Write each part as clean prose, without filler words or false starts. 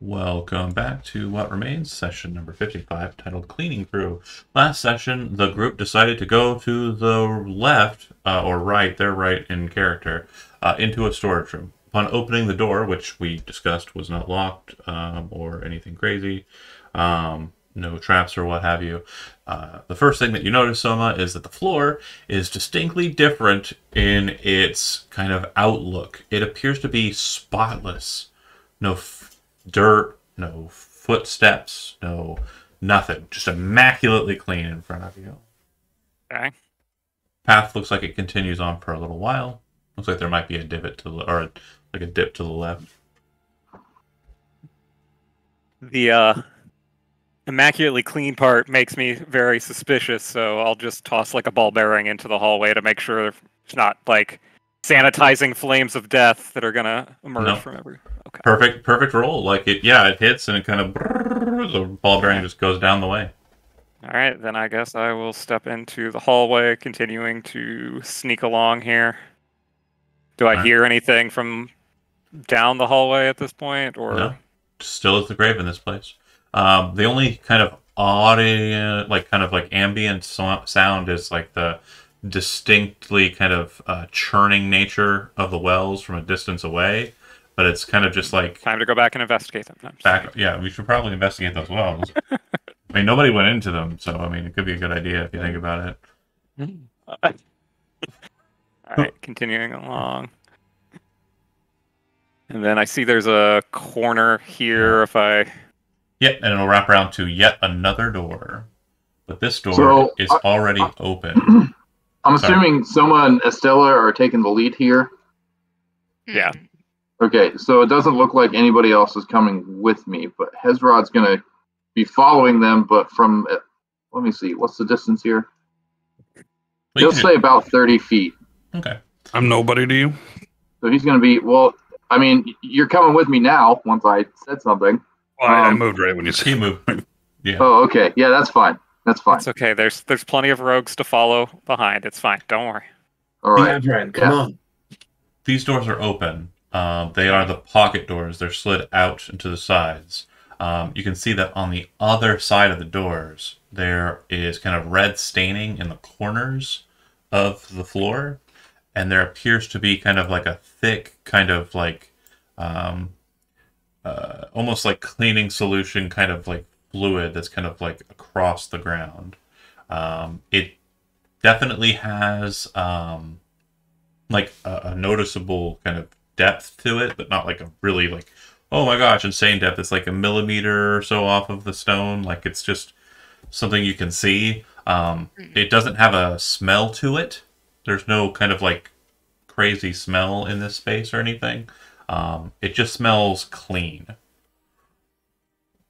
Welcome back to What Remains, session number 55, titled Cleaning Crew. Last session, the group decided to go to the left, or right, they're right in character, into a storage room. Upon opening the door, which we discussed was not locked or anything crazy, no traps or what have you, the first thing that you notice, Soma, is that the floor is distinctly different in its kind of outlook. It appears to be spotless. No dirt, no footsteps, no nothing. Just immaculately clean in front of you. Okay. Path looks like it continues on for a little while. Looks like there might be a divot to the, or like a dip to the left. The immaculately clean part makes me very suspicious, so I'll just toss like a ball bearing into the hallway to make sure it's not like sanitizing flames of death that are gonna emerge No, from every. Okay. perfect roll. Like it hits and it kind of the ball bearing just goes down the way. All right, then I guess I will step into the hallway, continuing to sneak along here. Do I All right. hear anything from down the hallway at this point, or No, still is the grave in this place. The only kind of audio, like kind of like ambient sound, is like the distinctly kind of churning nature of the wells from a distance away. But it's kind of just like time to go back and investigate them? No, I'm just back. Yeah, we should probably investigate those wells. I mean, nobody went into them, so I mean, it could be a good idea if you think about it. kidding. All right, continuing along. And then I see there's a corner here if I... Yep, and it'll wrap around to yet another door. But this door So is already open. I'm Sorry. assuming Soma and Estella are taking the lead here. Yeah. Okay, so it doesn't look like anybody else is coming with me, but Hezrod's going to be following them, but from, let me see, what's the distance here? Well, you He'll can say about 30 feet. Okay. I'm nobody to you. So he's going to be, well, I mean, you're coming with me now once I said something. Well, I moved right when you He said. moved. Yeah. Oh, okay. Yeah, that's fine. That's fine. It's okay. There's plenty of rogues to follow behind. It's fine. Don't worry. All right. Adrian, come Yeah. on. These doors are open. They are the pocket doors. They're slid out into the sides. You can see that on the other side of the doors, there is kind of red staining in the corners of the floor. And there appears to be kind of like a thick, kind of like, almost like cleaning solution, kind of like fluid that's kind of like across the ground. It definitely has like a noticeable kind of depth to it, but not like a really like, oh my gosh, insane depth. It's like a millimeter or so off of the stone. Like it's just something you can see. It doesn't have a smell to it. There's no kind of like crazy smell in this space or anything. It just smells clean.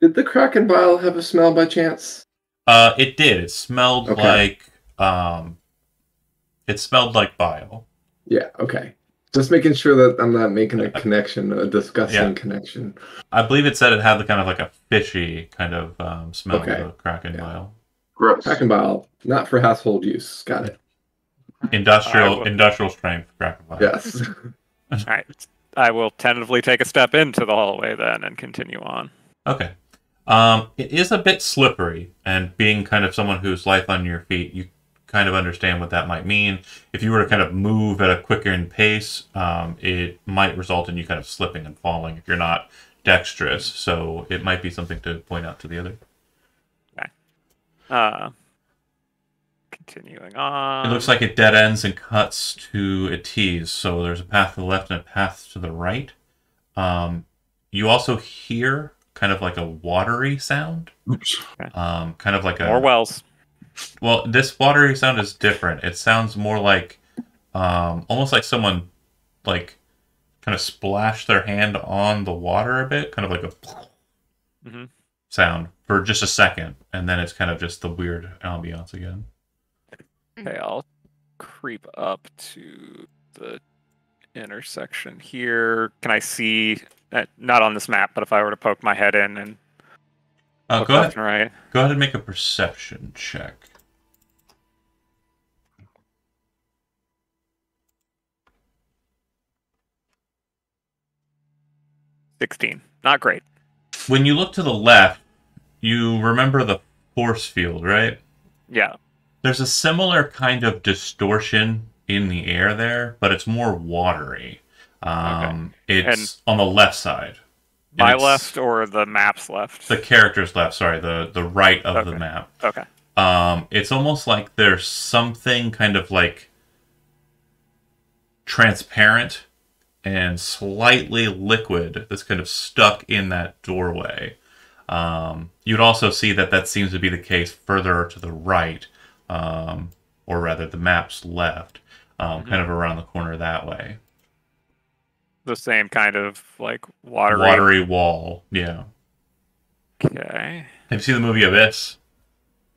Did the Kraken vial have a smell by chance? It did. It smelled Okay. like bile. Yeah, okay. Just making sure that I'm not making a connection, a disgusting Yeah. connection. I believe it said it had the kind of like a fishy kind of smell Okay. of the Kraken Yeah. vial. Gross. Kraken vial, not for household use. Got it. Industrial strength Kraken vial. Yes. All right. I will tentatively take a step into the hallway then and continue on. Okay. It is a bit slippery, and being kind of someone who's light on your feet, you kind of understand what that might mean. If you were to kind of move at a quicker pace, it might result in you kind of slipping and falling if you're not dexterous. So it might be something to point out to the other. Continuing on. It looks like it dead ends and cuts to a T's. So there's a path to the left and a path to the right. You also hear kind of like a watery sound. Oops. Kind of like a More wells. Well, this watery sound is different. It sounds more like almost like someone like kind of splashed their hand on the water a bit, kind of like a Mhm. sound for just a second, and then it's kind of just the weird ambiance again. Okay, I'll creep up to the intersection here. Can I see, not on this map, but if I were to poke my head in and look Go left ahead. and right? Go ahead and make a perception check. 16. Not great. when you look to the left, you remember the force field, right? Yeah. There's a similar kind of distortion in the air there, but it's more watery. It's on the left side. My left or the map's left? The character's left, sorry, the right of the map. Okay. It's almost like there's something kind of like transparent and slightly liquid that's kind of stuck in that doorway. You'd also see that seems to be the case further to the right, or rather the map's left, kind of around the corner that way. The same kind of like watery... Watery wall, yeah. Okay. Have you seen the movie Abyss?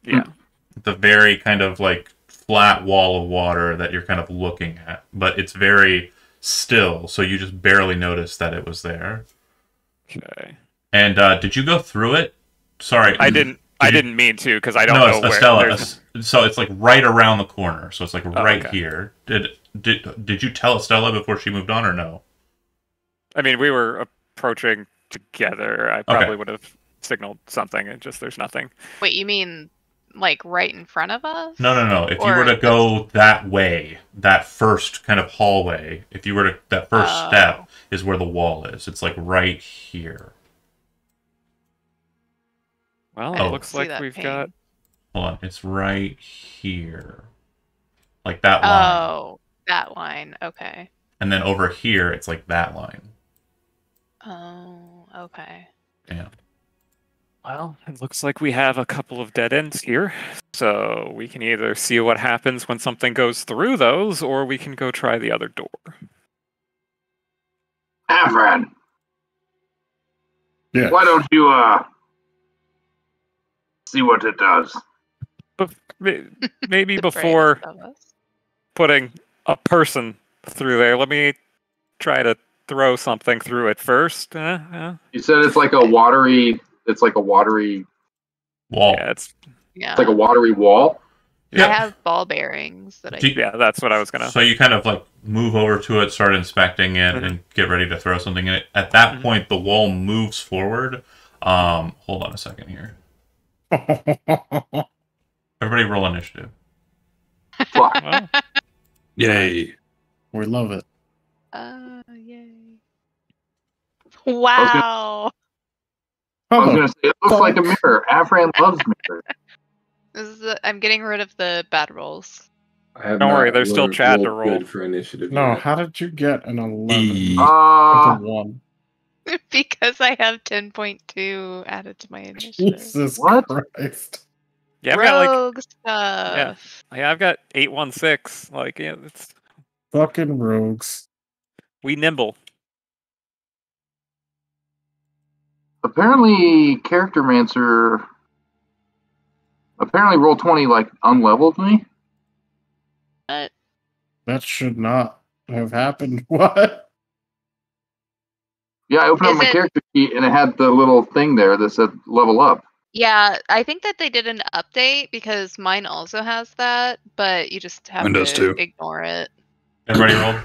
Yeah. The very kind of like flat wall of water that you're kind of looking at, but it's very still, so you just barely notice that it was there. Okay. And did you go through it? Sorry, I didn't mean to because I don't know where. Estella. So it's like right around the corner. So it's like right okay. here. Did you tell Estella before she moved on or no? I mean, we were approaching together. I probably would have signaled something. It just there's nothing. Wait, you mean like right in front of us? No. If you were to go that way, that first kind of hallway, if you were to that first step is where the wall is. It's like right here. Well, it looks like we've got... Hold on, it's right here. Like that line. Oh, that line, okay. And then over here, it's like that line. Oh, okay. Yeah. Well, it looks like we have a couple of dead ends here. So we can either see what happens when something goes through those, or we can go try the other door. Avran, Yeah. why don't you see what it does? Maybe The before bravest of us. putting a person through there, let me try to throw something through it first. You said it's like a watery. It's like a watery. Wall. Yeah, it's like a watery wall. I have ball bearings that I. yeah, that's what I was gonna. So you kind of like move over to it, start inspecting it, and get ready to throw something in it. At that point, the wall moves forward. Hold on a second here. Everybody roll initiative. Well, Yay. We love it. Yay! Wow. I was gonna say it looks like a mirror. Avran loves mirrors. I'm getting rid of the bad rolls. Don't worry, there's still Chad to roll. Good for initiative. No, yet. how did you get an 11? E. With a 1. Because I have 10.2 added to my initiative. Jesus What? Christ. yeah, I've got like Rogue stuff. I've got 816. Like yeah, it's Fucking rogues. we nimble. Apparently, Charactermancer. Apparently, Roll20 like unleveled me. That should not have happened. What? Yeah, I opened up Is my it- character sheet and it had the little thing there that said level up. Yeah, I think that they did an update because mine also has that, but you just have Mine does to too. ignore it. Everybody roll. I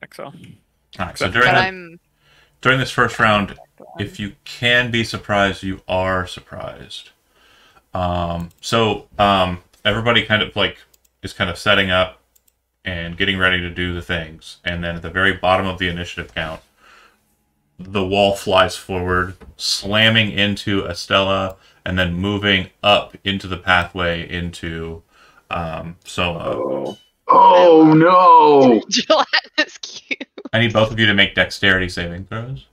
think so. All right. So But during But that, during this first round, if you can be surprised, you are surprised. Everybody kind of like is kind of setting up and getting ready to do the things, and then at the very bottom of the initiative count, the wall flies forward, slamming into Estella, and then moving up into the pathway into Soma. Oh no! Gelatinous cube. I need both of you to make dexterity saving throws.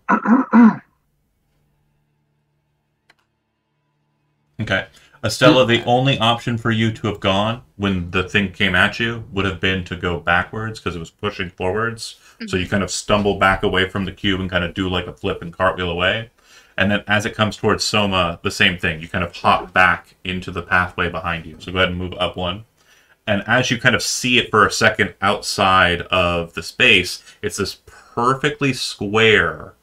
Okay. Estella, the only option for you to have gone when the thing came at you would have been to go backwards because it was pushing forwards. So you kind of stumble back away from the cube and kind of do like a flip and cartwheel away. And then as it comes towards Soma, the same thing. You kind of hop back into the pathway behind you. So go ahead and move up one. And as you kind of see it for a second outside of the space, it's this perfectly square,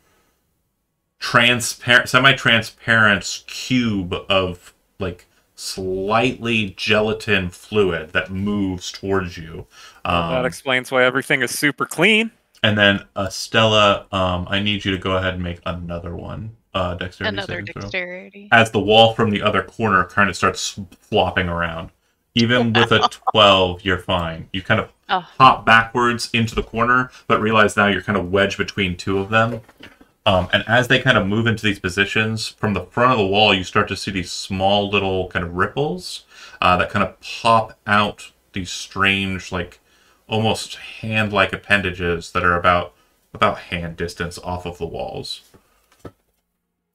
transparent, semi-transparent cube of like slightly gelatin fluid that moves towards you. That explains why everything is super clean. And then Estella, I need you to go ahead and make another one. dexterity Another saving throw. dexterity. As the wall from the other corner kind of starts flopping around. Even with a 12, you're fine. You kind of Oh. hop backwards into the corner, but realize now you're kind of wedged between two of them. And as they kind of move into these positions, from the front of the wall, you start to see these small little kind of ripples that kind of pop out these strange, like almost hand-like appendages that are about hand distance off of the walls.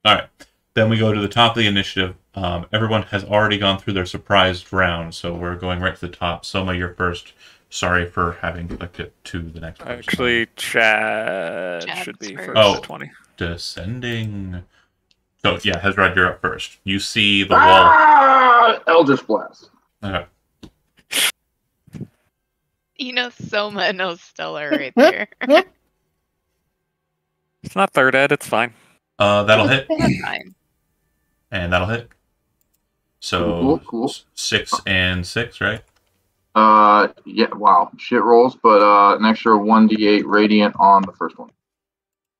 All right. Then we go to the top of the initiative. Everyone has already gone through their surprised round, so we're going right to the top. Soma, you're first. Sorry for having clicked it to the next person. Actually, Chad should be Chad's first first. at 20. Descending. So, yeah, Hezrod, you're up first. You see the wall. Eldritch Blast. Okay. Soma knows Stella right there. It's not third ed, it's fine. That'll hit, That's fine. and that'll hit. So, Cool. 6 and 6, right? Yeah, wow. Shit rolls, but an extra 1d8 radiant on the first one.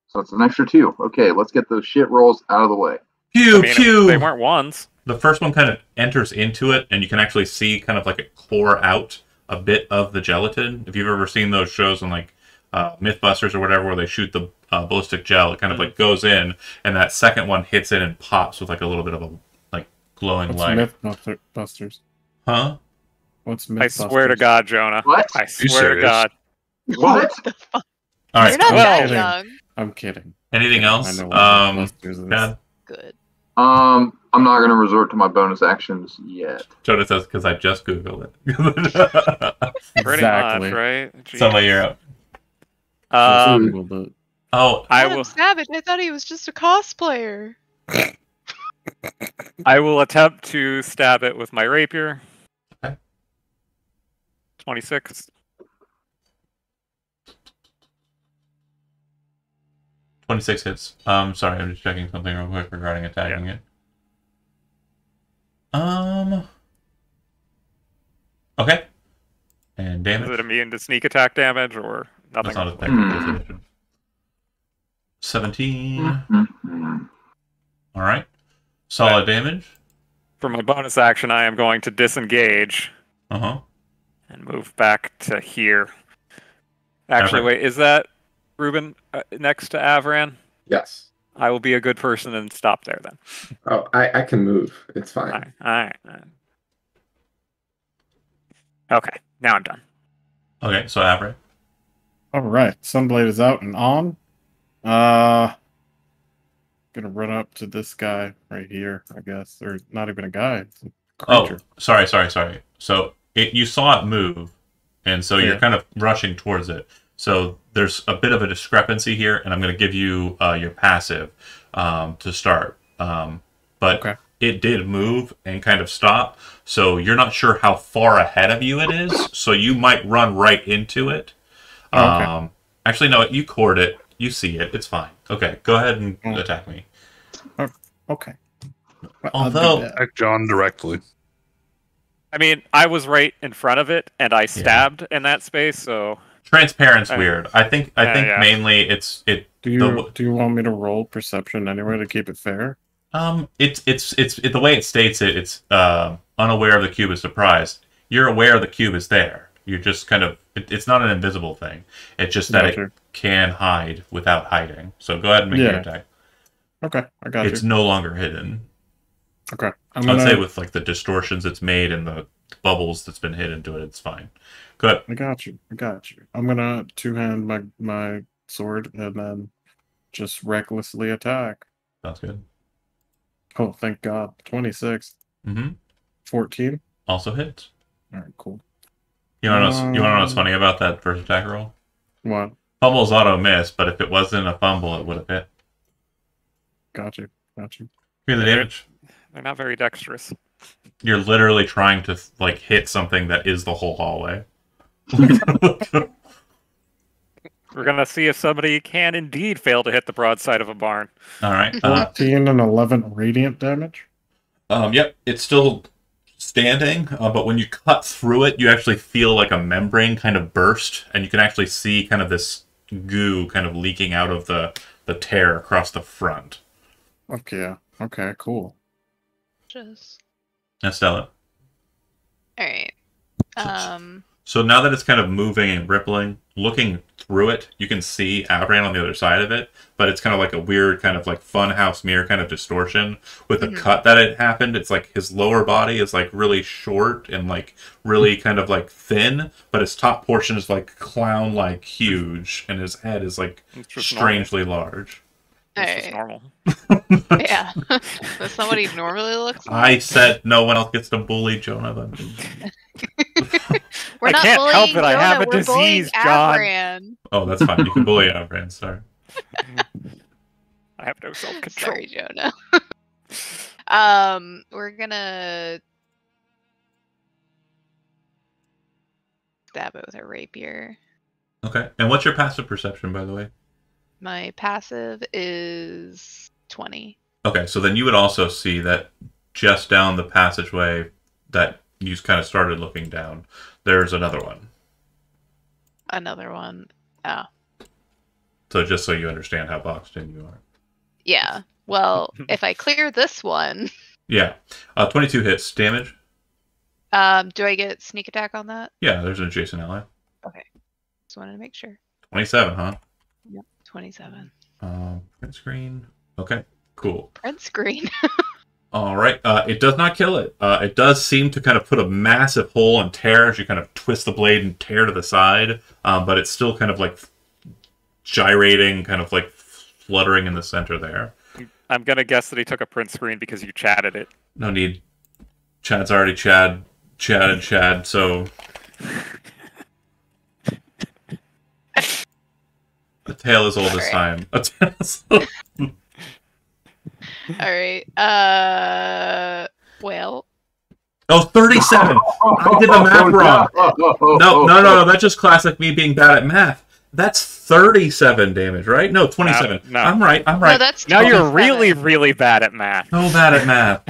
So it's an extra 2. Okay, let's get those shit rolls out of the way. Pew, I mean, pew! they weren't ones. The first one kind of enters into it, and you can actually see kind of like it core out a bit of the gelatin. If you've ever seen those shows on like Mythbusters or whatever, where they shoot the ballistic gel, it kind of like goes in, and that second one hits it and pops with like a little bit of a like glowing What's light. Mythbusters? Huh? What's I Mythbusters? swear to God, Jonah. What? I You swear to serious? God. What? the fuck? All right. You're not well- that kidding. young. I'm kidding. Anything else? I know what Mythbusters is. Chad? Good. I'm not gonna resort to my bonus actions yet. Jonah says because I just googled it. Pretty Exactly. much, right? Jeez. Somebody, you're up. Um, Googled it. Oh, I Adam will. Savage, I thought he was just a cosplayer. I will attempt to stab it with my rapier. Okay. 26. 26 hits. Sorry, I'm just checking something real quick regarding attacking it. Okay. And Is damage. it immune to sneak attack damage or nothing? That's not a technical definition. 17. Mhm. All right. Solid damage. For my bonus action, I am going to disengage Uh-huh. and move back to here. Actually, Avran. wait, is that Ruben next to Avran? Yes. I will be a good person and stop there then. Oh, I can move. It's fine. All right. Okay, now I'm done. Okay, so Avra. All right, Sunblade is out and on. Gonna run up to this guy right here, I guess, or not even a guy. It's a creature. Oh, sorry. So you saw it move, and so you're Yeah. kind of rushing towards it. So there's a bit of a discrepancy here, and I'm going to give you your passive to start. But Okay. it did move and kind of stop, so you're not sure how far ahead of you it is, so you might run right into it. Oh, okay. Actually, no, you cored it. You see it. It's fine. Okay, go ahead and Oh. attack me. Okay. Although- I'll do that. Attack John directly. I mean, I was right in front of it, and I stabbed in that space, so Transparent's weird. I think yeah. mainly it's do you want me to roll perception anyway to keep it fair? it's the way it states it. It's unaware of the cube is surprised. You're aware the cube is there. You're just kind of it's not an invisible thing. It's just that Gotcha. it can hide without hiding. So go ahead and make your Yeah. attack. Okay, I got It's you. no longer hidden. Okay, I'd say with like the distortions it's made and the bubbles that's been hit into it, it's fine. Good. I got you. I'm gonna two-hand my sword and then just recklessly attack. Sounds good. Oh, thank God. 26. Mm-hmm. 14. Also hits. All right, cool. You want to know what's funny about that first attack roll? What? Fumble's auto miss, but if it wasn't a fumble, it would have hit. Got you. Give me the damage. they're not very dexterous. You're literally trying to like hit something that is the whole hallway. We're gonna see if somebody can indeed fail to hit the broadside of a barn. All right. 14 and 11 radiant damage. Yep, it's still standing, but when you cut through it, you actually feel like a membrane kind of burst, and you can actually see kind of this goo kind of leaking out of the tear across the front. Okay. Okay. Cool. Just Estella. all right. So now that it's kind of moving and rippling, looking through it, you can see Avran on the other side of it, but it's kind of like a weird kind of like funhouse mirror kind of distortion with the cut that it happened. It's like his lower body is like really short and like really kind of like thin, but his top portion is like clown like huge, and his head is like It's just strangely large. It's just Alright. normal. Yeah. That's not what he normally looks like. I said no one else gets to bully Jonah. We're I not can't bullying help it, I Jonah, have a we're bullying disease, John. Avran. Oh, that's fine. You can bully Avran. Sorry. I have no self-control. Sorry, Jonah. We're gonna stab it with a rapier. Okay. And what's your passive perception, by the way? My passive is 20. Okay, so then you would also see that just down the passageway that you kind of started looking down, there's another one. Another one. Oh. So just so you understand how boxed in you are. Yeah. Well, if I clear this one, Yeah. 22 hits. Damage? do I get sneak attack on that? Yeah, there's an adjacent ally. Just wanted to make sure. 27, huh? Yep. 27. Print screen. Okay, cool. Print screen. All right. It does not kill it. It does seem to kind of put a massive hole and tear as you kind of twist the blade and tear to the side, but it's still kind of like gyrating, kind of like fluttering in the center there. I'm gonna guess that he took a print screen because you chatted it. No need. Chad's already chatted, so... A tale as old as time. A tale as old. Alright. Well. Oh, 37! I did the math wrong. No. That's just classic me being bad at math. That's 37 damage, right? No, 27. No. I'm right. No, that's Now you're 27. really, really bad at math. So bad at math.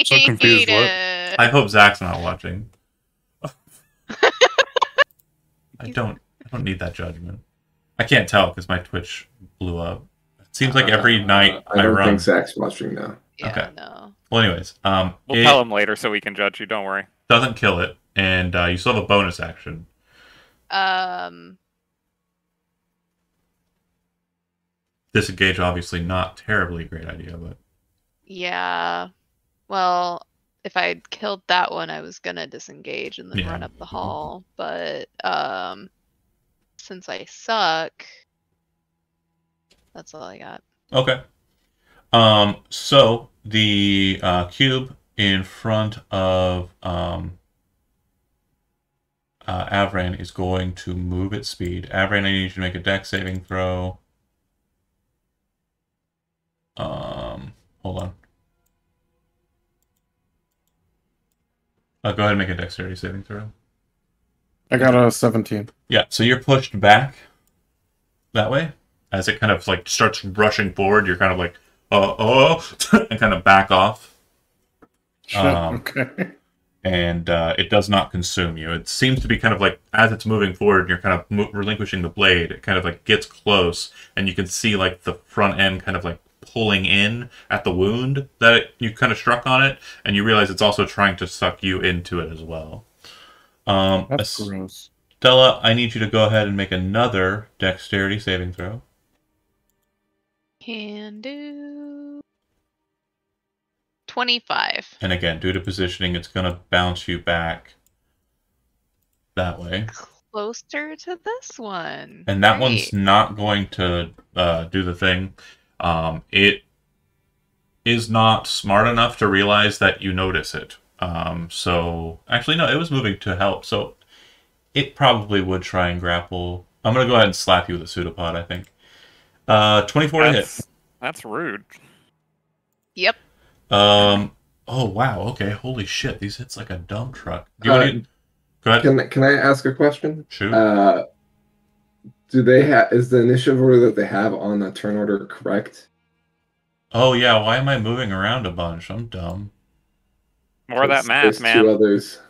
So confused, what? I hope Zach's not watching. I don't need that judgment. I can't tell because my Twitch blew up. It seems like every night I don't run. think Zach's watching now. Yeah, Okay. no. Well, anyways, We'll it tell him later so we can judge you. Don't worry. doesn't kill it, and you still have a bonus action. Disengage, obviously not terribly great idea, but Yeah. Well, if I'd killed that one, I was gonna disengage and then Yeah. run up the hall. But since I suck, that's all I got. okay. So the cube in front of Avran is going to move its speed. Avran, I need you to make a dex saving throw. Hold on. Go ahead and make a dexterity saving throw. I got a 17. Yeah, so you're pushed back that way. As it kind of like starts rushing forward, you're kind of like, and kind of back off. Shit, okay. And it does not consume you. It seems to be kind of like, as it's moving forward, you're kind of relinquishing the blade. It kind of like gets close, and you can see like the front end kind of like pulling in at the wound that you kind of struck on it, and you realize it's also trying to suck you into it as well. That's gross. Stella, I need you to go ahead and make another dexterity saving throw. Can do 25. And again, due to positioning, it's going to bounce you back that way. Closer to this one. And that Great. one's not going to do the thing. It is not smart enough to realize that you notice it. So, actually, no, it was moving to help. So, it probably would try and grapple. I'm going to go ahead and slap you with a pseudopod, I think. 24 to hit. That's rude. Yep. Oh, wow. Okay. Holy shit. These hits like a dump truck. Do you want to... Go ahead. Can I ask a question? Shoot. Do they have? Is the initiative order that they have on the turn order correct? Oh, yeah. Why am I moving around a bunch? I'm dumb. More of that There's math, two man. others.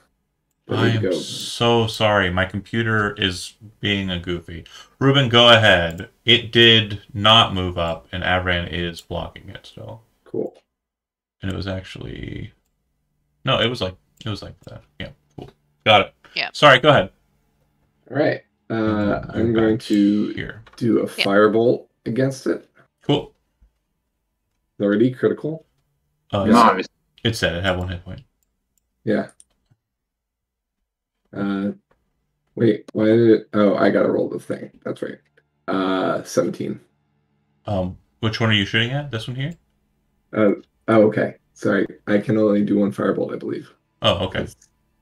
ready I to am go. so sorry. My computer is being a goofy. Ruben, go ahead. It did not move up, and Avran is blocking it still. Cool. And it was actually... No, it was like that. Yeah, cool. Got it. Yeah. Sorry, go ahead. All right. Move I'm going back to here. do a firebolt against it. Cool. 30 critical. Nice. It said it had 1 hit point. Yeah. Wait, why did it? Oh, I gotta roll the thing. That's right. 17. Which one are you shooting at? This one here? Oh, okay. Sorry, I can only do 1 firebolt, I believe. Oh, okay.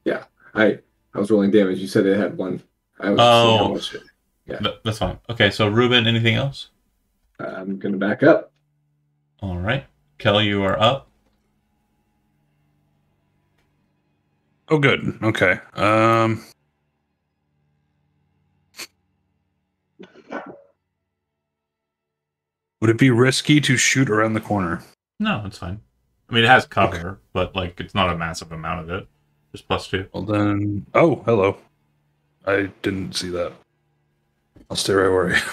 Yeah, I was rolling damage. You said it had 1. I was seeing how much it. Yeah. That's fine. Okay, so Ruben, anything else? I'm gonna back up. All right. Kel, you are up. Oh, good. Okay. Would it be risky to shoot around the corner? No, it's fine. I mean, it has cover, but like it's not a massive amount of it. Just +2. Well then, oh, hello. I didn't see that. I'll stay right where I am.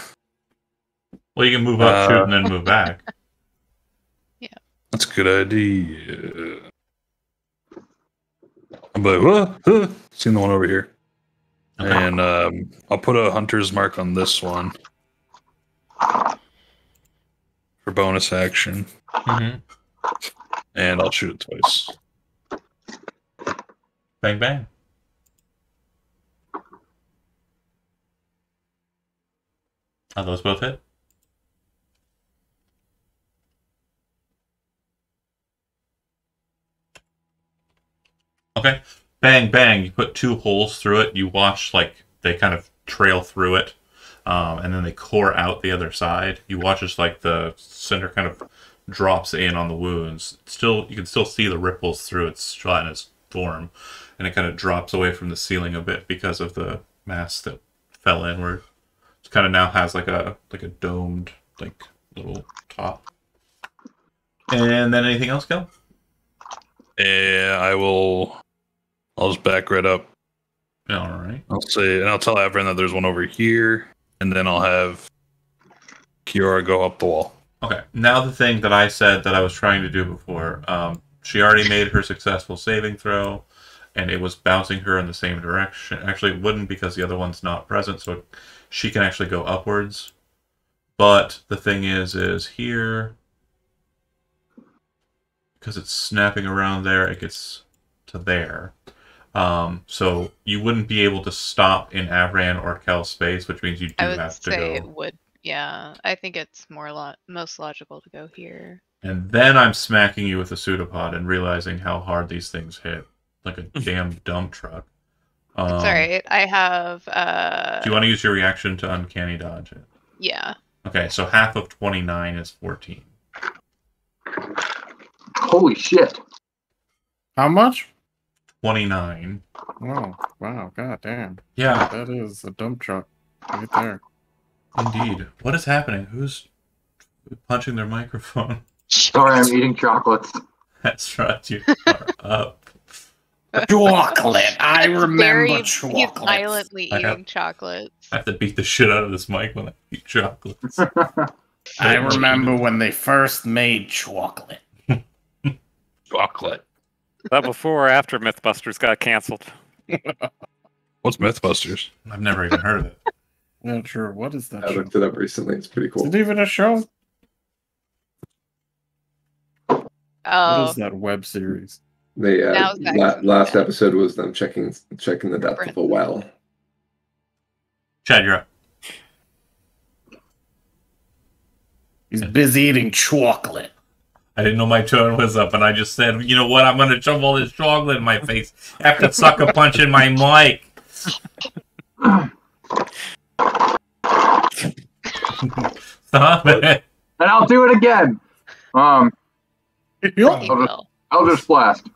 Well, you can move up, shoot, and then move back. That's a good idea. I'm like, seen the one over here. Okay. And I'll put a hunter's mark on this one for bonus action, Mm-hmm. and I'll shoot it twice. Bang, bang. Are those both hit? Okay. Bang, bang. You put 2 holes through it. You watch, like, they kind of trail through it, and then they core out the other side. You watch as, like, the center kind of drops in on the wounds. Still, you can still see the ripples through its gelatinous form, and it kind of drops away from the ceiling a bit because of the mass that fell inward. It kind of now has, like a domed, like, little top. And then anything else, Kel? Yeah, I'll just back right up. All right. I'll say, and I'll tell Avran that there's one over here, and then I'll have Kiora go up the wall. Okay. Now the thing that I said that I was trying to do before, she already made her successful saving throw, and it was bouncing her in the same direction. Actually, it wouldn't because the other one's not present, so she can actually go upwards. But the thing is here, because it's snapping around there, it gets to there. So you wouldn't be able to stop in Avran or Kel's space, which means you do I would have to say go. it would. Yeah, I think it's most logical to go here. And then I'm smacking you with a pseudopod and realizing how hard these things hit, like a damn dump truck. It's alright. I have. Do you want to use your reaction to uncanny dodge it? Yeah. Okay, so half of 29 is 14. Holy shit. How much? 29. Oh, wow. God damn. Yeah, That is a dump truck right there. indeed. What is happening? Who's punching their microphone? Sorry, I'm eating chocolates. That's right, you are up. Chocolate. I remember He's chocolate. violently I have- eating chocolates. I have to beat the shit out of this mic when I eat chocolates. I remember when they first made chocolate. Chocolate. That before or after Mythbusters got canceled? What's Mythbusters? I've never even heard of it. Not sure. What is that I show? looked it up recently. It's pretty cool. Is it even a show? What Oh, is that web series? They Now it's back. last episode was them checking the depth of a well. Chad, you're up. He's busy eating chocolate. I didn't know my turn was up, and I just said, you know what, I'm going to shove all this chocolate in my face after sucker punching my mic. Stop it. And I'll do it again. Will. Eldritch Blast.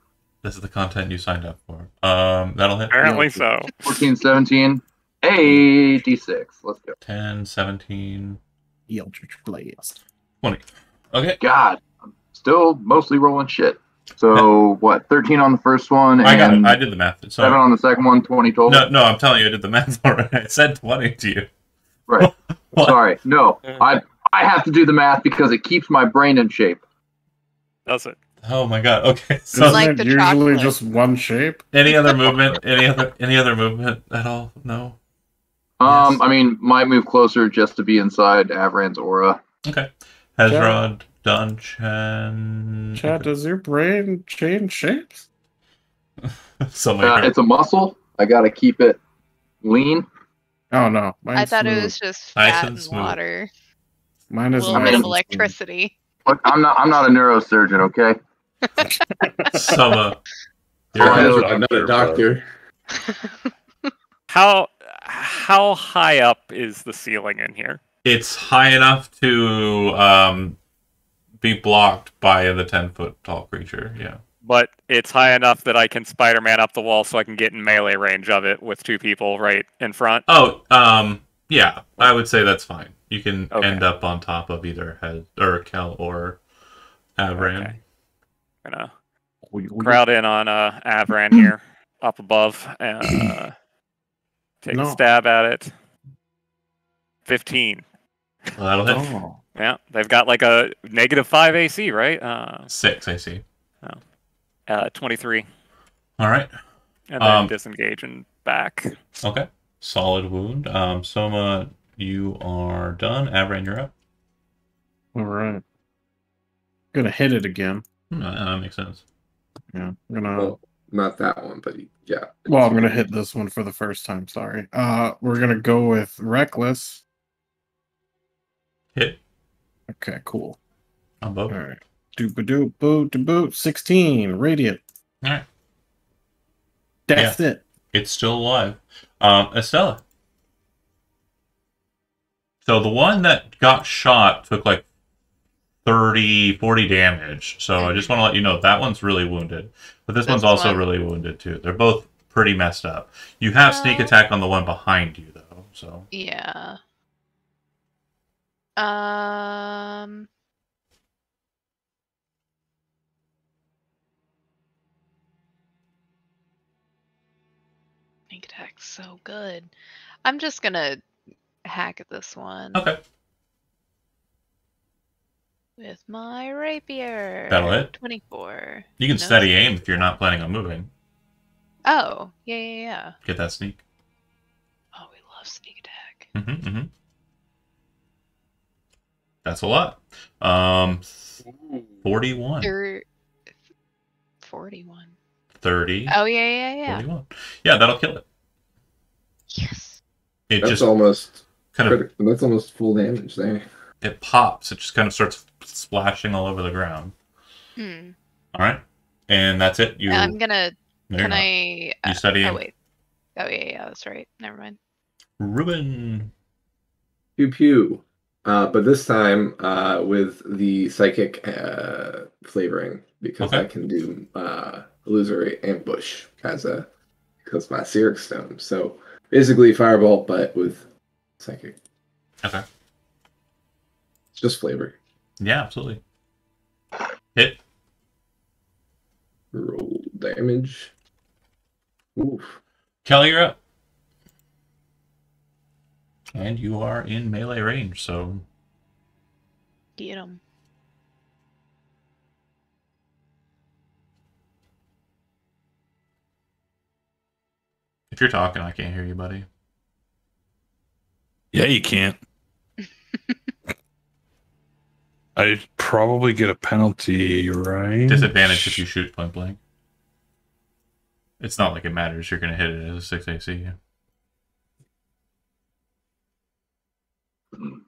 This is the content you signed up for. That'll hit. Apparently so. 14, 17. Hey, D6. Let's go. 10, 17, Eldritch Blast. 20. Okay. God, I'm still mostly rolling shit. So what? 13 on the first one, I got it. and I did the math. 7 on the second one. 20 total. No, I'm telling you, I did the math already. I said 20 to you. Right. What? Sorry. No, I have to do the math because it keeps my brain in shape. Does it? Oh my god. Okay. So Isn't Like it the usually chocolate. just one shape? any other movement? Any other movement at all? No. Yes. I mean, might move closer just to be inside Avran's aura. Okay. Hezrod, Duncan. Chad, does your brain change shapes? Something like It's a muscle. I gotta keep it lean. Oh no, I mine's thought smooth. it was just Nice fat and and smooth. water. Mine A is little nice bit of and smooth. electricity. Look, I'm not a neurosurgeon, okay? Summa. Oh, I know. I'm not a doctor. How high up is the ceiling in here? It's high enough to be blocked by the 10-foot tall creature. Yeah. But it's high enough that I can Spider-Man up the wall so I can get in melee range of it with 2 people right in front. Oh, yeah. I would say that's fine. You can Okay. end up on top of either Kel or Avran. Okay. Gonna crowd in on Avran here, up above. Take No. a stab at it. 15. Well, that'll hit. Oh. Yeah, they've got like a -5 AC, right? 6, I see. 23, All right. and then disengage and back. Okay. Solid wound. Soma, you are done. Avran, you're up. All right. Gonna hit it again. That makes sense. Yeah. I'm gonna. Well, not that one, but yeah. Well, I'm gonna hit this one for the first time. Sorry. We're gonna go with reckless. Hit Okay, cool. on both. All right. Doop-a-doop, boot-a-boot. 16 radiant. All right. That's it. It's still alive. Estella. So the one that got shot took like 30, 40 damage. So I just want to let you know that one's really wounded. But this one's also really wounded too. They're both pretty messed up. You have sneak attack on the one behind you though. So Yeah. Sneak attack's so good. I'm just gonna hack at this one okay. with my rapier. That'll hit. 24. You can No steady aim sneak if you're not planning on moving. Oh, yeah. Get that sneak. Oh, we love sneak attack. Mm-hmm. That's a lot. 41. 41. 30. Oh, yeah. 41. Yeah, that'll kill it. Yes. It That's just almost kind of critical. That's almost full damage there. it pops. It just kind of starts splashing all over the ground. Hmm. All right, and that's it. You. I'm gonna. No, you're Can not. I? You study. Oh wait. Oh yeah. That's right. Never mind. Ruben. Pew pew. But this time with the psychic flavoring because Okay. I can do illusory ambush because my Cyric stone. So basically fireball, but with psychic. Okay. It's just flavor. Yeah, absolutely. Hit. Roll damage. Oof. Kelly, you're up. And you are in melee range, so Get him. if you're talking, I can't hear you, buddy. Yeah, you can't. I'd probably get a penalty, right? Disadvantage if you shoot point blank. It's not like it matters. You're going to hit it as a 6 AC.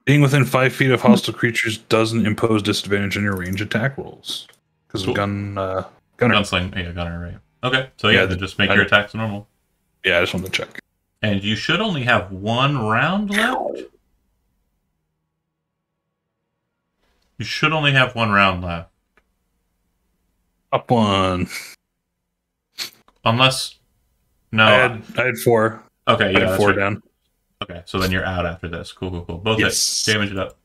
Being within 5 feet of hostile creatures doesn't impose disadvantage on your range attack rolls. Because Cool. of gunner. Gunsling. Yeah, gunner, right. Okay, so yeah, Yeah, then just make your attacks normal. Yeah, I just wanted to check. And you should only have one round left. You should only have one round left. Up one. Unless... No. I had 4. Okay, I yeah, had that's 4 right. down. Okay, so then you're out after this. Cool. Both Yes. hit. Damage it up.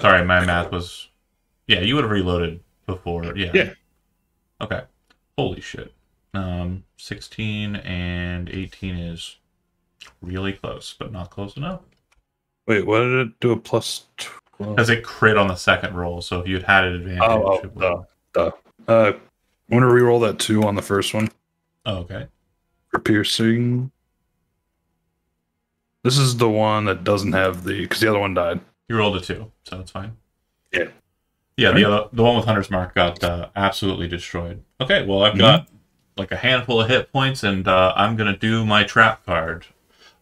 Sorry, my math was... Yeah, you would have reloaded before. Yeah. Yeah. Okay. Holy shit. 16 and 18 is really close, but not close enough. Wait, what did it do? A plus 12? Because it crit on the second roll, so if you'd had an advantage, it would. I'm going to reroll that 2 on the first one Oh, okay. for piercing. This is the one that doesn't have because the other one died. You rolled a 2, so it's fine. Yeah. Yeah, the one with Hunter's Mark got absolutely destroyed. Okay, well, I've got like a handful of hit points, and I'm going to do my trap card.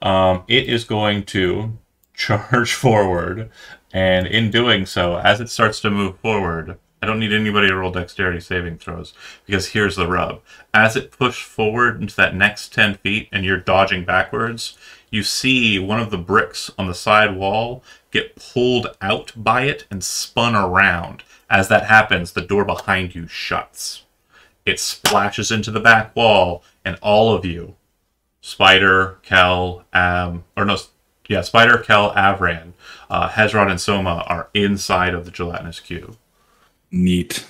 It is going to charge forward, and in doing so, as it starts to move forward, I don't need anybody to roll dexterity saving throws, because here's the rub. As it pushed forward into that next 10 feet, and you're dodging backwards, you see one of the bricks on the side wall get pulled out by it and spun around. As that happens, the door behind you shuts. It splashes into the back wall, and all of you, Spider, Kel, Spider, Kel, Avran, Hezron, and Soma are inside of the gelatinous cube. Neat.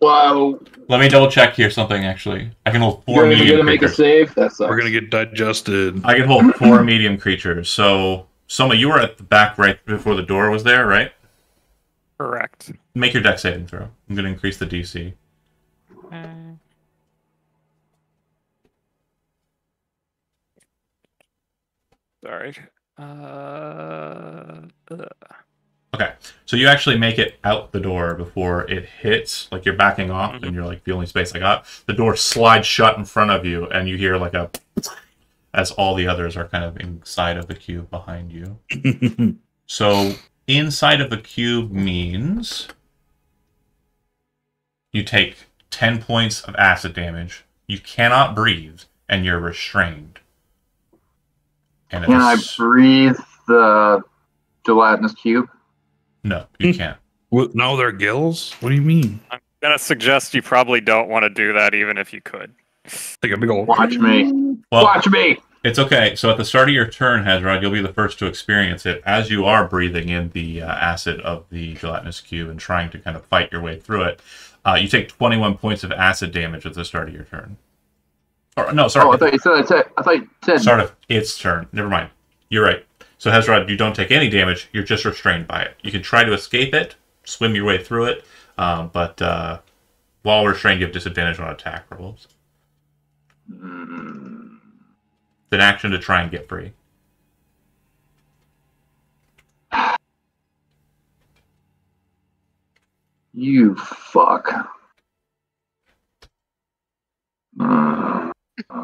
Wow. Let me double check here something, actually. I can hold 4 You're medium gonna make a creatures. save? That sucks. We're going to get digested. I can hold 4 medium creatures. So, Soma, you were at the back right before the door was there, right? Correct. Make your dex saving throw. I'm going to increase the DC. Sorry. Okay, so you actually make it out the door before it hits, like you're backing off, and you're like, the only space I got. The door slides shut in front of you, and you hear like a... as all the others are kind of inside of the cube behind you. So, inside of the cube means you take 10 points of acid damage, you cannot breathe, and you're restrained. And Can I breathe the gelatinous cube? No, you can't. What, no, they're gills? What do you mean? I'm gonna suggest you probably don't want to do that, even if you could. Like a big old... Watch me. Well, Watch me. it's okay. So at the start of your turn, Hezron, you'll be the first to experience it as you are breathing in the acid of the gelatinous cube and trying to kind of fight your way through it. You take 21 points of acid damage at the start of your turn. Or, no, sorry. Oh, I thought you said. Start of its turn. Never mind. You're right. So Hezron, you don't take any damage. You're just restrained by it. You can try to escape it, swim your way through it, but while restrained, you have disadvantage on attack rolls. It's an action to try and get free. You fuck.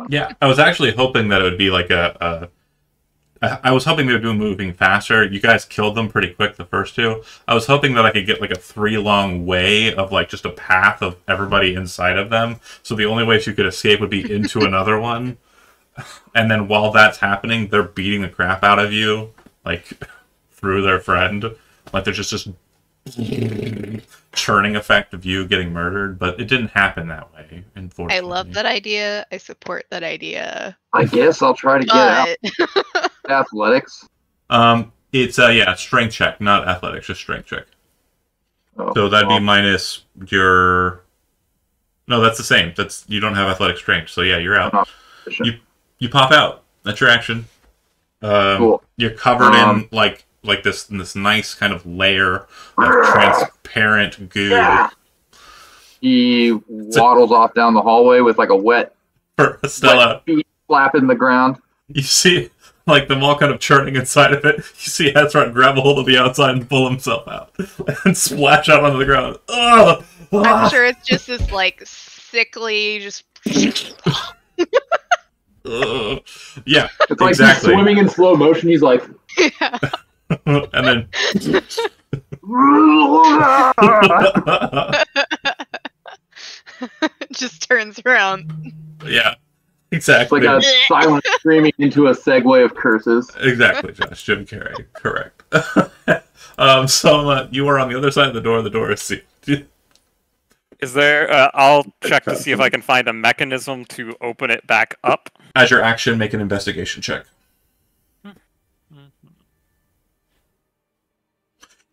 Yeah, I was actually hoping that it would be like I was hoping they would be moving faster. You guys killed them pretty quick, the first two. I was hoping that I could get like a 3-long way of like just a path of everybody inside of them. So the only ways you could escape would be into another one. And then while that's happening, they're beating the crap out of you, like through their friend. Like there's just this churning effect of you getting murdered, but it didn't happen that way, unfortunately. I love that idea. I support that idea. I guess I'll try to get out. Athletics. It's strength check, not athletics, just strength check. Oh, So that'd be minus your... No, that's the same. That's you don't have athletic strength, so yeah, you're out. You pop out. That's your action. Cool. You're covered in like this nice kind of layer of transparent goo. Yeah. He waddles off down the hallway with like a wet Stella, feet flapping the ground. you see like them all kind of churning inside of it. You see Hezron grab a hold of the outside and pull himself out and splash out onto the ground. Ugh! I'm sure it's just this like sickly, just Ugh. Yeah, It's like exactly. he's swimming in slow motion. He's like, yeah. And then just turns around. yeah, it's exactly. like a silent screaming into a segue of curses. Exactly, Josh. Jim Carrey. Correct. So you are on the other side of the door. The door is sealed. Is there? I'll check to see if I can find a mechanism to open it back up. As your action, make an investigation check.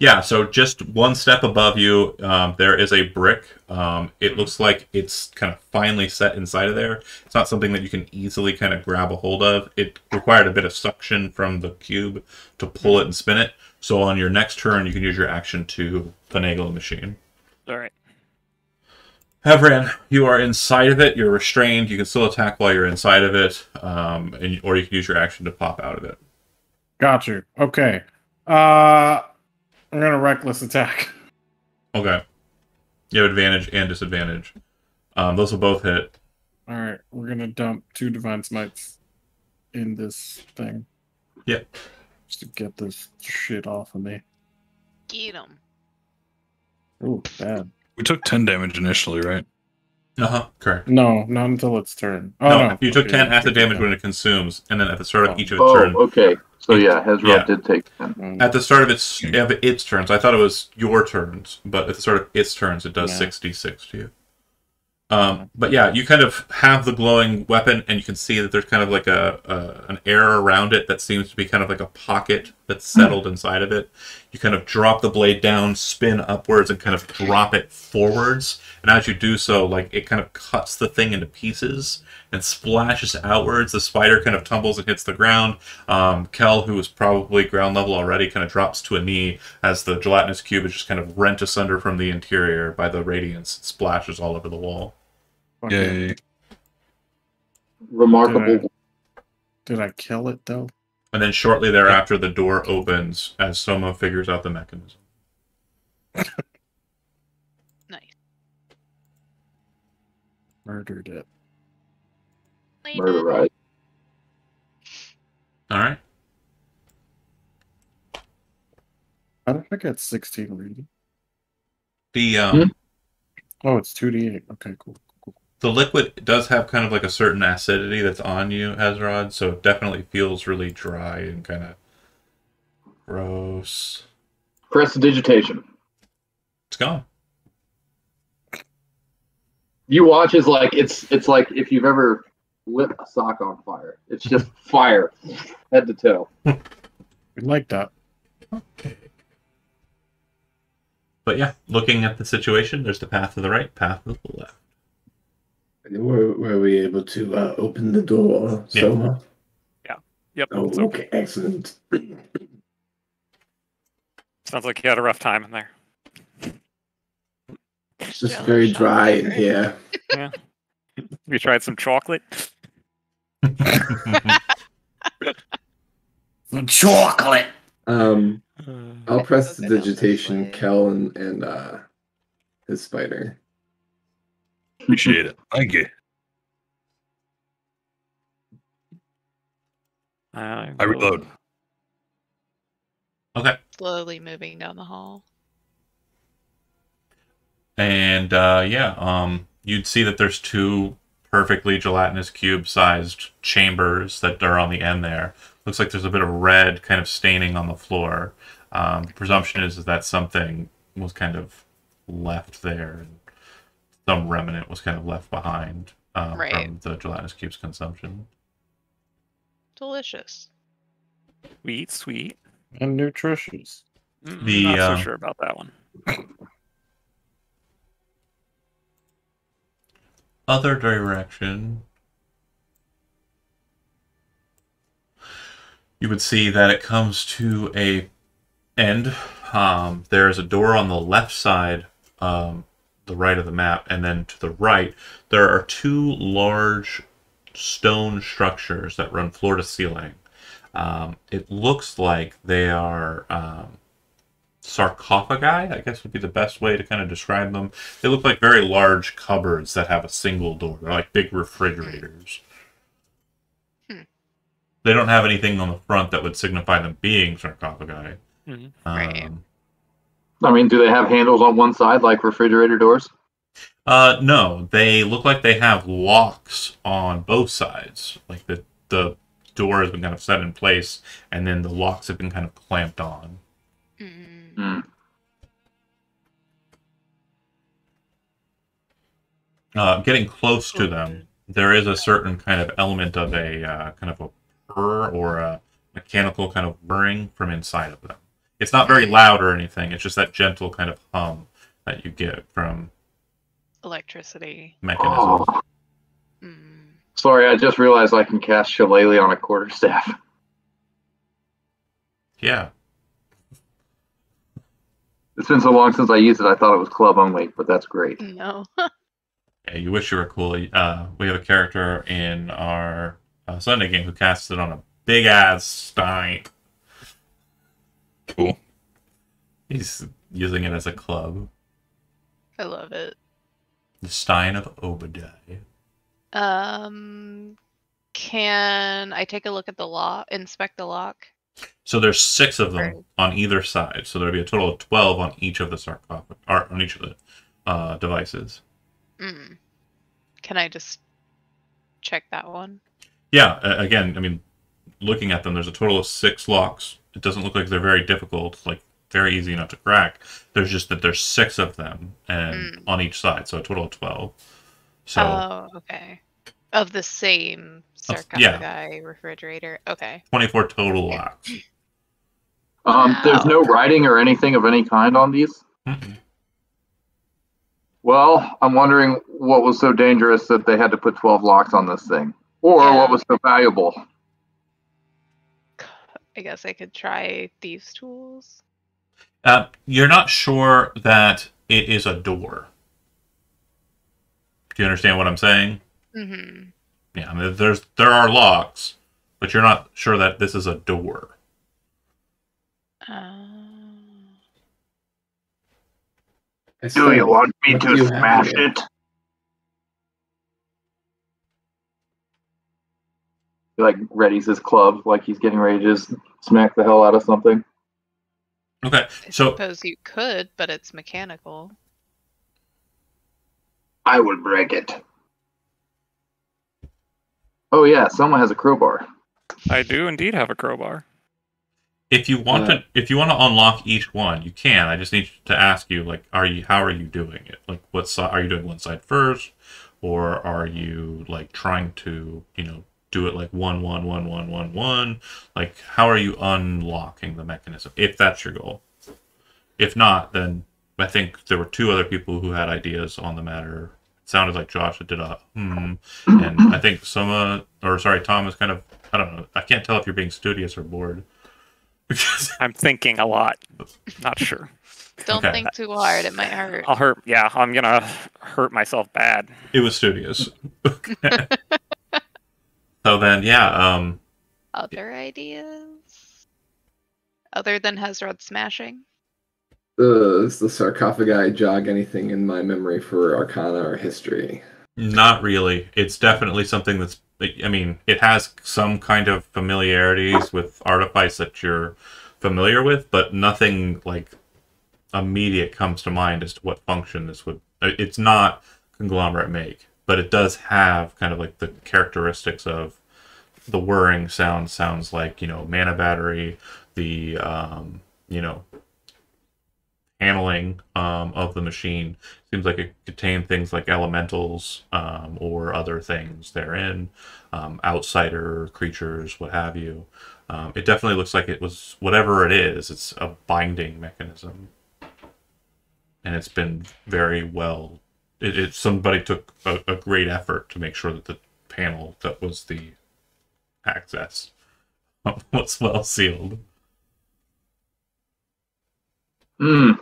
Yeah, so just one step above you, there is a brick. It looks like it's kind of finely set inside of there. It's not something that you can easily kind of grab a hold of. It required a bit of suction from the cube to pull it and spin it. So on your next turn, you can use your action to finagle the machine. All right. Hevran, you are inside of it. You're restrained. You can still attack while you're inside of it, or you can use your action to pop out of it. Got you. Okay. I'm gonna reckless attack. Okay. You have advantage and disadvantage. Those will both hit. All right, we're gonna dump 2 divine smites in this thing. Yep. Just to get this shit off of me. Get him. Ooh, bad. We took 10 damage initially, right? Correct. No, not until its turn. Oh, no, no. you took Okay, 10 acid damage 10. when it consumes, and then at the start of each of its Oh, turns. okay. So yeah, Hezron Yeah. did take 10. At the start of its turns, I thought it was your turns, but at the start of its turns, it does Yeah. 66 to you. But yeah, you kind of have the glowing weapon, and you can see that there's kind of like an air around it that seems to be kind of like a pocket that's settled inside of it. You kind of drop the blade down, spin upwards, and kind of drop it forwards. And as you do so, like it kind of cuts the thing into pieces and splashes outwards. The spider kind of tumbles and hits the ground. Kel, who is probably ground level already, kind of drops to a knee as the gelatinous cube is just kind of rent asunder from the interior by the radiance. It splashes all over the wall. Okay. Yay. Remarkable. Did I kill it though? And then shortly thereafter, the door opens as Soma figures out the mechanism. Nice. Murdered it. Murder right. All right. I don't think it's 16 reading. The Oh, it's 2d8. Okay, cool. the liquid does have kind of like a certain acidity that's on you, Hezrod, so it definitely feels really dry and kind of gross. Prestidigitation. It's gone. You watch as like it's like if you've ever lit a sock on fire. It's just fire, head to toe. We like that. But yeah, looking at the situation, there's the path to the right, path to the left. Were we able to open the door, Yeah. Soma? Yep. Oh, it's okay. okay, excellent. Sounds like you had a rough time in there. It's just very dry in here. Yeah. You tried some chocolate? Chocolate! I'll press the digitation, Kel and his spider. Appreciate it. Thank you. I reload. Okay. Slowly moving down the hall. And you'd see that there's 2 perfectly gelatinous cube-sized chambers that are on the end there. Looks like there's a bit of red kind of staining on the floor. The presumption is that something was kind of left there, and some remnant was kind of left behind Right. from the gelatinous cube's consumption. Delicious. Sweet, sweet. And nutritious. Not so sure about that one. Other direction, you would see that it comes to a end. There is a door on the left side, the right of the map, and then to the right, there are 2 large stone structures that run floor to ceiling. It looks like they are sarcophagi, I guess would be the best way to kind of describe them. They look like very large cupboards that have a single door. They're like big refrigerators. They don't have anything on the front that would signify them being sarcophagi. Right. I mean, do they have handles on one side like refrigerator doors? No, they look like they have locks on both sides. Like the door has been kind of set in place, and then the locks have been kind of clamped on. Mm. Getting close to them, there is a certain kind of element of a kind of a purr or a mechanical kind of whirring from inside of them. It's not very loud or anything. It's just that gentle kind of hum that you get from Electricity. mechanisms. Oh, Mm. sorry, I just realized I can cast Shillelagh on a quarterstaff. Yeah. It's been so long since I used it, I thought it was club only, but that's great. No. Yeah, you wish you were cool. We have a character in our Sunday game who casts it on a big ass stein. Cool. He's using it as a club. I love it. The Stein of Obadiah. Can I take a look at the lock? Inspect the lock? So there's 6 of them Right. on either side. So there'd be a total of 12 on each of the sarcophagus, or on each of the devices. Mm. Can I just check that one? Yeah, again, I mean, looking at them, there's a total of 6 locks. It doesn't look like they're very difficult, like very easy enough to crack. There's just that there's 6 of them and on each side, so a total of 12. So Oh, okay. Of the same sarcophagi refrigerator. Okay. 24 total locks. There's no writing or anything of any kind on these. Mm-mm. Well, I'm wondering what was so dangerous that they had to put 12 locks on this thing, or Yeah. what was so valuable. I guess I could try thieves' tools. You're not sure that it is a door. Do you understand what I'm saying? Mm-hmm. Yeah, I mean, there are locks, but you're not sure that this is a door. Do you want me What to do you have smash here? it? He like readies his club, like he's getting ready to just smack the hell out of something. Okay, I so suppose you could, but it's mechanical. I will break it. Oh yeah, someone has a crowbar. I do indeed have a crowbar. if you want Uh, to unlock each one, you can. I just need to ask you, like, how are you doing it? Like, what side are you doing? One side first, or are you like trying to, do it like 1 1 1 1 1 1? Like, how are you unlocking the mechanism? If that's your goal. If not, then I think there were 2 other people who had ideas on the matter. It sounded like Josh did and I think Tom is kind of, I don't know. I can't tell if you're being studious or bored. I'm thinking a lot. Not sure. Don't Okay. think too hard; it might hurt. I'll hurt. Yeah, I'm gonna hurt myself bad. It was studious. So then, yeah, Other ideas? Other than Hezrod smashing? Does the sarcophagi jog anything in my memory for Arcana or history? not really. It's definitely something that's, I mean, it has some kind of familiarities with artifice that you're familiar with, but nothing like immediate comes to mind as to what function this would. It's not conglomerate make, but it does have kind of like the characteristics of the whirring sounds like, mana battery, the, handling of the machine seems like it contained things like elementals or other things therein, outsider creatures, what have you. It definitely looks like it was, whatever it is, it's a binding mechanism. And it's been very well. Somebody took a great effort to make sure that the panel that was the access was well sealed. Hmm.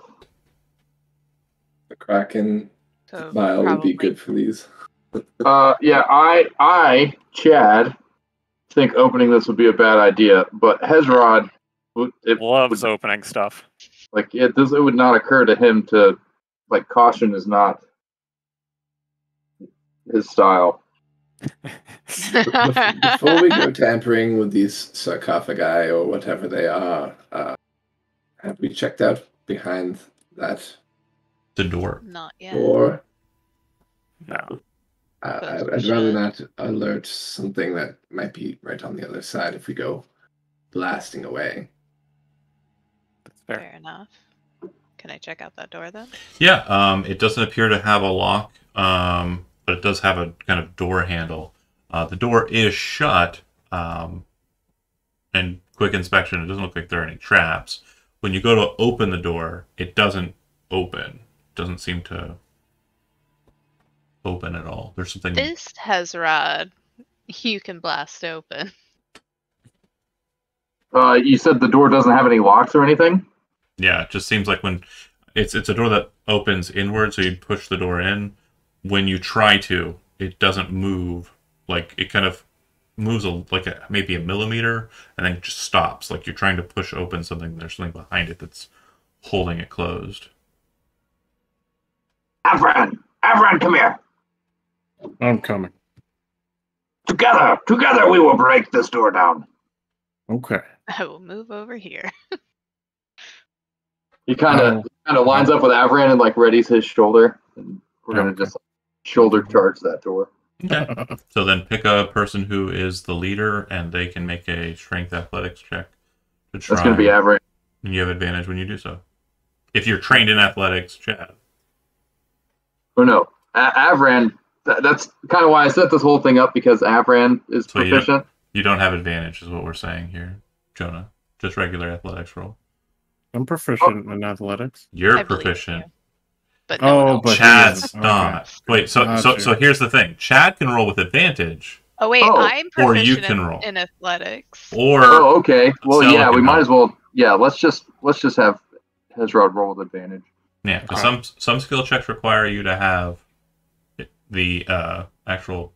The Kraken So vial would be probably- good for these. Yeah, I, Chad, think opening this would be a bad idea, but Hezrod, Loves opening stuff. it would not occur to him to, caution is not his style. Before we go tampering with these sarcophagi or whatever they are, have we checked out behind that The door. Not yet. door? No. Suppose we I'd rather should. not alert something that might be right on the other side if we go blasting away. That's fair. Fair enough. Can I check out that door then? Yeah, it doesn't appear to have a lock, but it does have a kind of door handle. The door is shut, and quick inspection, it doesn't look like there are any traps. when you go to open the door, it doesn't open. It doesn't seem to open at all. There's something. This Hezrod, you can blast open. You said the door doesn't have any locks or anything? Yeah, it just seems like when it's a door that opens inward, so you push the door in. When you try to, it doesn't move. Like it kind of moves maybe a millimeter, and then just stops. Like you're trying to push open something. There's something behind it that's holding it closed. Avran, come here. I'm coming. Together we will break this door down. Okay. I will move over here. He kind of lines up with Avran and like readies his shoulder, and we're gonna just shoulder charge that door. Okay. So then pick a person who is the leader, and they can make a strength athletics check to try. That's gonna be Avran. And you have advantage when you do so. If you're trained in athletics, Chad. Oh no, Avran. That's kind of why I set this whole thing up, because Avran is So proficient. You don't have advantage, is what we're saying here, Jonah. Just regular athletics roll. I'm proficient in athletics. You're I believe proficient. you. But no one else. but he Chad's isn't. not. Okay. Wait, so here's the thing. Chad can roll with advantage, Oh wait, Oh, I'm or you proficient can roll. in athletics. or Oh, okay. Well, Stella yeah, we can might roll. as well. Yeah, let's just have Hezrod roll with advantage. yeah, 'cause some skill checks require you to have the actual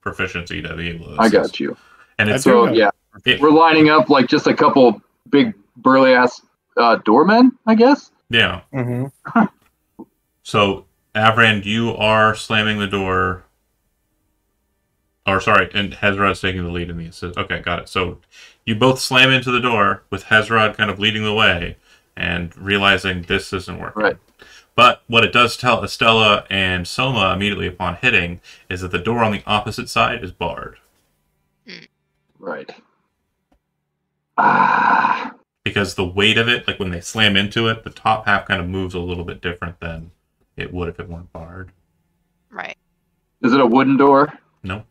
proficiency to be able to I assist. got you. And it's I do So have yeah, it- we're lining up like just a couple big burly ass doormen, I guess. yeah. Mm-hmm. So Avran, you are slamming the door. Or sorry, and Hezrod's taking the lead in the assist. Okay, got it. So you both slam into the door with Hezrod kind of leading the way and realizing this isn't working. Right. But what it does tell Estella and Soma immediately upon hitting is that the door on the opposite side is barred. Right. Ah, Because the weight of it, like when they slam into it, the top half kind of moves a little bit different than it would if it weren't barred. Right. is it a wooden door? Nope.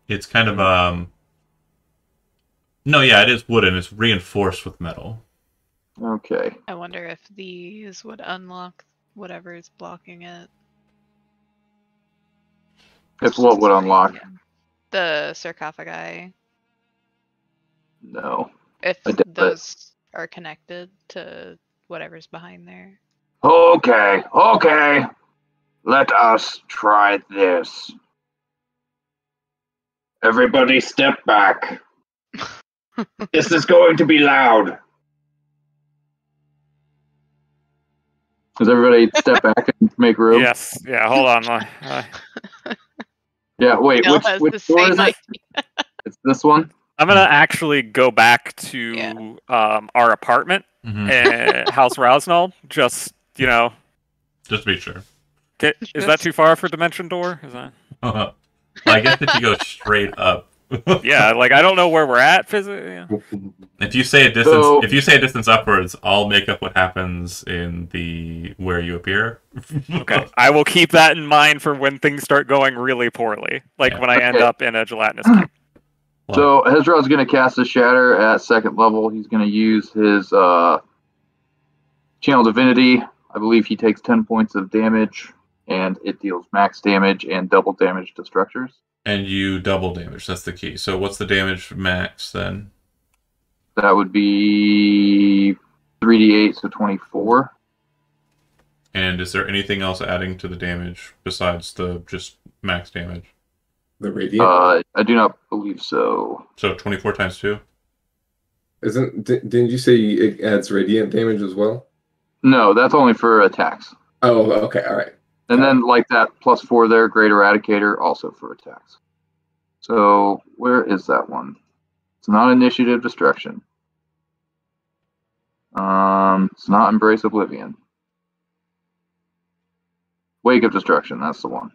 It's kind of no, yeah, it is wooden. It's reinforced with metal. Okay. I wonder if these would unlock whatever is blocking it. If what would unlock? The sarcophagi. No. If I doubt it. those are connected to whatever's behind there. Okay. Let us try this. Everybody step back. This is going to be loud. Does everybody step back and make room? Yes. Yeah. Hold on. Yeah, wait, Bill has the which door same is it? idea. It's this one? I'm gonna actually go back to Yeah. our apartment, House Rosnall. Just Just to be sure. is that too far for Dimension Door? Is that? I guess if you go straight up. Yeah, like I don't know where we're at physically. Yeah. If you say a distance, So- if you say a distance upwards, I'll make up what happens in the where you appear. Okay, I will keep that in mind for when things start going really poorly, like Yeah. when I end Okay. up in a gelatinous cube. So Hezrod's going to cast a Shatter at second level. He's going to use his Channel Divinity. I believe he takes 10 points of damage, and it deals max damage and double damage to structures. And you double damage. That's the key. So what's the damage max then? That would be 3d8, so 24. And is there anything else adding to the damage besides the just max damage? The radiant I do not believe so. So 24 times 2? didn't you say it adds radiant damage as well? No, that's only for attacks. Oh, okay, all right. And then like that +4 there, Great Eradicator, also for attacks. So where is that one? It's not Initiative Destruction. It's not Embrace Oblivion. Wake of Destruction, that's the one.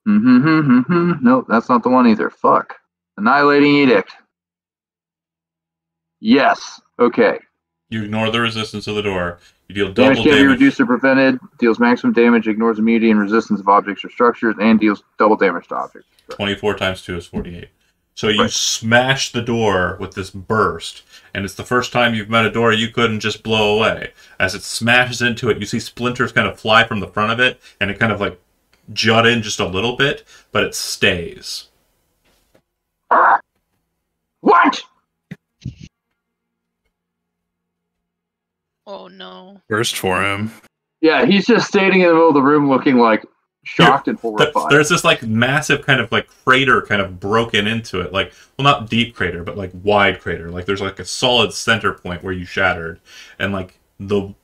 Nope, that's not the one either. Fuck. Annihilating Edict. Yes. Okay. You ignore the resistance of the door. You deal Damage double can be damage. reduced or prevented, deals maximum damage, ignores immunity and resistance of objects or structures, and deals double damage to objects. 24 times 2 is 48. So you smash the door with this burst, and it's the first time you've met a door you couldn't just blow away. As it smashes into it, you see splinters kind of fly from the front of it, and it kind of like jut in just a little bit, but it stays. What? Oh no. Worst for him. Yeah, he's just standing in the middle of the room looking like shocked and horrified. There's this like massive kind of like crater kind of broken into it. Like, well, not deep crater, but like wide crater. Like there's like a solid center point where you shattered. And like the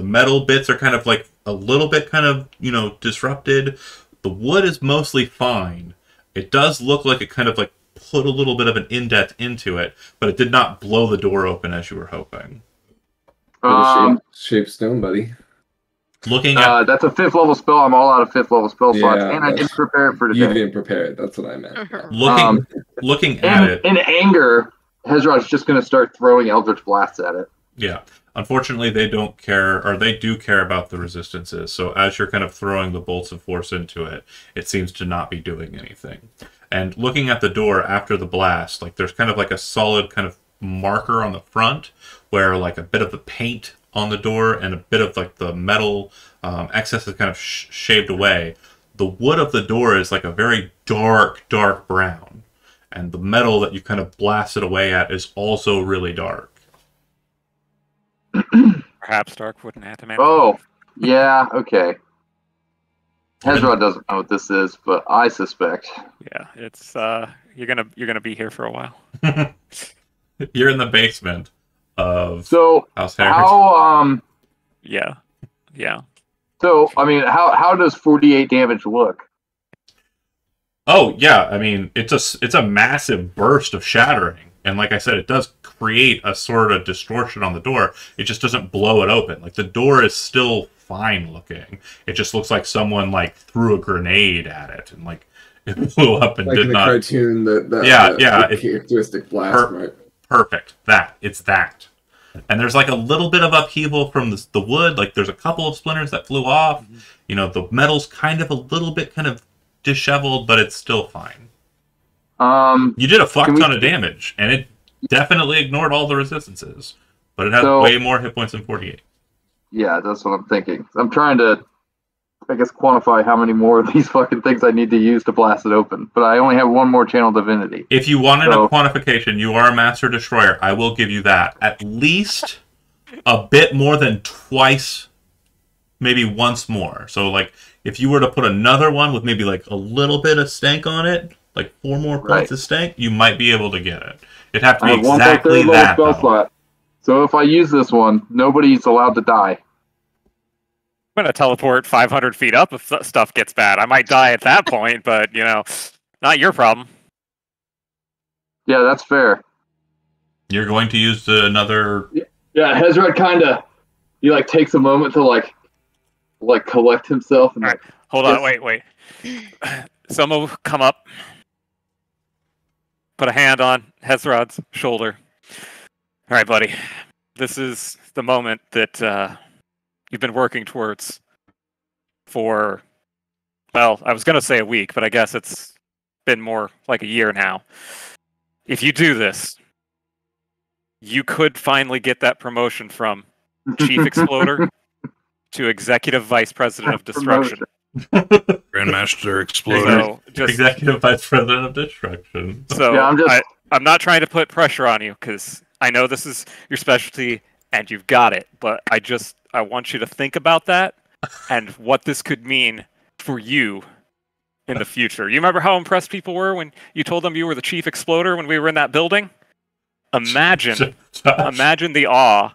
metal bits are kind of like a little bit kind of, you know, disrupted. The wood is mostly fine. It does look like it kind of like put a little bit of an indent into it, but it did not blow the door open as you were hoping. Shape stone, buddy. Looking at that's a 5th level spell. I'm all out of 5th level spell slots, and I didn't prepare it for You today. didn't prepare it. That's what I meant. looking at it, in anger, Hezrod's just going to start throwing Eldritch Blasts at it. yeah. Unfortunately, they don't care, or they do care about the resistances. So as you're kind of throwing the bolts of force into it, it seems to not be doing anything. And looking at the door after the blast, like there's kind of like a solid kind of marker on the front where like a bit of the paint on the door and a bit of like the metal excess is kind of shaved away. The wood of the door is like a very dark brown. And the metal that you kind of blasted away at is also really dark. Perhaps Darkwood and Adamantium. Oh, yeah, okay. Hezrod doesn't know what this is, but I suspect. Yeah, it's you're gonna be here for a while. You're in the basement of So House Harris. how Yeah. so I mean how does 48 damage look? Oh yeah, I mean it's a massive burst of shattering, and like I said, it does create a sort of distortion on the door. It just doesn't blow it open. Like the door is still fine looking. It just looks like someone like threw a grenade at it and like it blew up and Like did in the not. cartoon, the characteristic blast, right? Perfect. It's that. And there's like a little bit of upheaval from the wood. Like there's a couple of splinters that flew off. Mm-hmm. You know, the metal's kind of a little bit kind of disheveled, but it's still fine. You did a fuck ton of damage, and it definitely ignored all the resistances. But it has way more hit points than 48. Yeah, that's what I'm thinking. I'm trying to, I guess, quantify how many more of these fucking things I need to use to blast it open. But I only have one more channel divinity. If you wanted a quantification, you are a Master Destroyer. I will give you that. At least a bit more than twice, maybe once more. So, like, if you were to put another one with maybe, like, a little bit of stank on it, like 4 more points of stank, you might be able to get it. It'd have to be exactly that, spell slot. So if I use this one, nobody's allowed to die. I'm gonna teleport 500 feet up if stuff gets bad. I might die at that point, but you know, not your problem. Yeah, that's fair. You're going to use another... Yeah, Hezrod he like takes a moment to like collect himself and All right, hold on, wait. Someone will come up, put a hand on Hezrod's shoulder. All right, buddy. This is the moment that you've been working towards for, well, I was going to say a week, but I guess it's been more like a year now. If you do this, you could finally get that promotion from Chief Exploder to Executive Vice President of Destruction. Grandmaster Exploder. So Executive Vice President of Destruction. So yeah, I'm not trying to put pressure on you because I know this is your specialty and you've got it, but I want you to think about that and what this could mean for you in the future. You remember how impressed people were when you told them you were the Chief Exploder when we were in that building? Imagine the awe.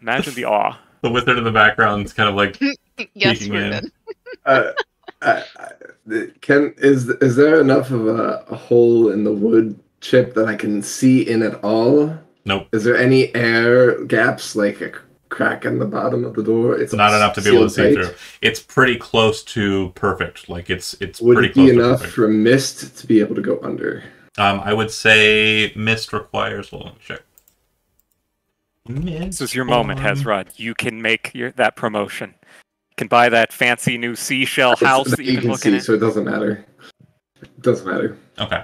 Imagine the awe. The wizard in the background is kind of like Yes, peeking we're in. good. Is there enough of a hole in the wood chip that I can see in at all? Nope. Is there any air gaps, like a crack in the bottom of the door? It's not enough to be able to see tight? through. It's pretty close to perfect. Like it's Would pretty it close be to enough perfect. for mist to be able to go under? I would say mist requires. Hold on, check. This is your moment, Hezrod. You can make that promotion. You can buy that fancy new seashell house that you can look see, in. so it doesn't matter. It doesn't matter. Okay.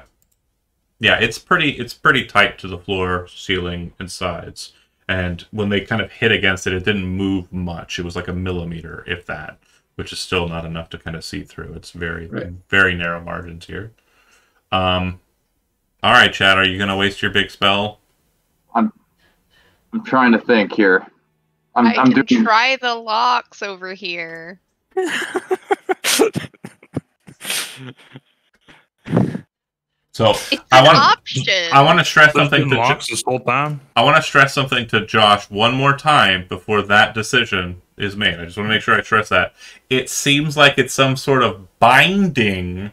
Yeah, it's pretty tight to the floor, ceiling, and sides. And when they kind of hit against it, it didn't move much. It was like a millimeter, if that, which is still not enough to kind of see through. It's very, very narrow margins here. All right, Chad, are you going to waste your big spell? I'm trying to think here. I'm I can doing. try the locks over here. So It's I an want option. I want to stress There's something been to locks this whole time. I want to stress something to Josh one more time before that decision is made. I just want to make sure I stress that. It seems like it's some sort of binding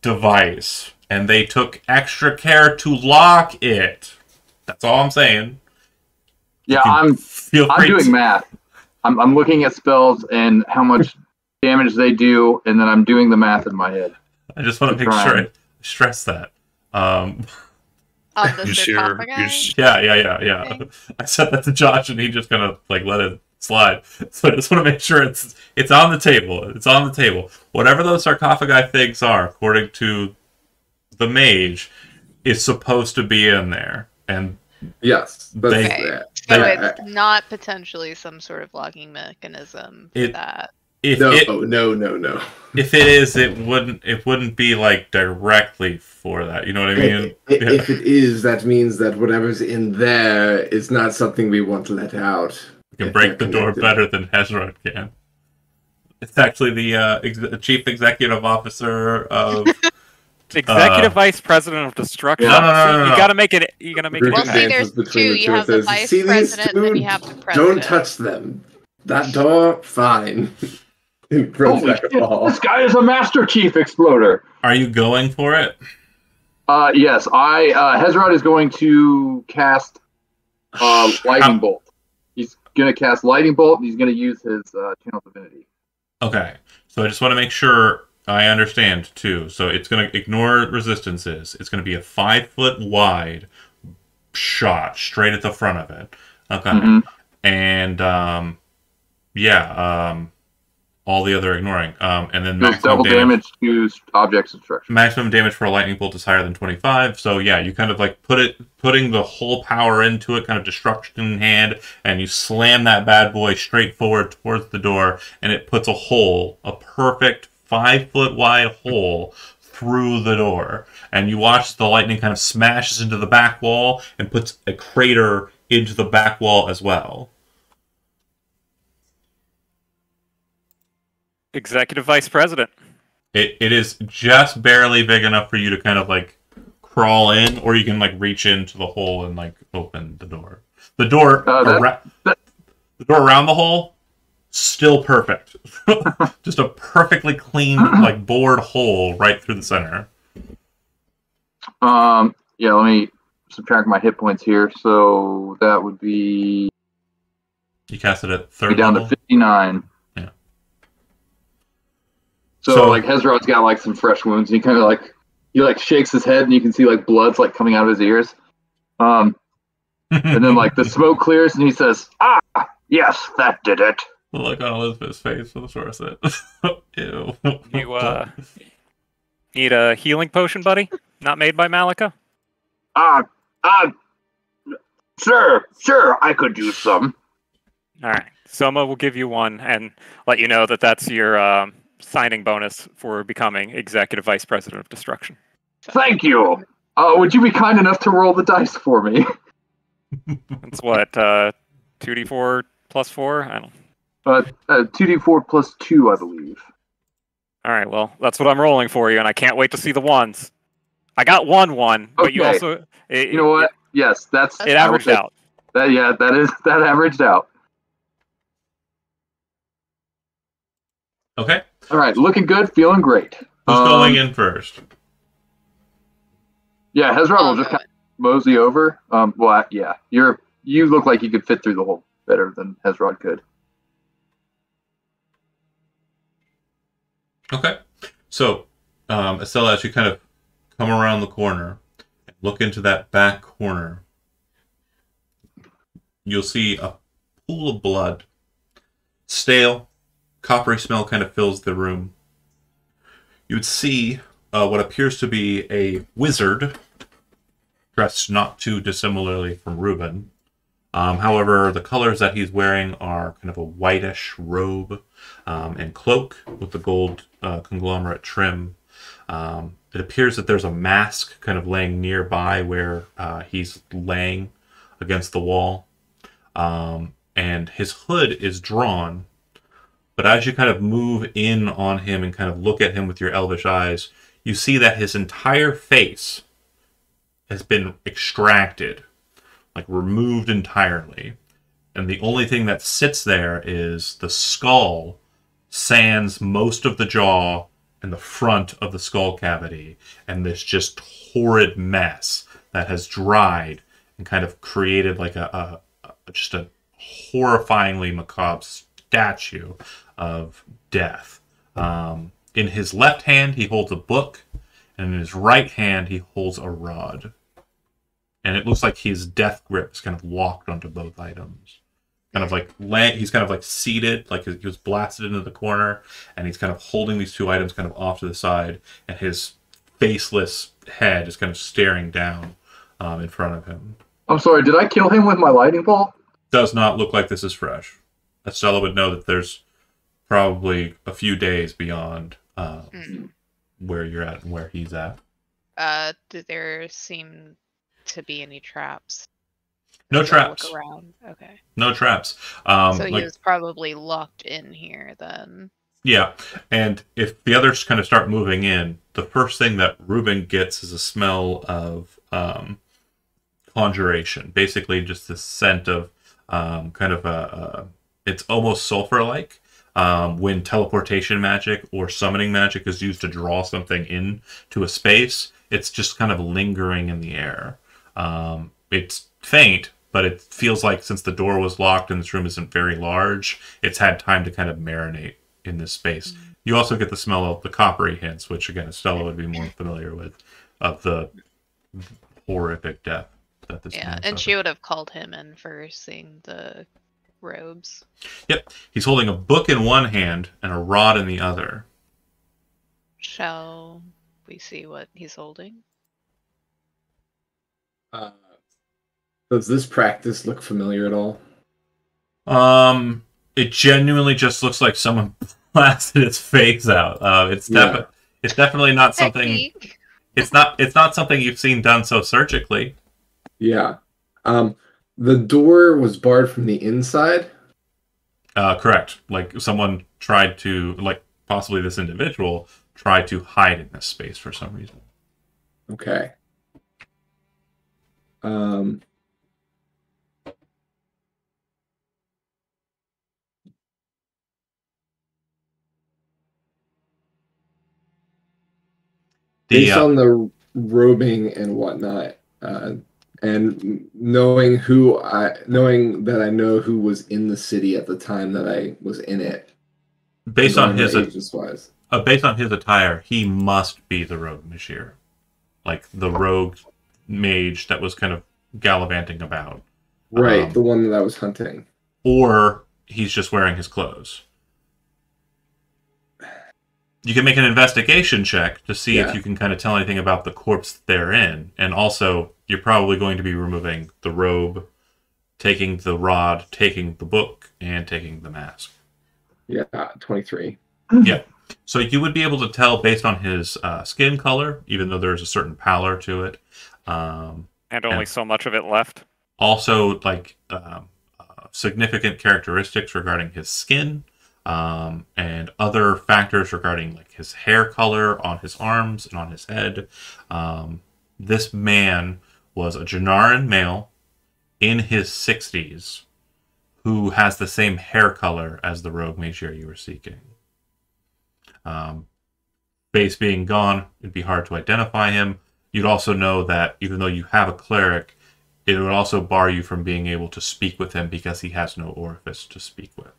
device, and they took extra care to lock it. That's all I'm saying. Yeah, I'm doing math. I'm looking at spells and how much damage they do, and then I'm doing the math in my head. I just want to make sure I stress that. On the You share- sarcophagi? Yeah. I said that to Josh, and he just kind of like let it slide. So I just want to make sure it's on the table. It's on the table. Whatever those sarcophagi things are, according to the mage, is supposed to be in there. And Yes, that's Okay. that. So Yeah, it's not potentially some sort of locking mechanism for that. if no, it no. if it is, it wouldn't be like directly for that. You know what I mean? If it is, that means that whatever's in there is not something we want to let out. You can break the door better than Hezron can. It's actually the chief executive officer of. Executive Vice President of Destruction. No. You gotta make it. You gotta make it. Well, see, there's two. You have the vice president, and then you have the president. Don't touch them. That door, fine. It throws Holy back a shit, ball. this guy is a Master Chief Exploder. Are you going for it? Yes, Hezron is going to cast Lightning Bolt. He's going to cast Lightning Bolt, and he's going to use his Channel Divinity. Okay, so I just want to make sure I understand too. So it's going to ignore resistances. It's going to be a 5 foot wide shot straight at the front of it. Okay, and all the other ignoring. And then Does double damage to objects and structures. Maximum damage for a lightning bolt is higher than 25. So yeah, you kind of like putting the whole power into it, kind of destruction in hand, and you slam that bad boy straight forward towards the door, and it puts a perfect 5 foot wide hole through the door. And you watch the lightning kind of smashes into the back wall and puts a crater into the back wall as well. Executive Vice President. It is just barely big enough for you to kind of like crawl in, or you can like reach into the hole and like open the door. The door the door around the hole, still perfect. Just a perfectly clean like bored hole right through the center. Yeah, let me subtract my hit points here. So that would be You cast it at third down level? to 59. Yeah. So like Hezron's got like some fresh wounds, and he kind of like shakes his head, and you can see like blood's like coming out of his ears. And then like the smoke clears, and he says, "Ah, yes, that did it." The look on Elizabeth's face for the source it. Ew. You need a healing potion, buddy? Not made by Malika? Sure, I could use some. All right. Soma will give you one and let you know that that's your signing bonus for becoming Executive Vice President of Destruction. Thank you. Would you be kind enough to roll the dice for me? That's what, 2d4 plus 4? I don't. 2d4 plus 2, I believe. All right, well, that's what I'm rolling for you, and I can't wait to see the ones. I got 1-1, but you Okay. also... You know what? Yes, that's It averaged out. That averaged out. Okay. All right, looking good, feeling great. Who's going in first? Yeah, Hezron will just kind of mosey over. Yeah, you look like you could fit through the hole better than Hezron could. Okay. So, Estella, as you kind of come around the corner and look into that back corner, you'll see a pool of blood. Stale, coppery smell kind of fills the room. You would see what appears to be a wizard dressed not too dissimilarly from Reuben. However, the colors that he's wearing are kind of a whitish robe and cloak with the gold conglomerate trim. It appears that there's a mask kind of laying nearby where he's laying against the wall. And his hood is drawn. But as you kind of move in on him and kind of look at him with your elvish eyes, you see that his entire face has been extracted, like removed entirely. And the only thing that sits there is the skull, sans most of the jaw and the front of the skull cavity, and this just horrid mess that has dried and kind of created like just a horrifyingly macabre statue of death. In his left hand, he holds a book, and in his right hand, he holds a rod. And it looks like his death grip is kind of locked onto both items. Kind of like he's kind of like seated, like he was blasted into the corner, and he's kind of holding these two items kind of off to the side, and his faceless head is kind of staring down in front of him. I'm sorry, did I kill him with my lightning bolt? Does not look like this is fresh. Estella would know that there's probably a few days beyond where you're at and where he's at. Did there seem to be any traps? No traps. Look around. Okay. No traps. So he was probably locked in here then. Yeah, and if the others kind of start moving in, the first thing that Reuben gets is a smell of conjuration. Basically, just the scent of kind of it's almost sulfur-like. When teleportation magic or summoning magic is used to draw something into a space, it's just kind of lingering in the air. It's faint, but it feels like since the door was locked and this room isn't very large, it's had time to kind of marinate in this space. You also get the smell of the coppery hints, which again Estella would be more familiar with, of the horrific death that this man and suffered. she would have called him in for seeing the robes. Yep, he's holding a book in one hand and a rod in the other. Shall we see what he's holding? Does this practice look familiar at all? It genuinely just looks like someone blasted its face out. It's definitely not something. Technique. It's not something you've seen done so surgically. Yeah. The door was barred from the inside. Correct. Like someone tried to, like possibly this individual tried to hide in this space for some reason. Okay. Based on the robing and whatnot, and knowing that I know who was in the city at the time that I was in it. Based on his wise. attire, he must be the rogue Mashir, like the rogue mage that was kind of gallivanting about. Right, the one that I was hunting. Or he's just wearing his clothes. You can make an investigation check to see if you can kind of tell anything about the corpse they're in. And also, you're probably going to be removing the robe, taking the rod, taking the book, and taking the mask. Yeah, 23. Yeah. So you would be able to tell based on his skin color, even though there's a certain pallor to it. And only so much of it left. Also, like significant characteristics regarding his skin. And other factors regarding like his hair color on his arms and on his head. This man was a Janaran male in his 60s who has the same hair color as the rogue Mashir you were seeking. Base being gone, it'd be hard to identify him. You'd also know that even though you have a cleric, it would also bar you from being able to speak with him because he has no orifice to speak with.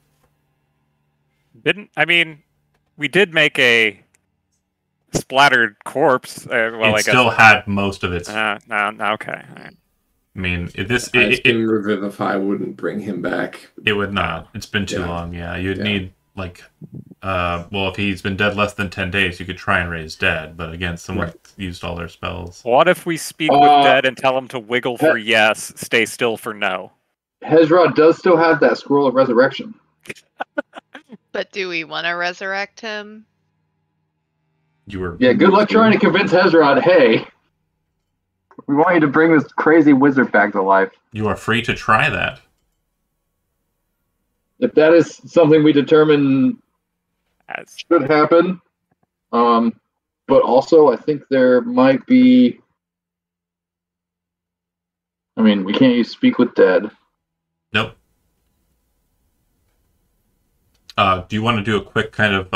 We did make a splattered corpse. It still had most of its. No, okay. I mean, Revivify wouldn't bring him back. It would not. It's been too long. Yeah, you'd need like, well, if he's been dead less than 10 days, you could try and raise dead. But again, someone used all their spells. What if we speak with dead and tell him to wiggle for yes, stay still for no? Hezrod does still have that scroll of resurrection. But do we want to resurrect him? Yeah, good luck trying to convince Hezrod, hey, we want you to bring this crazy wizard back to life. You are free to try that. If that is something we determine should happen. But also, I think there might be... I mean, we can't use Speak with Dead. Nope. Do you want to do a quick kind of,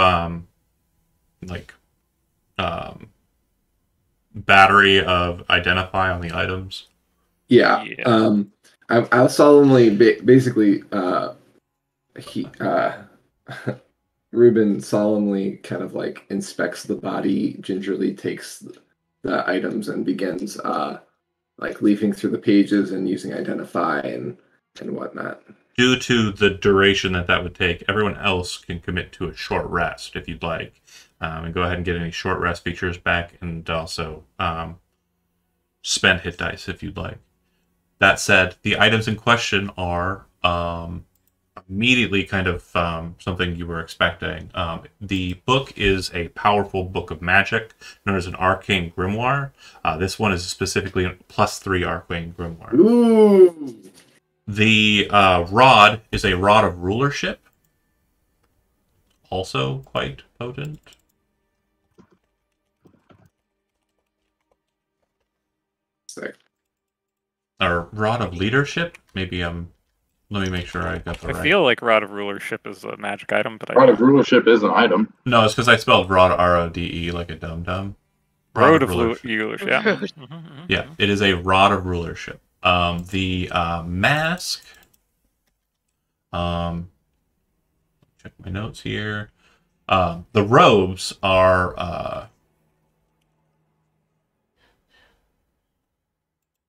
battery of identify on the items? Yeah. I'll solemnly, basically, Ruben solemnly kind of like inspects the body, gingerly takes the items and begins like leafing through the pages and using identify and whatnot. Due to the duration that would take, everyone else can commit to a short rest if you'd like. And go ahead and get any short rest features back, and also spend hit dice if you'd like. That said, the items in question are immediately kind of something you were expecting. The book is a powerful book of magic known as an arcane grimoire. This one is specifically a +3 arcane grimoire. Ooh. The rod is a rod of rulership. Also quite potent. Sick. Or rod of leadership? Maybe let me make sure I got the right. I feel like Rod of Rulership is a magic item, but Rod of Rulership is an item. No, it's because I spelled rod R-O-D-E like a dum-dum. Rod of Rulership, yeah. Yeah, it is a rod of rulership. The mask. Check my notes here. The robes are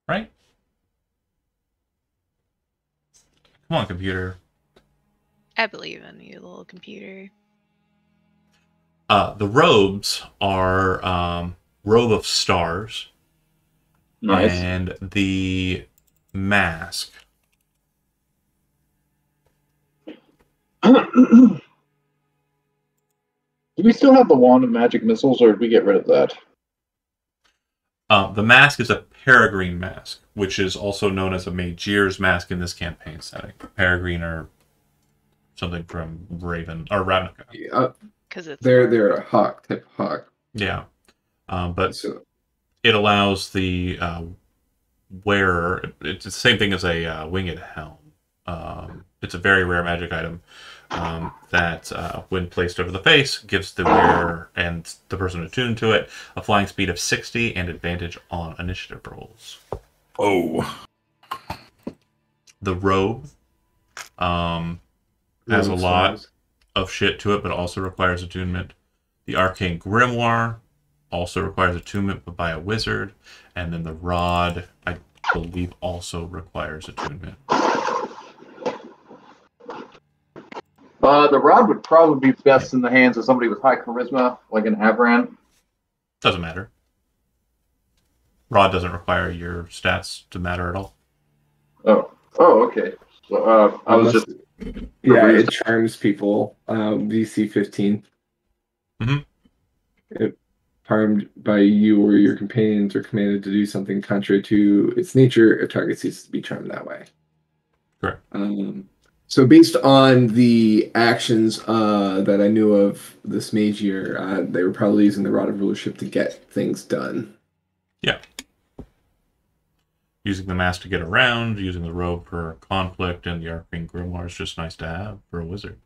right? Come on, computer. I believe in you, little computer. The robes are robe of stars. Nice. And the mask. Do we still have the Wand of Magic Missiles, or did we get rid of that? The mask is a peregrine mask, which is also known as a Magier's mask in this campaign setting. Peregrine or something from Raven or Ravnica. Because they're a hawk type hawk. Yeah, but it allows the wearer. It's the same thing as a winged helm. It's a very rare magic item that, when placed over the face, gives the wearer and the person attuned to it a flying speed of 60 and advantage on initiative rolls. Oh. The robe has a lot of shit to it, but also requires attunement. The arcane grimoire also requires attunement, but by a wizard. And then the rod, I believe, also requires attunement. The rod would probably be best in the hands of somebody with high charisma, like an Avran. Doesn't matter. Rod doesn't require your stats to matter at all. Oh, okay. So I was just... Yeah, it charms people. DC 15. Mm-hmm. It harmed by you or your companions or commanded to do something contrary to its nature, a target ceases to be charmed that way. Correct. So based on the actions that I knew of this Magier, they were probably using the Rod of Rulership to get things done. Yeah. Using the mask to get around, using the robe for conflict, and the arcane grimoire is just nice to have for a wizard.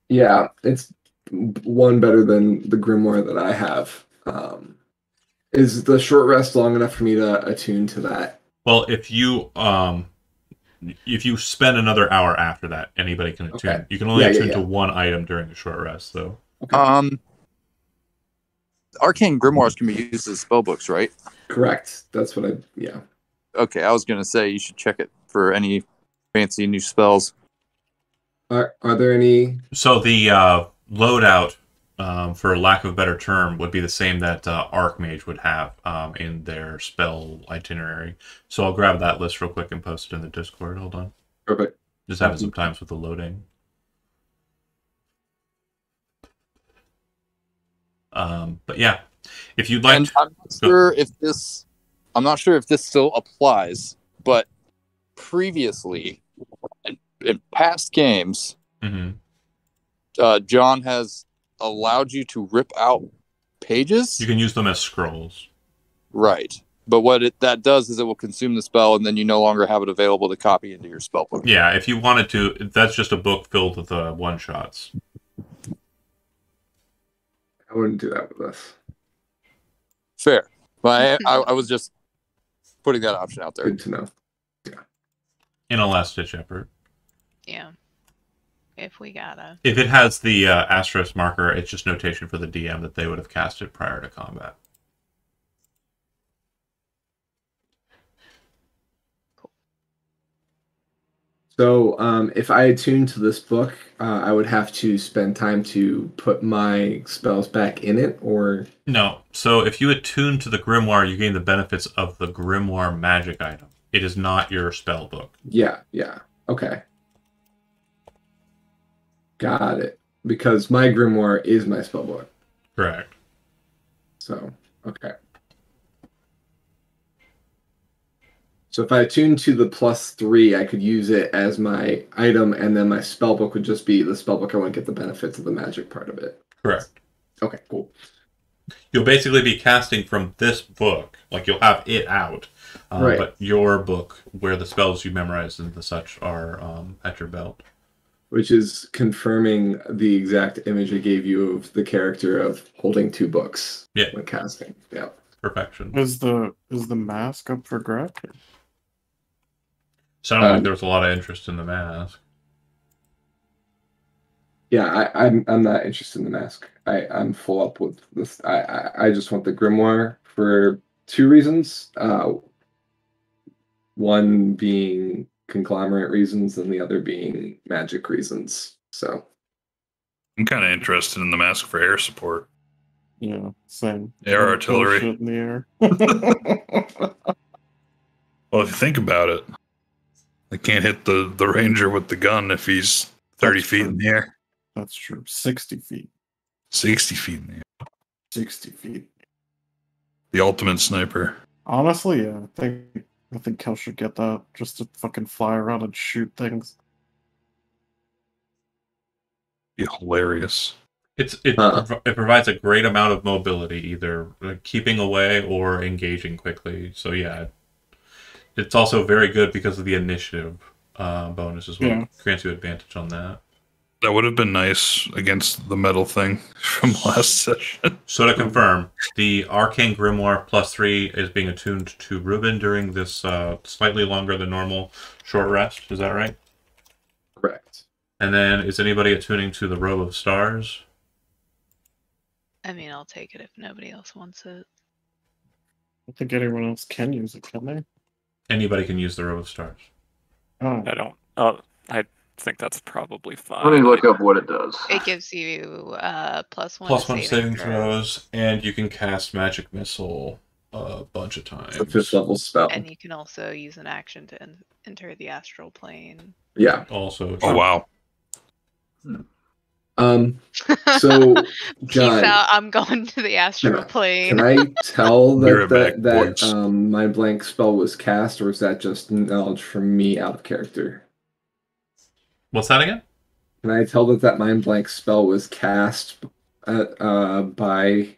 Yeah, it's one better than the grimoire that I have. Is the short rest long enough for me to attune to that? Well, if you spend another hour after that, anybody can attune. Okay. You can only attune to one item during the short rest, though. Okay. Arcane grimoires can be used as spell books, right? Correct. That's what yeah. Okay, I was going to say you should check it for any fancy new spells. Are there any? So the loadout, for lack of a better term, would be the same that Archmage would have in their spell itinerary. So I'll grab that list real quick and post it in the Discord. Hold on. Perfect. Just having some times with the loading. But yeah, if you'd like, And I'm not sure if this still applies, but previously, in past games, John has allowed you to rip out pages. You can use them as scrolls. Right. But what that does is it will consume the spell, and then you no longer have it available to copy into your spell book. Yeah, if you wanted to, that's just a book filled with one-shots. I wouldn't do that with us. Fair. But I was just putting that option out there. Good to know. Yeah. In a last-ditch effort. Yeah. If we gotta. If it has the asterisk marker, it's just notation for the DM that they would have cast it prior to combat. So if I attune to this book, I would have to spend time to put my spells back in it, or... No. So if you attune to the grimoire, you gain the benefits of the grimoire magic item. It is not your spell book. Yeah. Okay. Got it. Because my grimoire is my spell book. Correct. So, okay. So if I attune to the +3, I could use it as my item, and then my spellbook would just be the spellbook. I wouldn't get the benefits of the magic part of it. Correct. Okay, cool. You'll basically be casting from this book. Like, you'll have it out. Right. But your book, where the spells you memorized and the such are at your belt. Which is confirming the exact image I gave you of the character of holding 2 books when casting. Yeah. Perfection. Is the mask up for grabs? Sounded like there was a lot of interest in the mask. Yeah, I'm not interested in the mask. I'm full up with this. I just want the grimoire for 2 reasons. One being conglomerate reasons, and the other being magic reasons. So I'm kind of interested in the mask for air support. Yeah, same. Air artillery. Shit in the air. Well, if you think about it, they can't hit the ranger with the gun if he's 30 feet in the air. That's true. 60 feet. 60 feet in the air. 60 feet. The ultimate sniper. Honestly, yeah. I think Kel should get that just to fucking fly around and shoot things. Be hilarious. It provides a great amount of mobility, either keeping away or engaging quickly. So yeah, it's also very good because of the initiative bonus as well. Yeah. Grants you advantage on that. That would have been nice against the metal thing from last session. So to confirm, the Arcane Grimoire +3 is being attuned to Ruben during this slightly longer than normal short rest. Is that right? correct. And then is anybody attuning to the Robe of Stars? I mean, I'll take it if nobody else wants it. I think anyone else can use it, can they? Anybody can use the Robe of Stars. Oh, I don't. Oh, I think that's probably fine. Let me look up what it does. It gives you +1 +1 saving throws, and you can cast Magic Missile a bunch of times. It's a 5th level spell. And you can also use an action to enter the astral plane. Yeah. Also, Oh, wow. So, Peace John, out. I'm going to the astral plane. can I tell You're that back, that boys. my blank spell was cast, or is that just knowledge from me out of character? What's that again? Can I tell that mind blank spell was cast by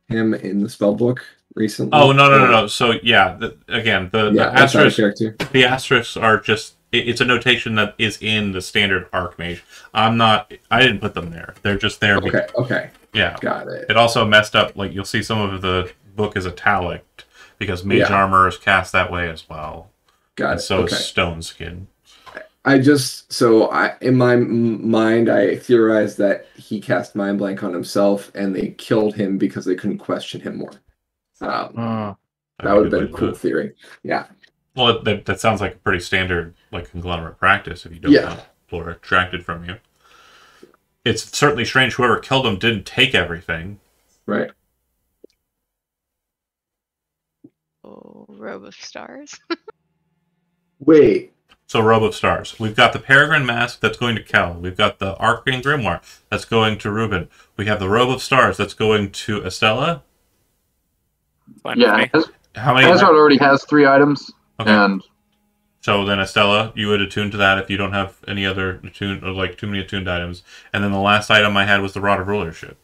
him in the spell book recently? Oh, no. So, yeah, the that's out of character. The asterisks are just, it's a notation that is in the standard Archmage. I didn't put them there. They're just there. Okay. Yeah. Got it. It also messed up, like, you'll see some of the book is italic because Mage Armor is cast that way as well. Got and it. so is Stone Skin. In my mind, I theorized that he cast Mind Blank on himself, and they killed him because they couldn't question him more. That would have been a cool theory. Yeah. Well, that sounds like a pretty standard, like, conglomerate practice if you don't know. or extracted from you. It's certainly strange whoever killed him didn't take everything. Right. Oh, Robe of Stars. Wait. So, Robe of Stars. We've got the Peregrine Mask that's going to Kel. We've got the Arcane Grimoire that's going to Ruben. We have the Robe of Stars that's going to Estella. Fine Yeah, with me. How many? Hazard already has 3 items, Okay. and So then, Estella, you would attune to that if you don't have any other attuned, or like too many attuned items. And then the last item I had was the Rod of Rulership.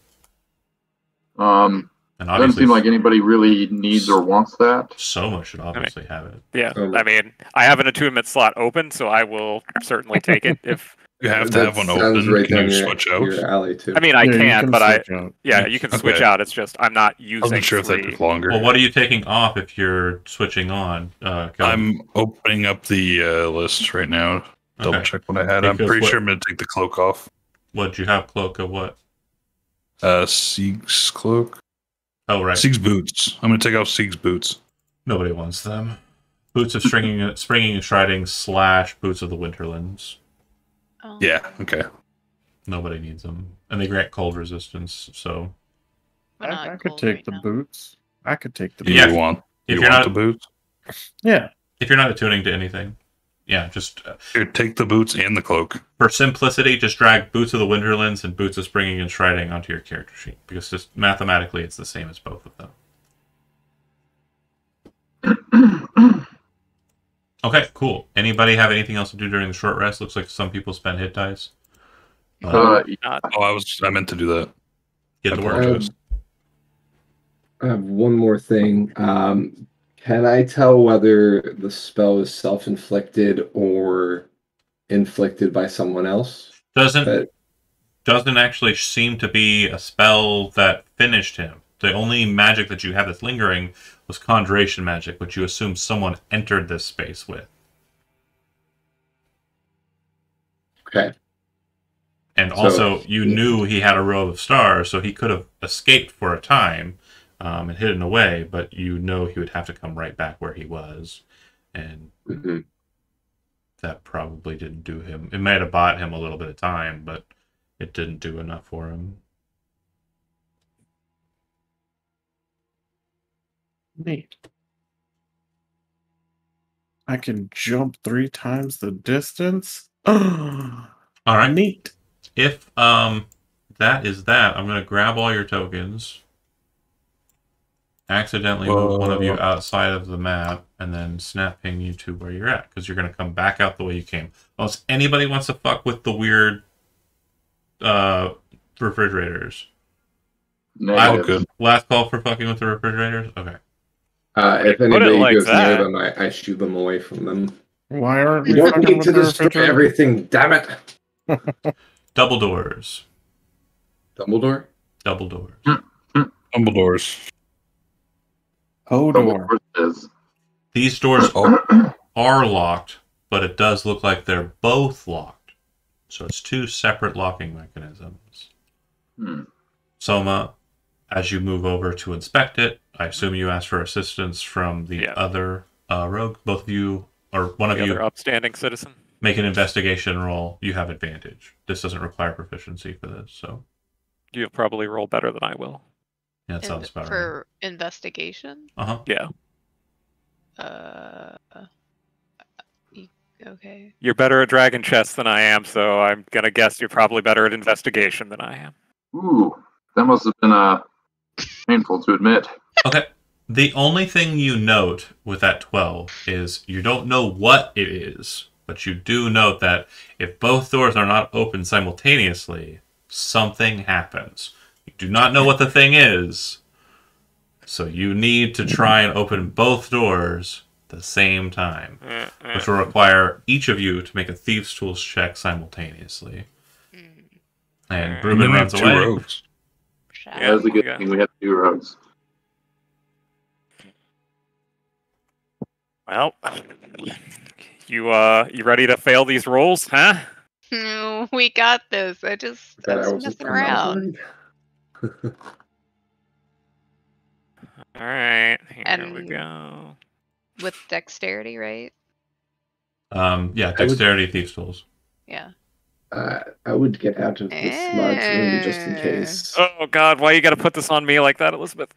doesn't And obviously, seem like anybody really needs or wants that. Soma should obviously have it. Yeah, Um, I mean, I have an attunement slot open, so I will certainly take it if. You have to That have one sounds open. right Can down you your, switch out? your alley too. I mean, I Yeah, you can, but switch out. you can switch Okay. out. It's just I'm not I using. wasn't sure if that 3. took longer. Well, what are you taking off if you're switching on? Kelvin? I'm opening up the list right now. Double Okay. check what I had. I'm Because pretty what- sure I'm going to take the cloak off. What'd you have? Cloak of what? Sieg's cloak. Oh, right. Sieg's boots. I'm going to take off Sieg's boots. Nobody wants them. Boots of springing and striding / boots of the Winterlands. Oh. Yeah, okay. Nobody needs them, and they grant cold resistance. So We're not I could cold take right the now. boots. I could take the Do Yeah. boots. you want, if you you're want not the boots? Yeah. if you're not attuning to anything, yeah, just Here, take the boots and the cloak. for simplicity, just drag boots of the Winterlands and boots of springing and striding onto your character sheet because just mathematically it's the same as both of them. Okay, cool. Anybody have anything else to do during the short rest? Looks like some people spend hit dice. Not- Oh, I meant to do that. Get to I work. apologize. I have one more thing. Can I tell whether the spell is self-inflicted or inflicted by someone else? Doesn't actually seem to be a spell that finished him. The only magic that you have that's lingering was conjuration magic, which you assume someone entered this space with. Okay. And So- also, you knew he had a robe of stars, so he could have escaped for a time and hidden away, but you know he would have to come right back where he was. And Mhm. that probably didn't do him. It might have bought him a little bit of time, but it didn't do enough for him. Neat. I can jump 3 times the distance. All right. Neat. If that is that, I'm going to grab all your tokens, accidentally move one of you outside of the map, and then snap ping you to where you're at, because you're going to come back out the way you came. Unless anybody wants to fuck with the weird refrigerators. Oh, Negative. good. Last call for fucking with the refrigerators? Okay. If Put it anybody like goes that. near them, I shoot them away from them. Why aren't You we don't fucking need with to the destroy refrigerator? everything, damn it! Double doors. Dumbledore? Double doors. Dumbledore's. Hodor. Dumbledore is. These doors Oh, are locked, but it does look like they're both locked. So it's 2 separate locking mechanisms. Hmm. Soma, as you move over to inspect it, I assume you ask for assistance from the Yeah. other rogue. Both of you, or one of The you, other upstanding citizen. make an investigation roll. You have advantage. This doesn't require proficiency for this, so You'll probably roll better than I will. yeah, that sounds about right. For investigation? Uh-huh. Yeah, Okay. you're better at dragon chess than I am, so I'm gonna guess you're probably better at investigation than I am. Ooh, that must have been painful to admit. Okay. The only thing you note with that 12 is you don't know what it is, but you do note that if both doors are not open simultaneously, something happens. You do not know what the thing is, so you need to try and open both doors at the same time, which will require each of you to make a Thieves' Tools check simultaneously. And and Ruben then we have runs 2 away. rogues. Yeah, that's a good Okay. thing. We have 2 rogues. Well, you ready to fail these rolls, huh? No, we got this. I was messing around. All right, here we And- go. With dexterity, right? Yeah, Dexterity, Thieves' Tools. Yeah. I would get out of this large room just in case. Oh God, why you gotta put this on me like that, Elizabeth?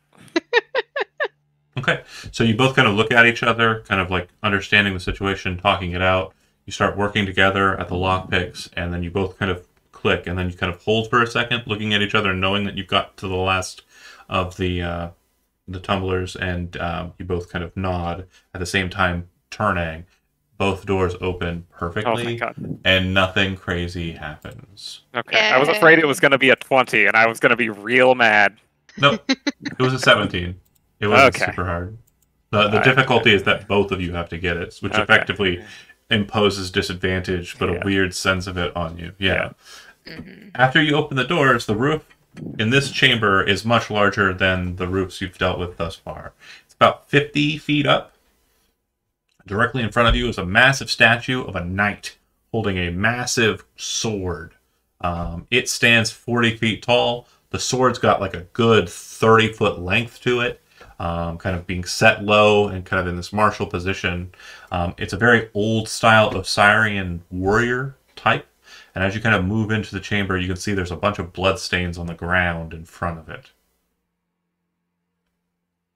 Okay, so you both kind of look at each other, kind of like understanding the situation, talking it out. You start working together at the lockpicks, and then you both kind of click, and then you kind of hold for a second, looking at each other, knowing that you've got to the last of the tumblers, and you both kind of nod at the same time, turning. Both doors open perfectly, Oh my God. and nothing crazy happens. Okay, I was afraid it was gonna be a 20, and I was gonna be real mad. Nope, it was a 17. It wasn't Okay. super hard. The Alright, difficulty is that both of you have to get it, which Okay. effectively imposes disadvantage, but Yeah. a weird sense of it on you. Yeah. Mm-hmm. After you open the doors, the roof in this chamber is much larger than the roofs you've dealt with thus far. It's about 50 feet up. Directly in front of you is a massive statue of a knight holding a massive sword. It stands 40 feet tall. The sword's got like a good 30-foot length to it, kind of being set low and kind of in this martial position. It's a very old style of Syrian warrior type. And as you kind of move into the chamber, you can see there's a bunch of blood stains on the ground in front of it.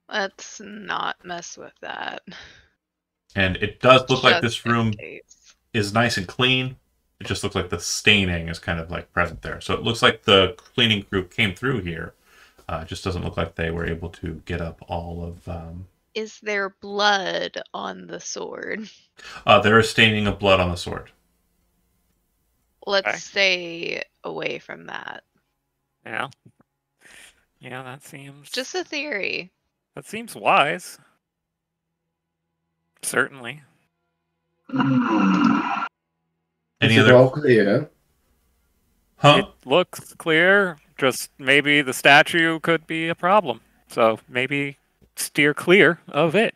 Let's not mess with that. And it does look like Just this in room case. is nice and clean. It just looks like the staining is kind of like present there. So it looks like the cleaning crew came through here. It just doesn't look like they were able to get up all of... Is there blood on the sword? there is staining of blood on the sword. Let's Okay. stay away from that. Yeah. Yeah, that seems Just a theory. that seems wise. Certainly. Any Is it other... all clear? Huh? It looks clear. Just maybe the statue could be a problem. So maybe steer clear of it.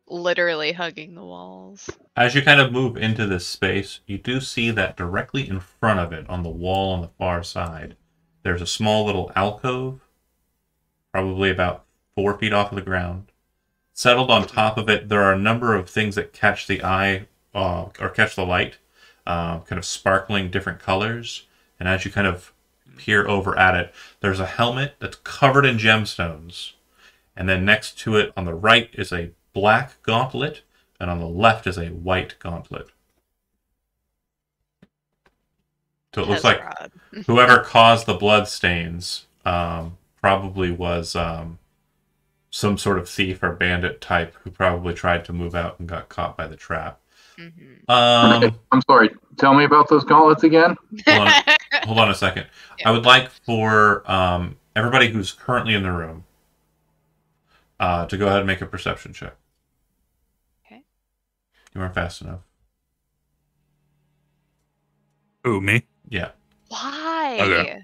Literally hugging the walls. As you kind of move into this space, you do see that directly in front of it, on the wall on the far side, there's a small little alcove, probably about 4 feet off of the ground. Settled on top of it, there are a number of things that catch the eye, or catch the light, kind of sparkling different colors. And as you kind of peer over at it, there's a helmet that's covered in gemstones. And then next to it on the right is a black gauntlet, and on the left is a white gauntlet. So it looks like Hezrod. whoever caused the blood stains probably was some sort of thief or bandit type who probably tried to move out and got caught by the trap. Mhm. I'm sorry. Tell me about those gauntlets again. Hold on a second. Yeah. I would like for everybody who's currently in the room to go ahead and make a perception check. Okay. You weren't fast enough. Who, me? Yeah. Why? Okay.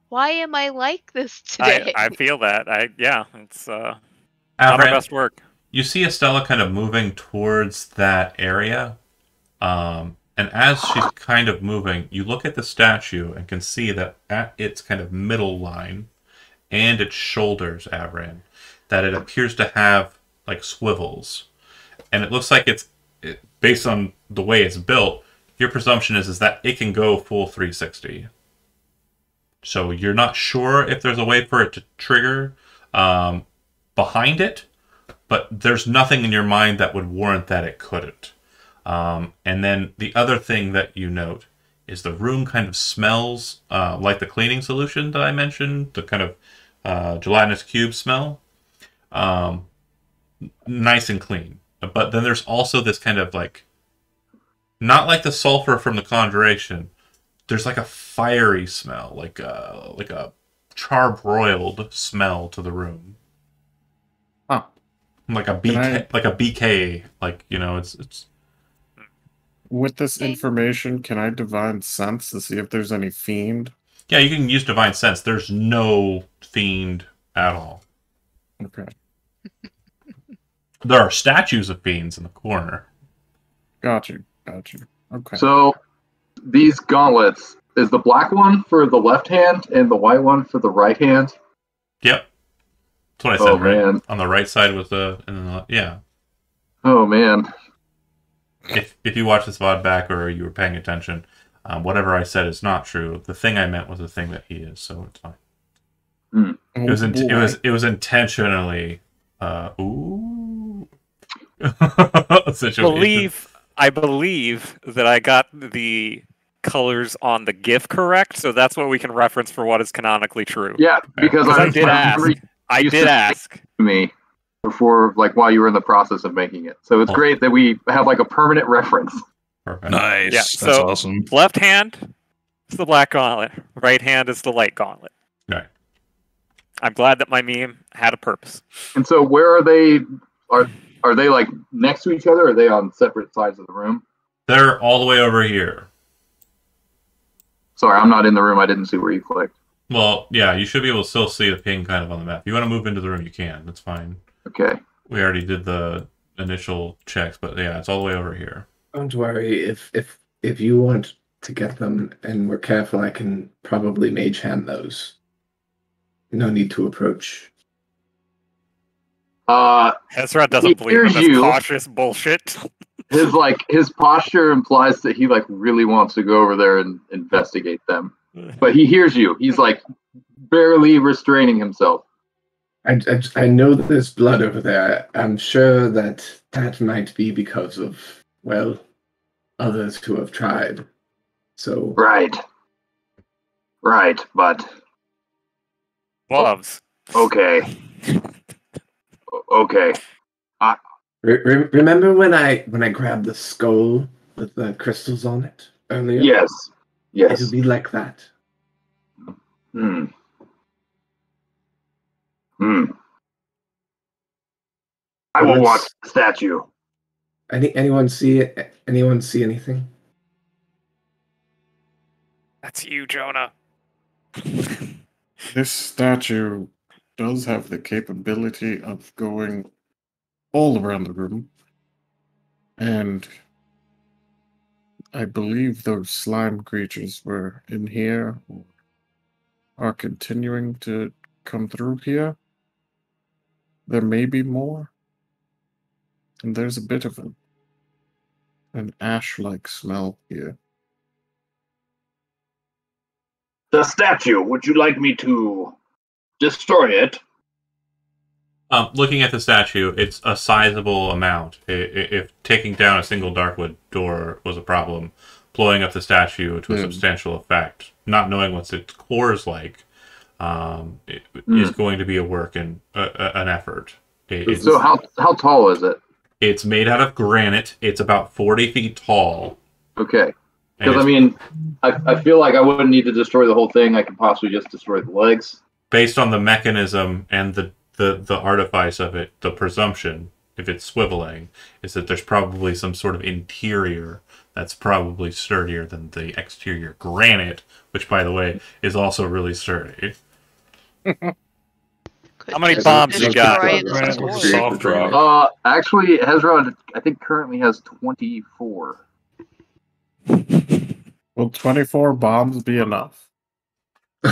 Why am I like this today? I feel that. It's not our Avran, best work. you see Estella kind of moving towards that area. And as she's kind of moving, you look at the statue and can see that at its kind of middle line and its shoulders, Avran, that it appears to have like swivels. And it looks like based on the way it's built, your presumption is that it can go full 360. So you're not sure if there's a way for it to trigger behind it, but there's nothing in your mind that would warrant that it couldn't. And then the other thing that you note is the room kind of smells like the cleaning solution that I mentioned, the kind of gelatinous cube smell. Nice and clean. But then there's also this kind of like, not like the sulfur from the Conjuration. There's like a fiery smell, like a charbroiled smell to the room. Huh. Like a Can BK, like a BK, like, you know, it's. With this information, can I divine sense to see if there's any fiend? Yeah, you can use divine sense. There's no fiend at all. Okay. There are statues of fiends in the corner. Got you. Okay. So these gauntlets, is the black one for the left hand and the white one for the right hand? Yep, that's what I said. Oh, right man. on the right side with the, and then yeah. Oh man. if you watch this VOD back or you were paying attention, whatever I said is not true. The thing I meant was the thing that he is, so it's fine. It was intentionally. Ooh. Situation. I believe that I got the colors on the GIF correct, so that's what we can reference for what is canonically true. Yeah, because I did ask. I did ask me before, like while you were in the process of making it. So it's great that we have like a permanent reference. Perfect. Nice. Yeah, That's so awesome. left hand is the black gauntlet. Right hand is the light gauntlet. Right. I'm glad that my meme had a purpose. And so where are they? Are they like next to each other, or are they on separate sides of the room? They're all the way over here. Sorry, I'm not in the room. I didn't see where you clicked. Well, yeah, you should be able to still see the ping kind of on the map. If you want to move into the room, you can. That's fine. Okay. We already did the initial checks, but yeah, it's all the way over here. Don't worry. If you want to get them and we're careful, I can probably mage hand those. No need to approach. Hezron doesn't believe in this cautious bullshit. His posture implies that he like really wants to go over there and investigate them. But he hears you. He's like barely restraining himself. I know that there's blood over there. I'm sure that might be because of, well, others who have tried. So Right, but Gloves. okay. Okay. remember when I grabbed the skull with the crystals on it earlier? Yes. It'll be like that. I will watch the statue. Anyone see it? Anyone see anything? That's you, Jonah. This statue does have the capability of going all around the room. And I believe those slime creatures were in here or are continuing to come through here. There may be more. And there's a bit of an ash-like smell here. The statue, would you like me to destroy it? Looking at the statue, it's a sizable amount. If taking down a single Darkwood door was a problem, blowing up the statue to a substantial effect, not knowing what its core is like, is going to be a work and an effort. So how tall is it? It's made out of granite. It's about 40 feet tall. Okay. Because, I mean, I feel like I wouldn't need to destroy the whole thing. I could possibly just destroy the legs. Based on the mechanism and the artifice of it, the presumption, if it's swiveling, is that there's probably some sort of interior that's probably sturdier than the exterior granite, which, by the way, is also really sturdy. How many bombs you got? Soft rock. Actually, Hezron, I think, currently has 24. Will 24 bombs be enough?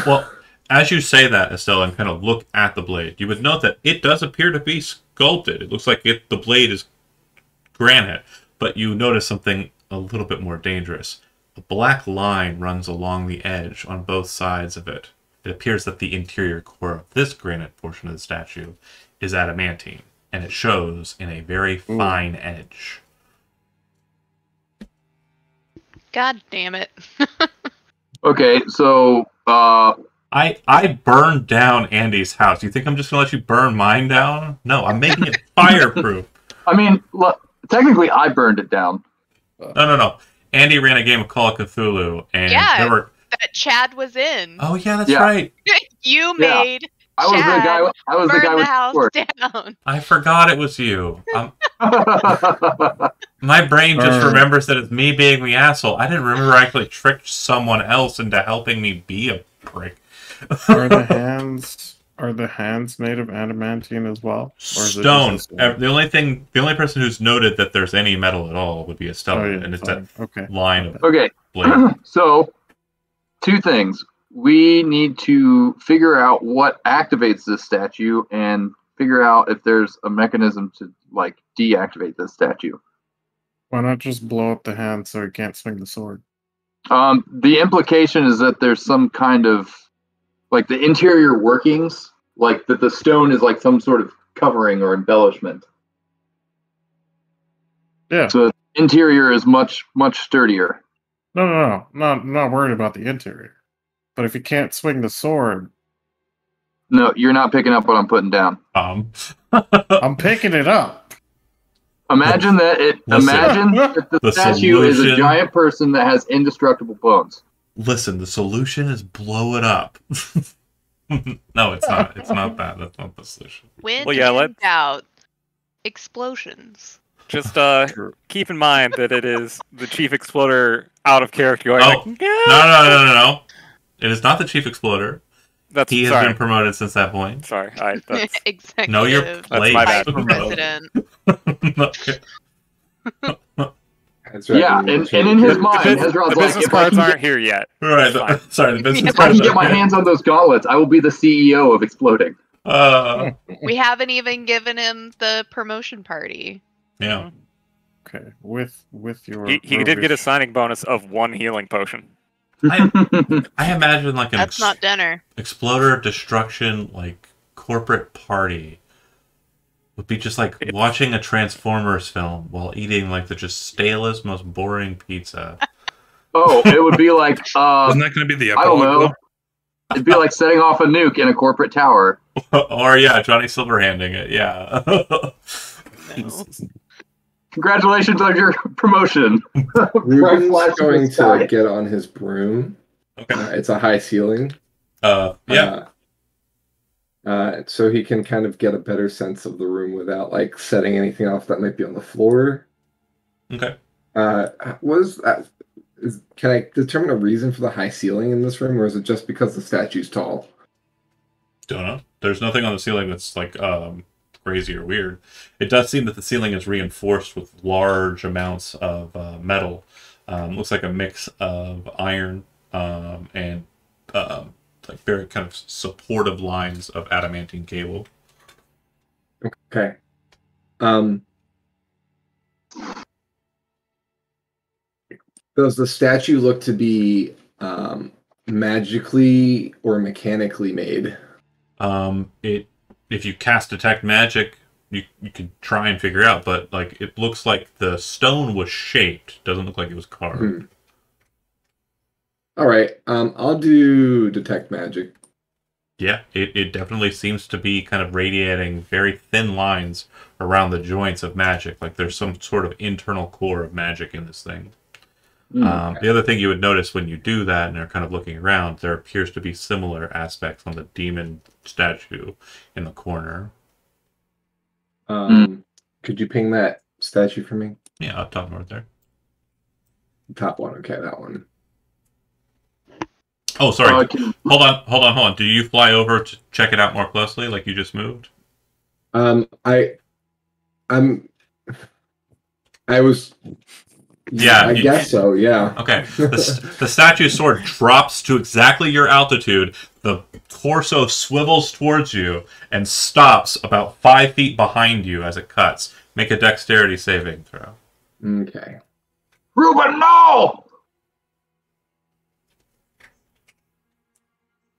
Well, as you say that, Estelle, and kind of look at the blade, you would note that it does appear to be sculpted. It looks like the blade is granite, but you notice something a little bit more dangerous. A black line runs along the edge on both sides of it. It appears that the interior core of this granite portion of the statue is adamantine, and it shows in a very fine edge. God damn it. Okay, so I burned down Andy's house. You think I'm just gonna let you burn mine down? No, I'm making it fireproof. I mean, look, technically I burned it down. No. Andy ran a game of Call of Cthulhu, and there were that Chad was in. Oh yeah, that's right. You made I was the guy. I was the guy burn the with house the down. I forgot it was you. My brain just remembers that it's me being the asshole. I didn't remember I actually tricked someone else into helping me be a prick. Are the hands made of adamantine as well? Or is Stone. It just The only person who's noted that there's any metal at all would be Estella, and it's that line of Okay. blade. So, two things. We need to figure out what activates this statue and figure out if there's a mechanism to like deactivate this statue. Why not just blow up the hand so he can't swing the sword? The implication is that there's some kind of, like, the interior workings, like that the stone is like some sort of covering or embellishment. Yeah. So the interior is much sturdier. No. Not worried about the interior. But if he can't swing the sword... No, you're not picking up what I'm putting down. I'm picking it up. Imagine that the statue is a giant person that has indestructible bones. Listen, the solution is blow it up. No, it's not. It's not that. That's not the solution. When in doubt, explosions. Just keep in mind that it is the Chief Exploder out of character. No. It is not the Chief Exploder. He has been promoted since that point. Sorry, Executive. No, you're late. That's my bad. President. That's right. Yeah, and in his mind, Hezrod's the business cards aren't here yet. Right. The business cards. If I can get my hands on those gauntlets, I will be the CEO of Exploding. We haven't even given him the promotion party. Yeah. Okay. With your he did get a signing bonus of 1 healing potion. I imagine like that's not dinner. Exploder destruction, like corporate party would be just like watching a Transformers film while eating like the just stalest, most boring pizza. Oh, it would be like isn't that going to be the epilogue? I don't know. It'd be like setting off a nuke in a corporate tower. Or yeah, Johnny Silverhanding it. Yeah. No. Congratulations on your promotion. Ruben's going to get on his broom. Okay. It's a high ceiling. Yeah. So he can kind of get a better sense of the room without like setting anything off that might be on the floor. Okay. Can I determine a reason for the high ceiling in this room, or is it just because the statue's tall? Don't know. There's nothing on the ceiling that's like crazy or weird. It does seem that the ceiling is reinforced with large amounts of metal. Looks like a mix of iron and like very kind of supportive lines of adamantine cable. Okay. Does the statue look to be magically or mechanically made? If you cast detect magic, you could try and figure out, but like it looks like the stone was shaped. Doesn't look like it was carved. All right. I'll do detect magic. Yeah, it definitely seems to be kind of radiating very thin lines around the joints of magic. Like there's some sort of internal core of magic in this thing. The other thing you would notice when you do that and are kind of looking around, there appears to be similar aspects on the demon statue in the corner. Could you ping that statue for me? Yeah, up top north there. Top one, okay, that one. Oh, sorry. Hold on. Do you fly over to check it out more closely, like you just moved? I was. Yeah, I guess so. Yeah. Okay. The statue sword drops to exactly your altitude. The torso swivels towards you and stops about 5 feet behind you as it cuts. Make a dexterity saving throw. Okay. Ruben, no!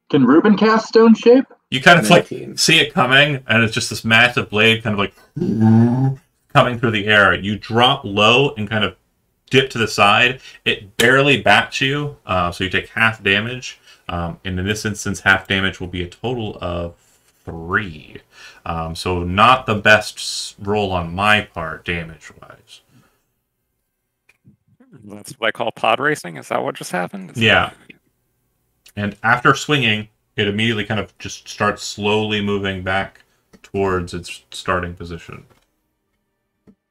Can Ruben cast stone shape? You kind of like see it coming, and it's just this massive blade kind of like coming through the air. You drop low and kind of dip to the side. It barely bats you, so you take half damage. And in this instance, half damage will be a total of 3. So not the best roll on my part, damage-wise. That's what I call pod racing? Is that what just happened? Yeah. And after swinging, it immediately kind of just starts slowly moving back towards its starting position.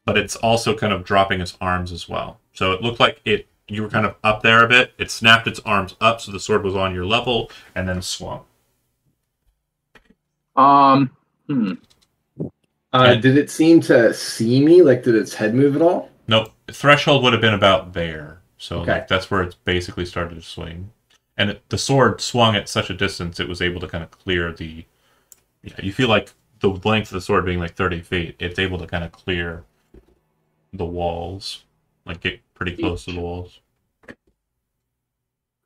But it's also kind of dropping its arms as well. So it looked like you were kind of up there a bit. It snapped its arms up so the sword was on your level, and then swung. Did it seem to see me? Like, did its head move at all? Nope. Threshold would have been about there. So okay. Like, that's where it's basically started to swing. And the sword swung at such a distance, it was able to kind of clear the... Yeah, you feel like the length of the sword being like 30 feet, it's able to kind of clear the walls. Like get pretty close to the walls.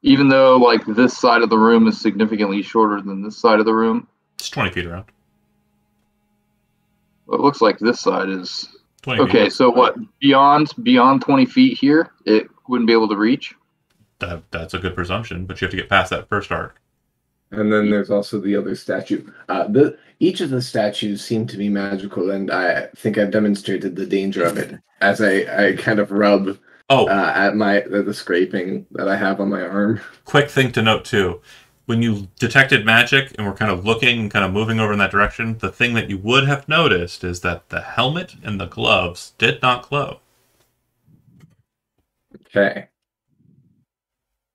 Even though like this side of the room is significantly shorter than this side of the room. It's 20 feet around. Well, it looks like this side is 20 okay. feet. So what? Beyond 20 feet here, it wouldn't be able to reach. That's a good presumption, but you have to get past that first arc. And then there's also the other statue. Each of the statues seem to be magical, and I think I've demonstrated the danger of it as I kind of rub at the scraping that I have on my arm. Quick thing to note too. When you detected magic and were kind of looking and kind of moving over in that direction, the thing that you would have noticed is that the helmet and the gloves did not glow. Okay.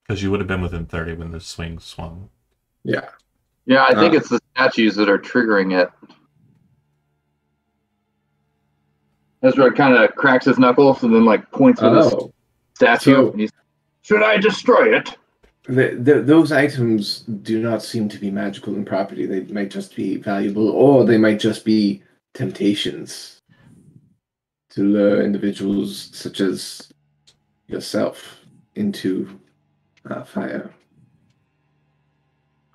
Because you would have been within 30 when the swing swung. Yeah. Yeah, I think it's the statues that are triggering it. Ezra kind of cracks his knuckles and then like points with his statue. And he's, should I destroy it? Those items do not seem to be magical in property. They might just be valuable, or they might just be temptations to lure individuals such as yourself into fire.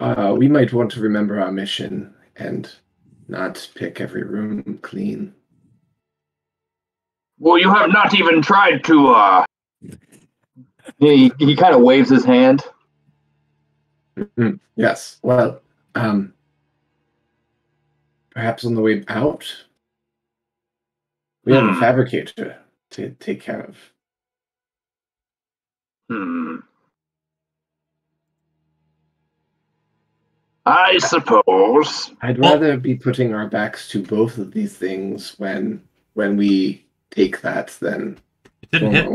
We might want to remember our mission and not pick every room clean. Well, you have not even tried to, He kind of waves his hand. Mm-hmm. Yes. Well, perhaps on the way out, we have a fabricator to take care of. I suppose. I'd rather be putting our backs to both of these things when we take that than it didn't hit.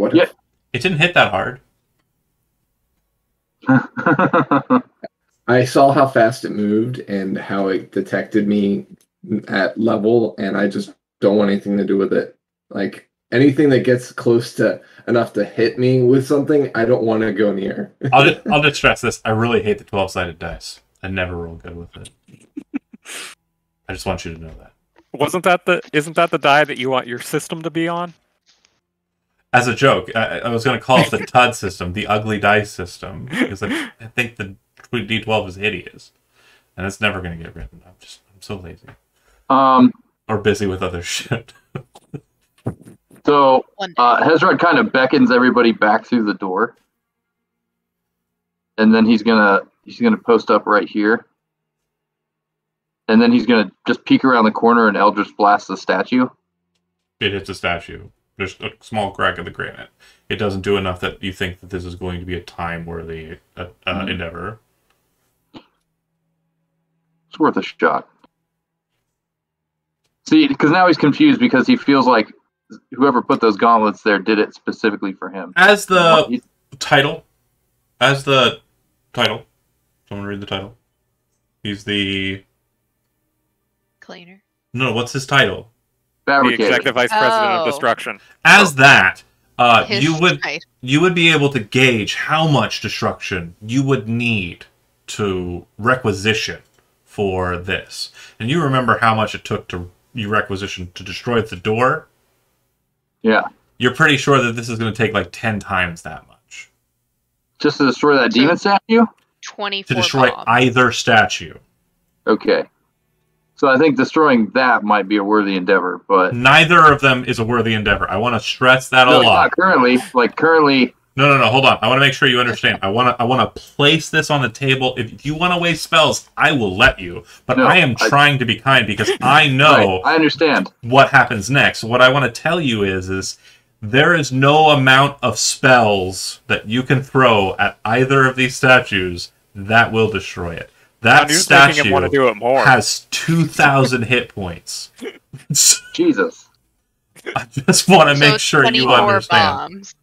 It didn't hit that hard. I saw how fast it moved and how it detected me at level, and I just don't want anything to do with it. Like anything that gets close to enough to hit me with something, I don't want to go near. I'll just stress this. I really hate the 12-sided dice. I never roll good with it. I just want you to know that. Isn't that the die that you want your system to be on? As a joke, I was going to call it the TUD system, the ugly dice system, because I think the D12 is hideous, and it's never going to get written. I'm so lazy. Or busy with other shit. So Hezron kind of beckons everybody back through the door, and then he's gonna post up right here, and then he's gonna just peek around the corner and Eldritch blast the statue. It hits a statue. There's a small crack in the granite. It doesn't do enough that you think that this is going to be a time-worthy endeavor. It's worth a shot. See, because now he's confused because he feels like whoever put those gauntlets there did it specifically for him. As the title, someone read the title. He's the cleaner. No, what's his title? The Executive Vice President of Destruction. As that, you would be able to gauge how much destruction you would need to requisition for this. And you remember how much it took to requisition to destroy the door? Yeah. You're pretty sure that this is going to take like 10 times that much. Just to destroy that demon statue? 24 to destroy either statue. Okay. So I think destroying that might be a worthy endeavor, but neither of them is a worthy endeavor. I want to stress that a lot. Not currently. No. Hold on. I want to make sure you understand. I want to place this on the table. If you want to waste spells, I will let you. But I am trying to be kind because I know. I understand what happens next. What I want to tell you is there is no amount of spells that you can throw at either of these statues that will destroy it. That statue want to do it more. has 2,000 hit points. Jesus. I just want to make sure you understand. Bombs.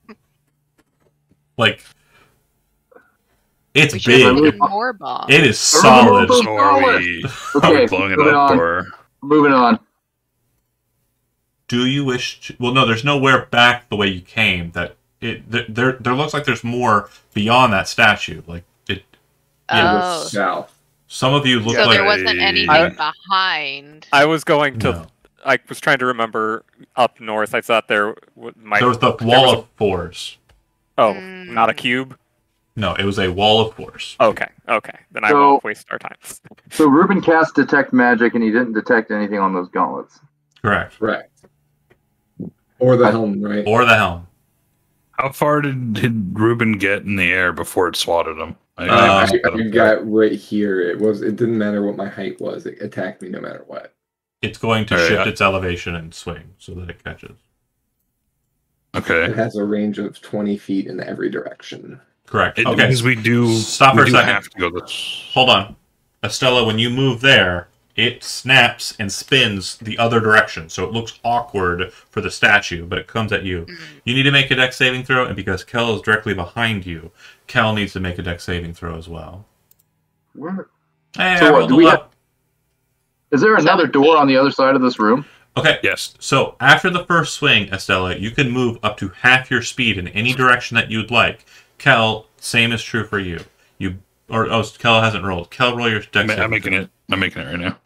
Like, it's big. More bombs. It is solid. Are we blowing it up or moving on? Do you wish to... Well, no, there's nowhere back the way you came. That there looks like there's more beyond that statue. Like it was south. Some of you look so like... there wasn't anything behind. I was going to I was trying to remember up north. I thought there might. There was the wall of force. Oh, not a cube? No, it was a wall of force. Okay. Then I won't waste our time. So Ruben cast Detect Magic, and he didn't detect anything on those gauntlets. Correct. Or the helm, right? Or the helm. How far did Ruben get in the air before it swatted him? I got right here. It didn't matter what my height was. It attacked me no matter what. It's going to shift its elevation and swing so that it catches. Okay. It has a range of 20 feet in every direction. Correct. Okay. Because we do stop for a second. Have to go this. Hold on. Estella, when you move there, it snaps and spins the other direction. So it looks awkward for the statue, but it comes at you. You need to make a dex saving throw, and because Kel is directly behind you, Kel needs to make a dex saving throw as well. Where? Hey, So what, is there another door on the other side of this room? Okay. Yes. So after the first swing, Estella, you can move up to half your speed in any direction that you'd like. Kel, same is true for you. Kel hasn't rolled. Kel, roll your dex. I'm making it right now.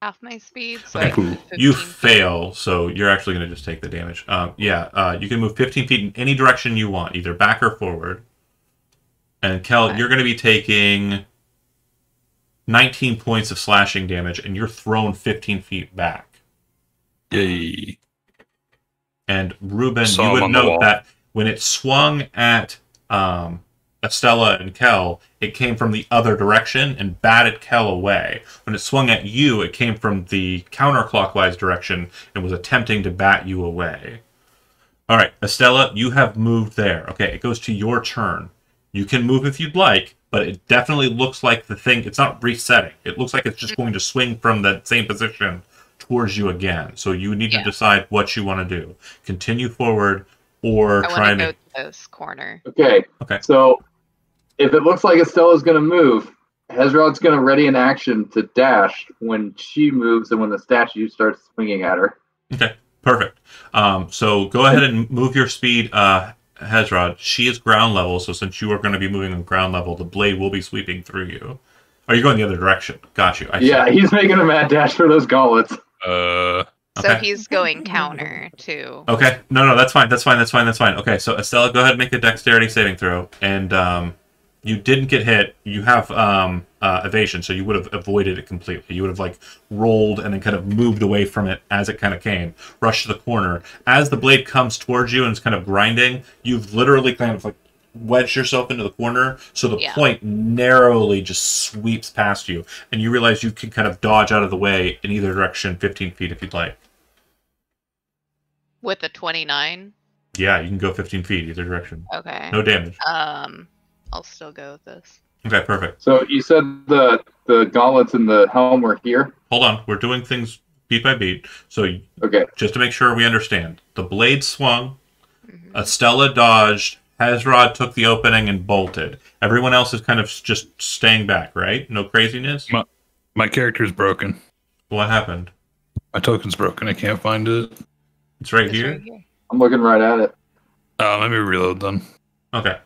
Half my speed. So Okay. You fail, so you're actually going to just take the damage. You can move 15 feet in any direction you want, either back or forward. And Kel, you're going to be taking 19 points of slashing damage, and you're thrown 15 feet back. Yay. And Ruben, you would note that when it swung at Estella and Kel, it came from the other direction and batted Kel away. When it swung at you, it came from the counterclockwise direction and was attempting to bat you away. All right, Estella, you have moved there. Okay, it goes to your turn. You can move if you'd like, but it definitely looks like the thing, it's not resetting. It looks like it's just going to swing from that same position towards you again. So you need to decide what you want to do. Continue forward or try to go to this corner. Okay. So if it looks like Estella's going to move, Hezrod's going to ready an action to dash when she moves and when the statue starts swinging at her. Okay, perfect. So go ahead and move your speed, Hezrod. She is ground level, so since you are going to be moving on ground level, the blade will be sweeping through you. Are you going the other direction? Got you. Yeah, he's making a mad dash for those gauntlets. So he's going counter to. Okay, no, that's fine. Okay, so Estella, go ahead and make a dexterity saving throw, and you didn't get hit. You have evasion, so you would have avoided it completely. You would have rolled and then kind of moved away from it as it kind of came, rushed to the corner. As the blade comes towards you and it's kind of grinding, you've literally kind of wedged yourself into the corner, so the point narrowly just sweeps past you, and you realize you can kind of dodge out of the way in either direction, 15 feet if you'd like. With a 29? Yeah, you can go 15 feet either direction. Okay. No damage. I'll still go with this. Okay, perfect. So you said the gauntlets and the helm were here? Hold on, we're doing things beat by beat. So just to make sure we understand, the blade swung, Estella dodged, Hezrod took the opening and bolted. Everyone else is kind of just staying back, right? No craziness? My character's broken. What happened? My token's broken. I can't find it. It's right here? I'm looking right at it. Let me reload then. Okay.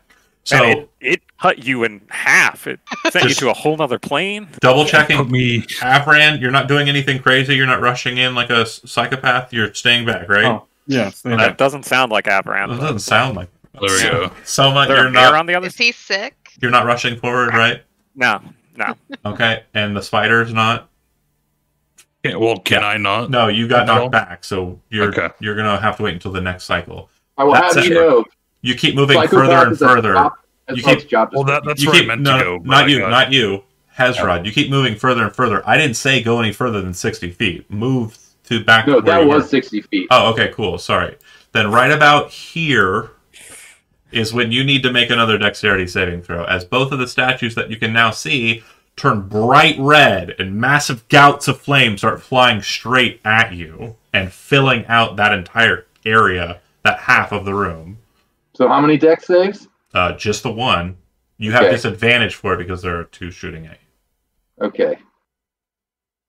So and it cut you in half. It sent you to a whole nother plane. Double checking. Avran, you're not doing anything crazy. You're not rushing in like a psychopath. You're staying back, right? Oh, yes. That doesn't sound like Avran. It doesn't sound like. There we go. Soma, you're not on the other. Is he sick? You're not rushing forward, right? No. Okay, and the spider's not. Can I not? No, you got knocked back, so you're gonna have to wait until the next cycle. I will have you know. You keep moving further and further. You keep that's where I meant to go. Not you, Hezrod. You keep moving further and further. I didn't say go any further than 60 feet. Move to back. No, that was 60 feet. Oh, okay, cool. Sorry. Then right about here is when you need to make another dexterity saving throw, as both of the statues that you can now see turn bright red and massive gouts of flame start flying straight at you and filling out that entire area, that half of the room. So how many dex saves? Just the one. You have disadvantage for it because there are two shooting at you. Okay.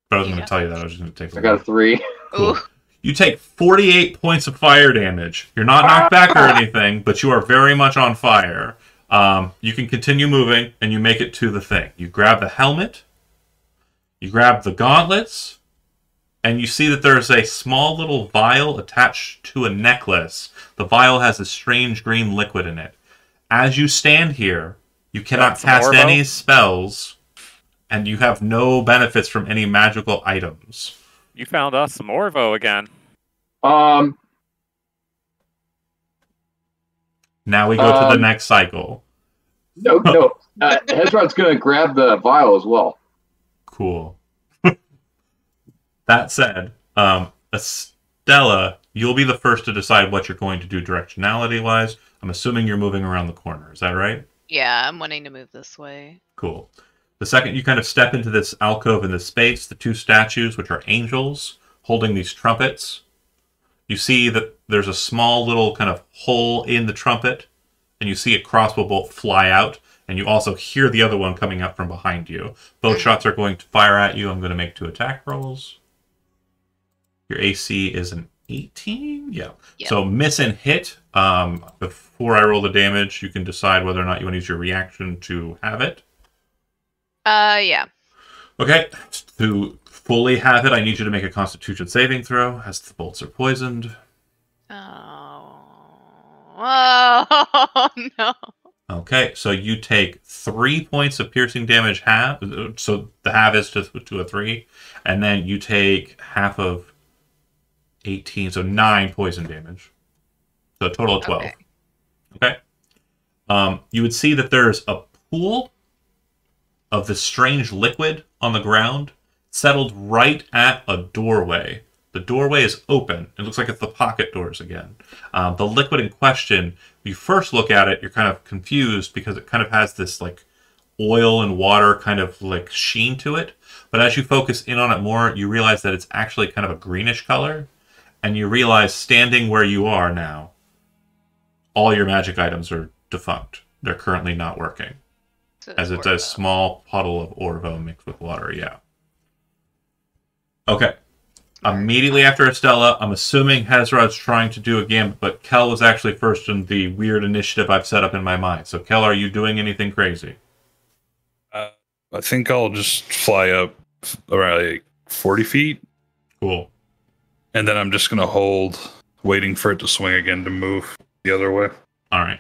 But I wasn't going to tell you that. I was just going to take. I got a 3. Cool. You take 48 points of fire damage. You're not knocked back or anything, but you are very much on fire. You can continue moving, and you make it to the thing. You grab the helmet. You grab the gauntlets. and you see that there's a small little vial attached to a necklace. The vial has a strange green liquid in it. As you stand here, you cannot cast any spells, and you have no benefits from any magical items. You found us some Orvo again. Now we go to the next cycle. No. Hezrod's going to grab the vial as well. Cool. That said, Estella, you'll be the first to decide what you're going to do directionality-wise. I'm assuming you're moving around the corner. Is that right? Yeah, I'm wanting to move this way. Cool. The second you kind of step into this alcove in this space, the two statues, which are angels, holding these trumpets, you see that there's a small little kind of hole in the trumpet, and you see a crossbow bolt fly out, and you also hear the other one coming up from behind you. Both shots are going to fire at you. I'm going to make 2 attack rolls. Your AC is an 18? Yeah. Yep. So miss and hit. Before I roll the damage, you can decide whether or not you want to use your reaction to have it. Yeah. Okay. To fully have it, I need you to make a Constitution saving throw, as the bolts are poisoned. Oh no. Okay, so you take 3 points of piercing damage half. So the half is to a 3. And then you take half of 18, so 9 poison damage. So a total of 12. Okay. You would see that there's a pool of this strange liquid on the ground settled right at a doorway. The doorway is open. It looks like it's the pocket doors again. The liquid in question, you first look at it, you're kind of confused because it kind of has this like oil and water kind of like sheen to it. But as you focus in on it more, you realize that it's actually kind of a greenish color. And you realize standing where you are now, all your magic items are defunct. They're currently not working. As it's a small puddle of Orvo mixed with water, yeah. Okay. Immediately after Estella, I'm assuming Hezrod's trying to do a gambit, but Kel was actually first in the weird initiative I've set up in my mind. So, Kel, are you doing anything crazy? I think I'll just fly up around like 40 feet. Cool. And then I'm just going to hold, waiting for it to swing again to move the other way. All right.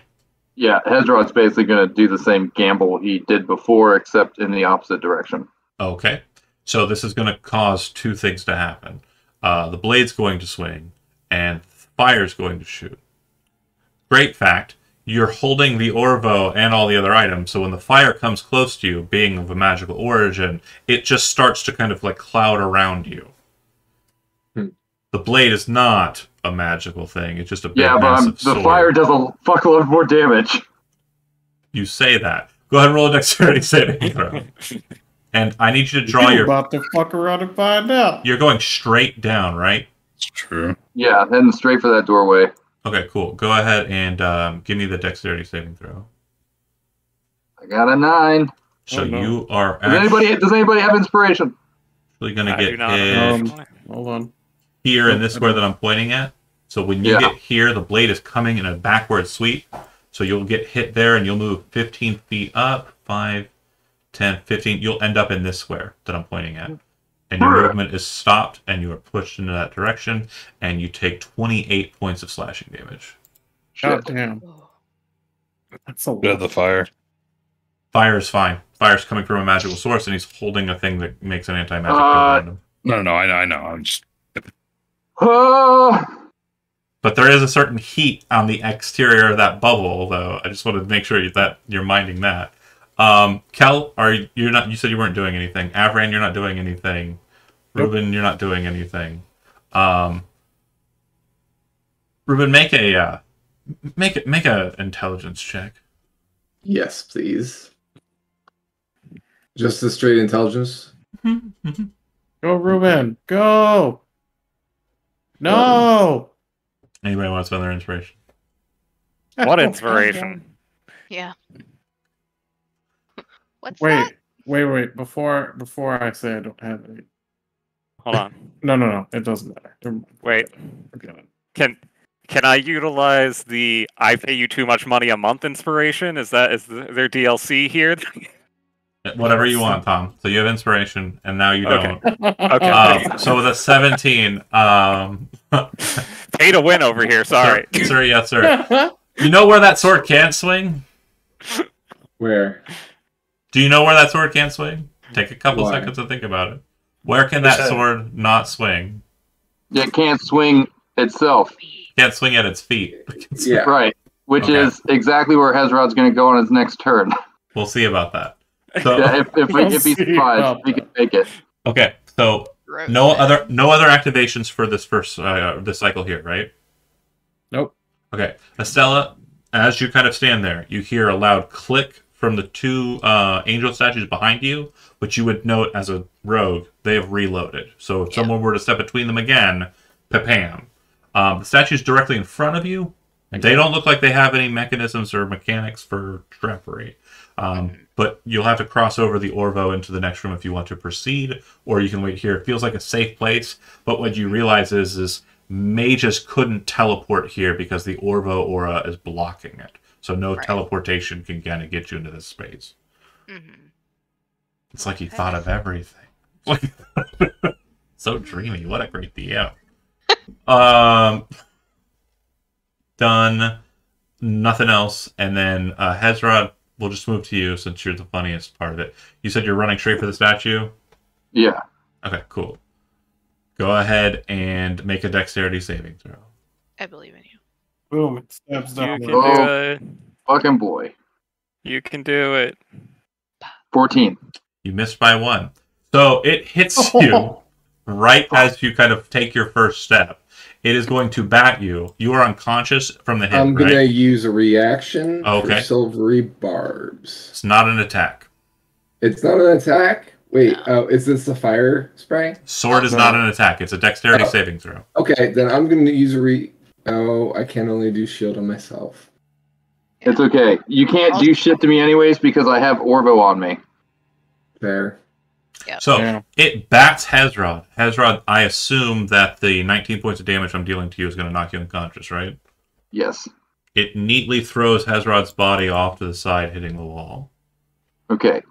Yeah, Hezrod's basically going to do the same gamble he did before, except in the opposite direction. Okay. So this is going to cause 2 things to happen. The blade's going to swing, and fire's going to shoot. Great fact, you're holding the Orvo and all the other items, so when the fire comes close to you, being of a magical origin, it just starts to kind of like cloud around you. The blade is not a magical thing. It's just a big, massive sword. The fire does a fuckload more damage. You say that. Go ahead and roll a dexterity saving throw. And I need you to draw your... about to fuck around and find out. You're going straight down, right? It's true. Yeah, heading straight for that doorway. Okay, cool. Go ahead and give me the dexterity saving throw. I got a 9. So you are Does anybody have inspiration? actually going to get hit Hold on. here in this square that I'm pointing at. So when you get here, the blade is coming in a backward sweep. So you'll get hit there and you'll move 15 feet up, 5, 10, 15. You'll end up in this square that I'm pointing at. And your movement is stopped and you are pushed into that direction. And you take 28 points of slashing damage. God damn. That's a lot. Yeah, the fire. Fire is fine. Fire's coming from a magical source and he's holding a thing that makes an anti-magic around him. No, I know. I'm just... But there is a certain heat on the exterior of that bubble, though. I just wanted to make sure that you're minding that. Kel, you're not? You said you weren't doing anything. Avran, you're not doing anything. Nope. Ruben, you're not doing anything. Ruben, make a intelligence check. Yes, please. Just a straight intelligence. Go, Ruben. Go. No. Anybody want to spend their inspiration? What inspiration? Yeah. What's Wait, that? wait. Before I say I don't have any. Hold on. No. It doesn't matter. Never mind. Wait. Forget it. Can I utilize the "I pay you too much money a month" inspiration? Is there DLC here? Whatever you want, Tom. So you have inspiration, and now you don't. Okay. So with a 17, Pay to win over here. Sorry. Sir, yes, sir. You know where that sword can't swing? Where? Do you know where that sword can't swing? Take a couple Why? seconds to think about it. Where can that sword not swing? It can't swing itself. Can't swing at its feet. Yeah. Right. Which Okay. is exactly where Hezrod's going to go on his next turn. We'll see about that. So, Yeah, if he see survives, about he can make it. okay, so Gross. no other activations for this first this cycle here, right? Nope. Okay, Estella, as you kind of stand there, you hear a loud click from the two angel statues behind you, which you would note as a rogue, they have reloaded. So if someone were to step between them again, papam. The statues directly in front of you, they don't look like they have any mechanisms or mechanics for trappery. But you'll have to cross over the Orvo into the next room if you want to proceed, or you can wait here. It feels like a safe place, but what you realize is mages couldn't teleport here because the Orvo aura is blocking it. So no teleportation can kind of get you into this space. Mm-hmm. It's like he thought of everything. So dreamy. What a great DM. Done. Nothing else. And then Hezrod, we'll just move to you since you're the funniest part of it. You said you're running straight for the statue? Yeah. Okay, cool. Go ahead and make a dexterity saving throw. I believe in you. Boom! It stabs You down. can Oh. do it. Fucking boy. You can do it. 14. You missed by 1. So it hits you right as you kind of take your first step. It is going to bat you. You are unconscious from the hit, I'm right? gonna use a reaction Okay. for silvery barbs. It's not an attack. It's not an attack. Wait, No. is this the fire spray? Sword is No. not an attack. It's a dexterity Oh. saving throw. Okay, then I'm gonna use Oh, I can only do shield on myself. It's okay. You can't do shit to me anyways because I have Orvo on me. Fair. So Yeah. it bats Hezrod. Hezrod, I assume that the 19 points of damage I'm dealing to you is going to knock you unconscious, right? Yes. It neatly throws Hezrod's body off to the side, hitting the wall. Okay.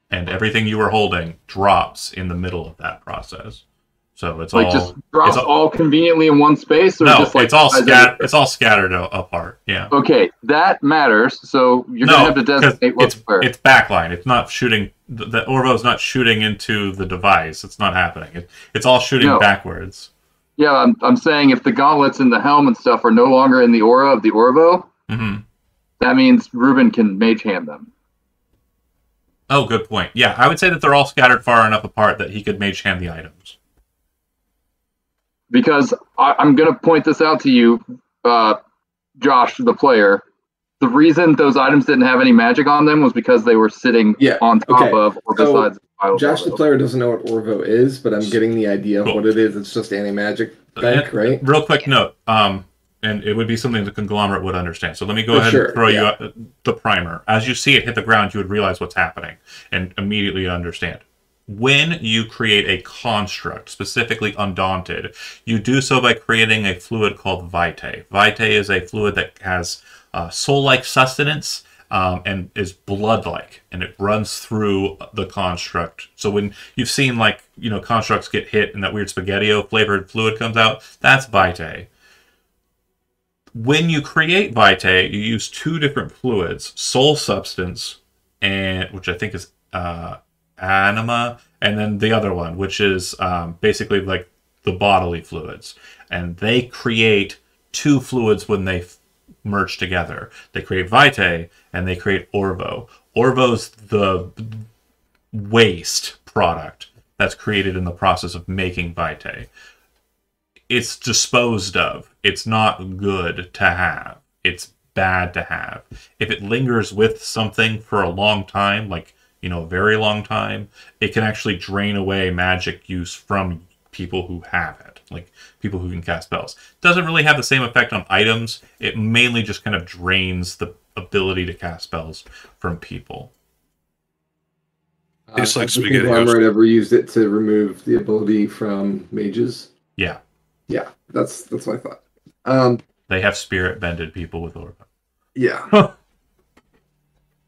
And everything you were holding drops in the middle of that process. So it's Like all just drops it's all conveniently in one space, or no, just like it's all as it's all scattered apart. Yeah. Okay, that matters. So you're gonna have to 'cause designate what's where. it's backline. It's not shooting. The Orvo's not shooting into the device. It's not happening. It's all shooting No. backwards. Yeah, I'm saying if the gauntlets and the helm and stuff are no longer in the aura of the Orvo, hmm that means Ruben can mage hand them. Oh, good point. Yeah, I would say that they're all scattered far enough apart that he could mage hand the items. Because I'm going to point this out to you, Josh, the player. The reason those items didn't have any magic on them was because they were sitting Yeah, on top okay. of or So, besides the pile of Josh, the Orvo. player, doesn't know what Orvo is, but I'm getting the idea of Cool. what it is. It's just anti-magic bank, And right? Real quick note, and it would be something the conglomerate would understand. So let me go For ahead sure, and throw yeah. you the primer. As you see it hit the ground, you would realize what's happening and immediately understand. When you create a construct, specifically Undaunted, you do so by creating a fluid called Vitae. Vitae is a fluid that has soul-like sustenance and is blood-like, and it runs through the construct. So when you've seen, like, constructs get hit and that weird Spaghetti-O flavored fluid comes out, that's Vitae. When you create Vitae, you use two different fluids, soul substance, which I think is anima, and then the other one, which is basically like the bodily fluids. And they create two fluids when they merge together. They create Vitae, and they create Orvo. Orvo's the waste product that's created in the process of making Vitae. It's disposed of. It's not good to have. It's bad to have. If it lingers with something for a long time, like, a very long time, it can actually drain away magic use from people who have it, like people who can cast spells. It doesn't really have the same effect on items. It mainly just kind of drains the ability to cast spells from people. It's like Has the spaghetti. conglomerate ever used it to remove the ability from mages? Yeah. Yeah, that's what I thought. They have spirit bended people with Orvo. Yeah.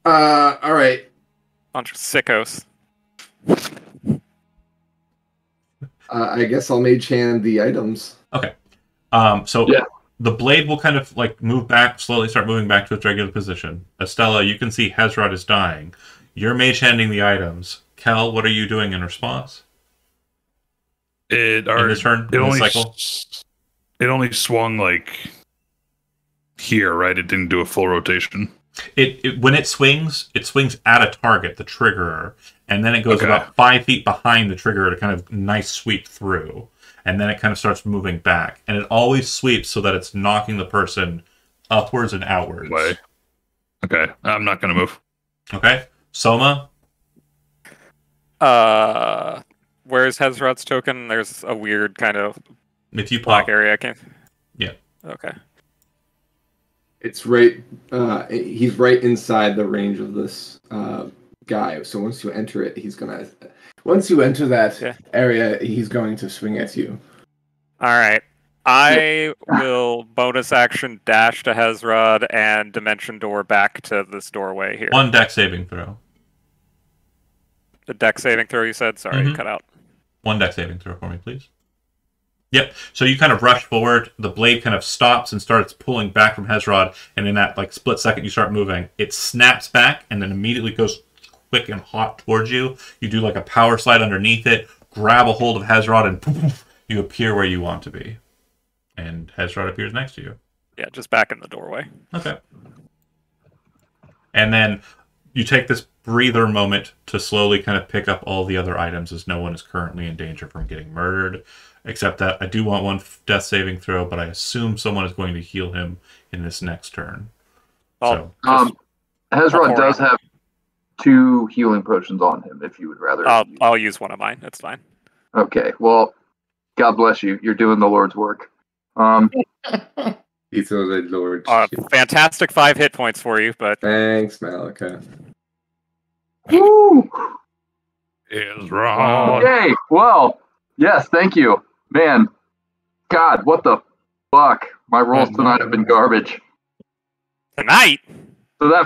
All right. Bunch of sickos. I guess I'll mage hand the items. Okay. So the blade will kind of like move back, slowly start moving back to its regular position. Estella, you can see Hezrod is dying. You're mage handing the items. Kel, what are you doing in response? It only swung like here, right? It didn't do a full rotation. When it swings at a target, the triggerer, and then it goes about 5 feet behind the triggerer to kind of nice sweep through, and then it kind of starts moving back, and it always sweeps so that it's knocking the person upwards and outwards. Way. Okay, I'm not gonna move. Okay, Soma. Where's Hezrod's token? There's a weird kind of if you black area. I can't. Yeah. Okay. It's right. He's right inside the range of this guy. So once you enter it, he's gonna. Once you enter that area, he's going to swing at you. All right. I will bonus action dash to Hezrod and dimension door back to this doorway here. 1 dex saving throw. The dex saving throw, you said? Sorry, cut out. 1 dex saving throw for me, please. Yep. So you kind of rush forward. The blade kind of stops and starts pulling back from Hezrod, and in that like split second, you start moving. It snaps back and then immediately goes quick and hot towards you. You do like a power slide underneath it, grab a hold of Hezrod, and poof, you appear where you want to be. And Hezrod appears next to you. Yeah, just back in the doorway. Okay. And then you take this breather moment to slowly kind of pick up all the other items, as no one is currently in danger from getting murdered. Except that I do want 1 death saving throw, but I assume someone is going to heal him in this next turn. Hezrod does have 2 healing potions on him, if you would rather. I'll use one of mine. That's fine. Okay, well, God bless you. You're doing the Lord's work. He's the Lord. Fantastic 5 hit points for you, but thanks, Malika. Woo! Is wrong. Yay! Well, yes, thank you, man. God, what the fuck? My rolls tonight have been garbage. Tonight. So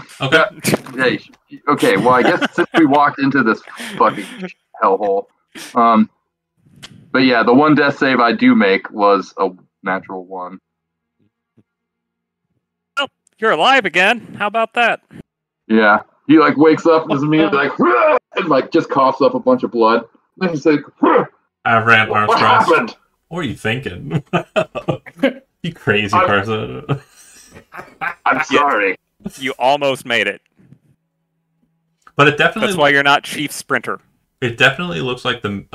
okay. Well, I guess since we walked into this fucking hellhole, but yeah, the 1 death save I do make was a natural 1. Oh, you're alive again. How about that? Yeah, he like wakes up and is immediately like, "Rah!" and like just coughs up a bunch of blood. And he's like, Avran arms "What crossed. happened?" What are you thinking? You crazy person. I'm sorry. You almost made it. But it definitely. That's why you're not chief sprinter. It definitely looks like the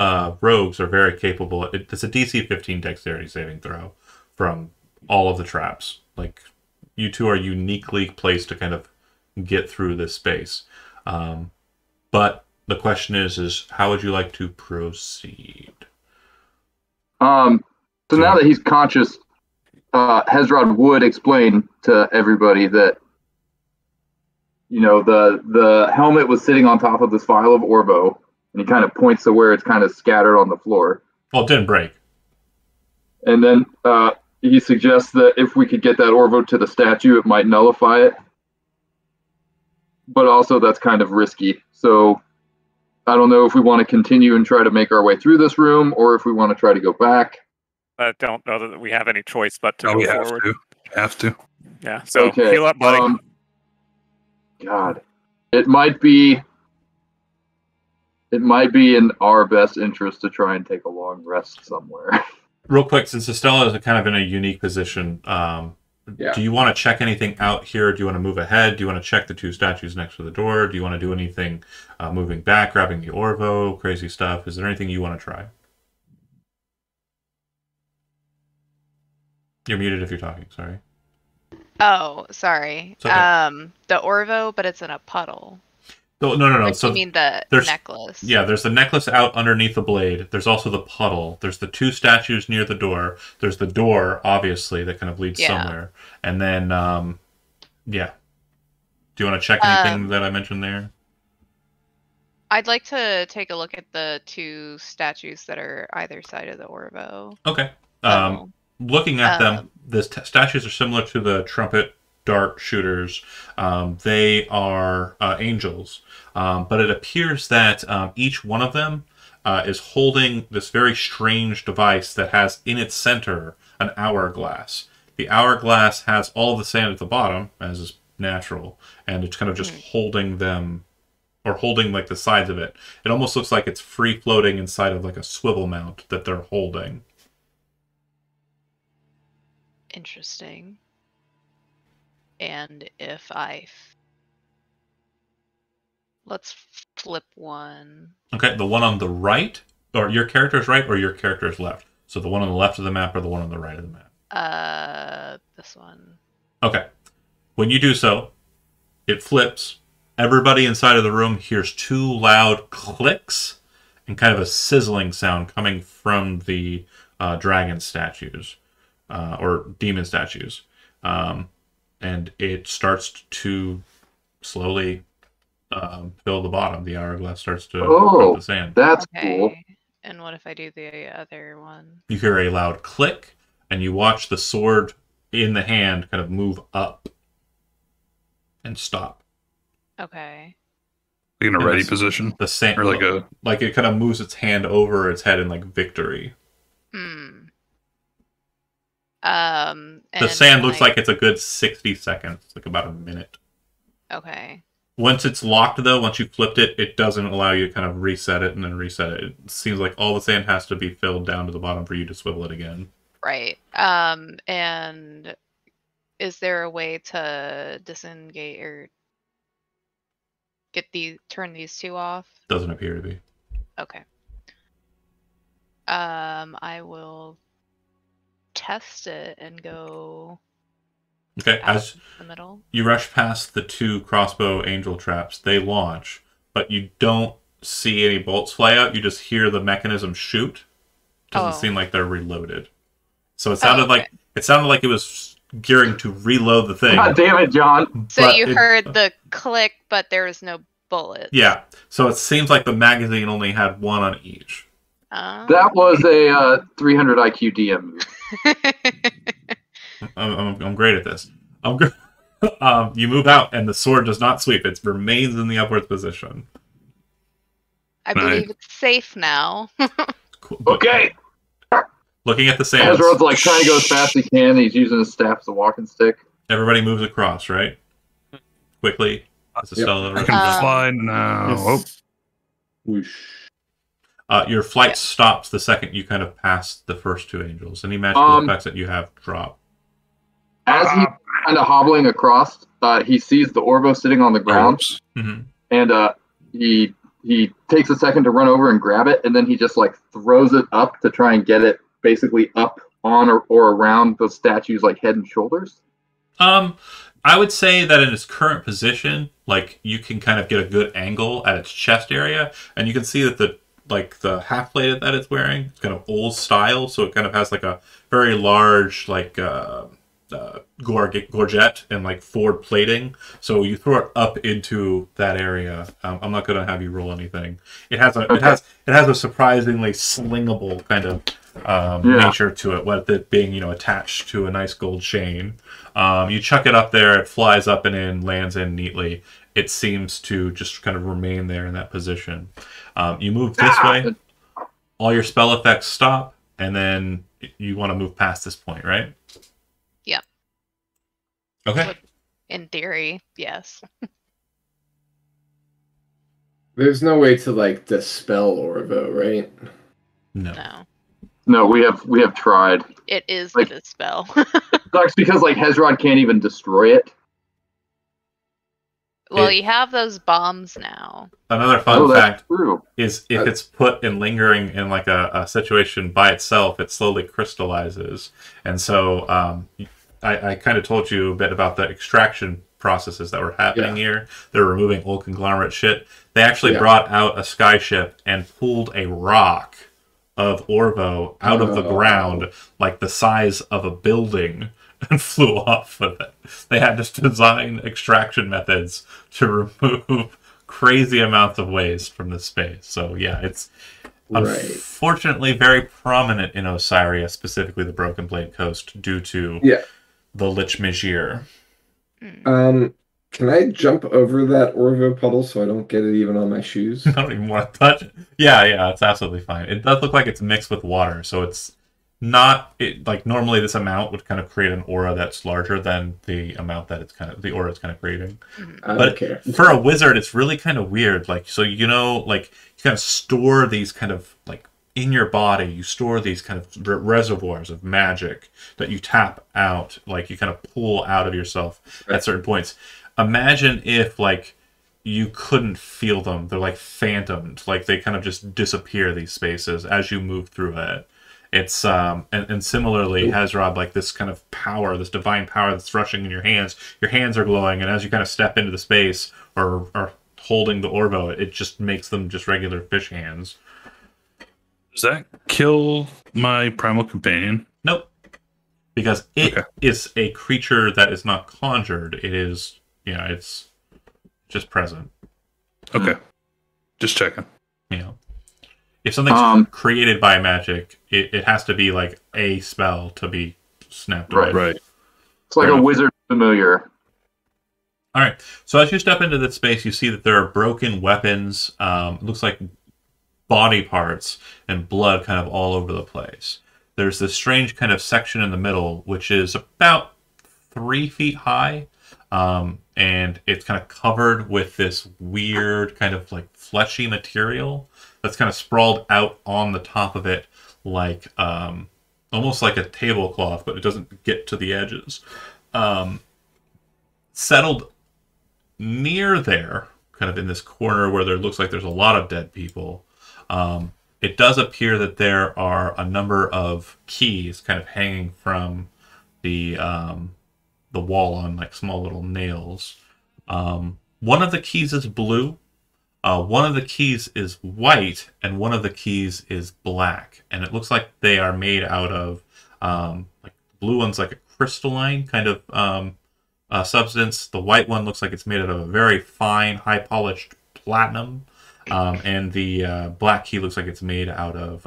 rogues are very capable. It's a DC 15 dexterity saving throw from all of the traps. Like, you two are uniquely placed to kind of get through this space. But the question is how would you like to proceed? So now that he's conscious, Hezrod would explain to everybody that, you know, the helmet was sitting on top of this vial of Orvo, and he kind of points to where it's kind of scattered on the floor. Well, it didn't break. And then he suggests that if we could get that Orvo to the statue, it might nullify it. But also that's kind of risky. So I don't know if we want to continue and try to make our way through this room, or if we want to try to go back. I don't know that we have any choice but to go forward. Have to. Yeah, so heal up, buddy. God. It might be in our best interest to try and take a long rest somewhere. Real quick, since Estella is kind of in a unique position, do you want to check anything out here? Do you want to move ahead? Do you want to check the 2 statues next to the door? Do you want to do anything moving back, grabbing the Orvo, crazy stuff? Is there anything you want to try? You're muted if you're talking, sorry. Oh, sorry. It's okay. The Orvo, but it's in a puddle. No. Like, So you mean the necklace? Yeah, there's the necklace out underneath the blade. There's also the puddle. There's the 2 statues near the door. There's the door, obviously, that kind of leads somewhere. And then, Do you want to check anything that I mentioned there? I'd like to take a look at the 2 statues that are either side of the Orvo. Okay. Looking at them, the statues are similar to the trumpet dart shooters. They are angels, but it appears that each one of them is holding this very strange device that has in its center an hourglass. The hourglass has all of the sand at the bottom, as is natural, and it's kind of just holding them, or holding like the sides of it. It almost looks like it's free floating inside of like a swivel mount that they're holding. Interesting. And if let's flip one. Okay, the one on the right, or your character's right, or your character's left. So the one on the left of the map, or the one on the right of the map. This one. Okay. When you do so, it flips. Everybody inside of the room hears two loud clicks and kind of a sizzling sound coming from the dragon statues, or demon statues. And it starts to slowly fill the bottom. The hourglass starts to fill the sand. That's cool. And what if I do the other one? You hear a loud click, and you watch the sword in the hand kind of move up and stop. Okay. Like in a ready position? The sand, or like it kind of moves its hand over its head in like victory. The sand looks like it's a good 60 seconds, like about a minute. Okay. Once it's locked, though, once you flipped it, it doesn't allow you to kind of reset it and then reset it. It seems like all the sand has to be filled down to the bottom for you to swivel it again. Right. And is there a way to disengage or turn these two off? Doesn't appear to be. Okay. I will test it and go Okay, as the middle. You rush past the two crossbow angel traps. They launch, but you don't see any bolts fly out. You just hear the mechanism shoot. Doesn't seem like they're reloaded. So it sounded like it was gearing to reload the thing. God damn it, John! So you heard the click, but there was no bullets. Yeah. So it seems like the magazine only had one on each. That was a 300 IQ DM move. I'm great at this. You move out, and the sword does not sweep. It remains in the upward position. I believe it's safe now. Cool. Okay. Looking at the sand. Ezra's like trying to go as fast as he can. He's using his staff as a walking stick. Everybody moves across, right? Quickly. I can fly now. Whoosh. Your flight stops the second you kind of pass the first two angels. Any magical effects that you have drop. As he's kind of hobbling across, he sees the Orvo sitting on the ground, and he takes a second to run over and grab it, and then he just like throws it up to try and get it basically up on or around the statue's like head and shoulders. I would say that in its current position, like you can kind of get a good angle at its chest area, and you can see that the half plate that it's wearing, it's kind of old style, so it kind of has like a very large like gorget and like forward plating. So you throw it up into that area. I'm not gonna have you roll anything. It has a surprisingly slingable kind of nature to it, with it being attached to a nice gold chain. You chuck it up there, it flies up and in, lands in neatly. It seems to just kind of remain there in that position. You move this way, all your spell effects stop, and then you want to move past this point, right? Yep. Okay. In theory, yes. There's no way to like dispel Orvo, right? No, we have tried. It is the dispel. Sucks because like Hezrod can't even destroy it. Well, you have those bombs now. Another fun fact is if it's put and lingering in like a situation by itself, it slowly crystallizes. And so I kind of told you a bit about the extraction processes that were happening here. They're removing old conglomerate shit. They actually brought out a skyship and pulled a rock of Orvo out of the ground like the size of a building and flew off with it. They had to design extraction methods to remove crazy amounts of waste from the space. So yeah, it's unfortunately very prominent in Osiria, specifically the Broken Blade Coast, due to the Lich Majir. Can I jump over that Orvo puddle so I don't get it even on my shoes? I don't even want to touch it. Yeah, it's absolutely fine. It does look like it's mixed with water, so it's not like normally this amount would kind of create an aura that's larger than the amount that the aura is kind of creating. I don't care. For a wizard, it's really kind of weird. Like, so like you kind of store these kind of like in your body. You store these kind of reservoirs of magic that you tap out, like you kind of pull out of yourself at certain points. Imagine if like you couldn't feel them. They're like phantomed, like they kind of just disappear, these spaces, as you move through it. It's and similarly Hazrod, like this kind of power, this divine power that's rushing in your hands are glowing, and as you kind of step into the space or are holding the Orvo, it just makes them just regular fish hands. Does that kill my primal companion? Nope. Because it is a creature that is not conjured. It is, it's just present. Okay. Just checking. If something's created by magic, it has to be like a spell to be snapped away. Right. It's like a wizard familiar. All right. So as you step into this space, you see that there are broken weapons. It looks like body parts and blood kind of all over the place. There's this strange kind of section in the middle, which is about 3 feet high. And it's kind of covered with this weird kind of like fleshy material that's kind of sprawled out on the top of it, like almost like a tablecloth, but it doesn't get to the edges. Settled near there, kind of in this corner where there looks like there's a lot of dead people, it does appear that there are a number of keys kind of hanging from the wall on like small little nails. One of the keys is blue. One of the keys is white, and one of the keys is black. And it looks like they are made out of, like the blue one's like a crystalline kind of substance. The white one looks like it's made out of a very fine, high-polished platinum. And the black key looks like it's made out of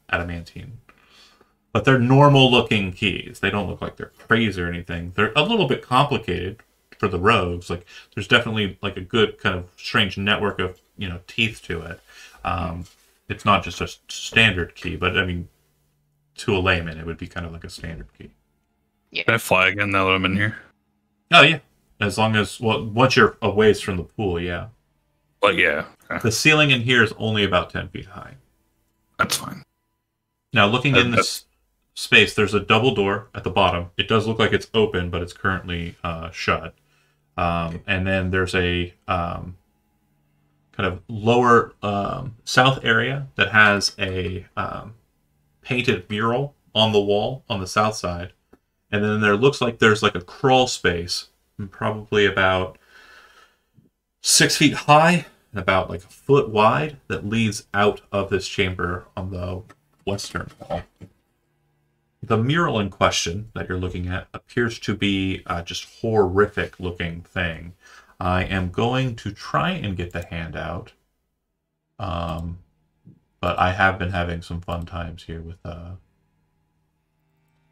adamantine. But they're normal-looking keys. They don't look like they're crazy or anything. They're a little bit complicated for the rogues. Like, there's definitely like a good kind of strange network of teeth to it. It's not just a standard key, but I mean, to a layman, it would be kind of like a standard key. Yeah. Can I fly again now that I'm in here? Oh yeah, as long as once you're a ways from the pool, yeah. Like yeah. Okay. The ceiling in here is only about 10 feet high. That's fine. Now, looking in this space, there's a double door at the bottom. It does look like it's open, but it's currently shut. And then there's a kind of lower south area that has a painted mural on the wall on the south side. And then there looks like there's like a crawl space, probably about 6 feet high and about like a foot wide, that leads out of this chamber on the western wall. The mural in question that you're looking at appears to be just horrific looking thing. I am going to try and get the handout, but I have been having some fun times here with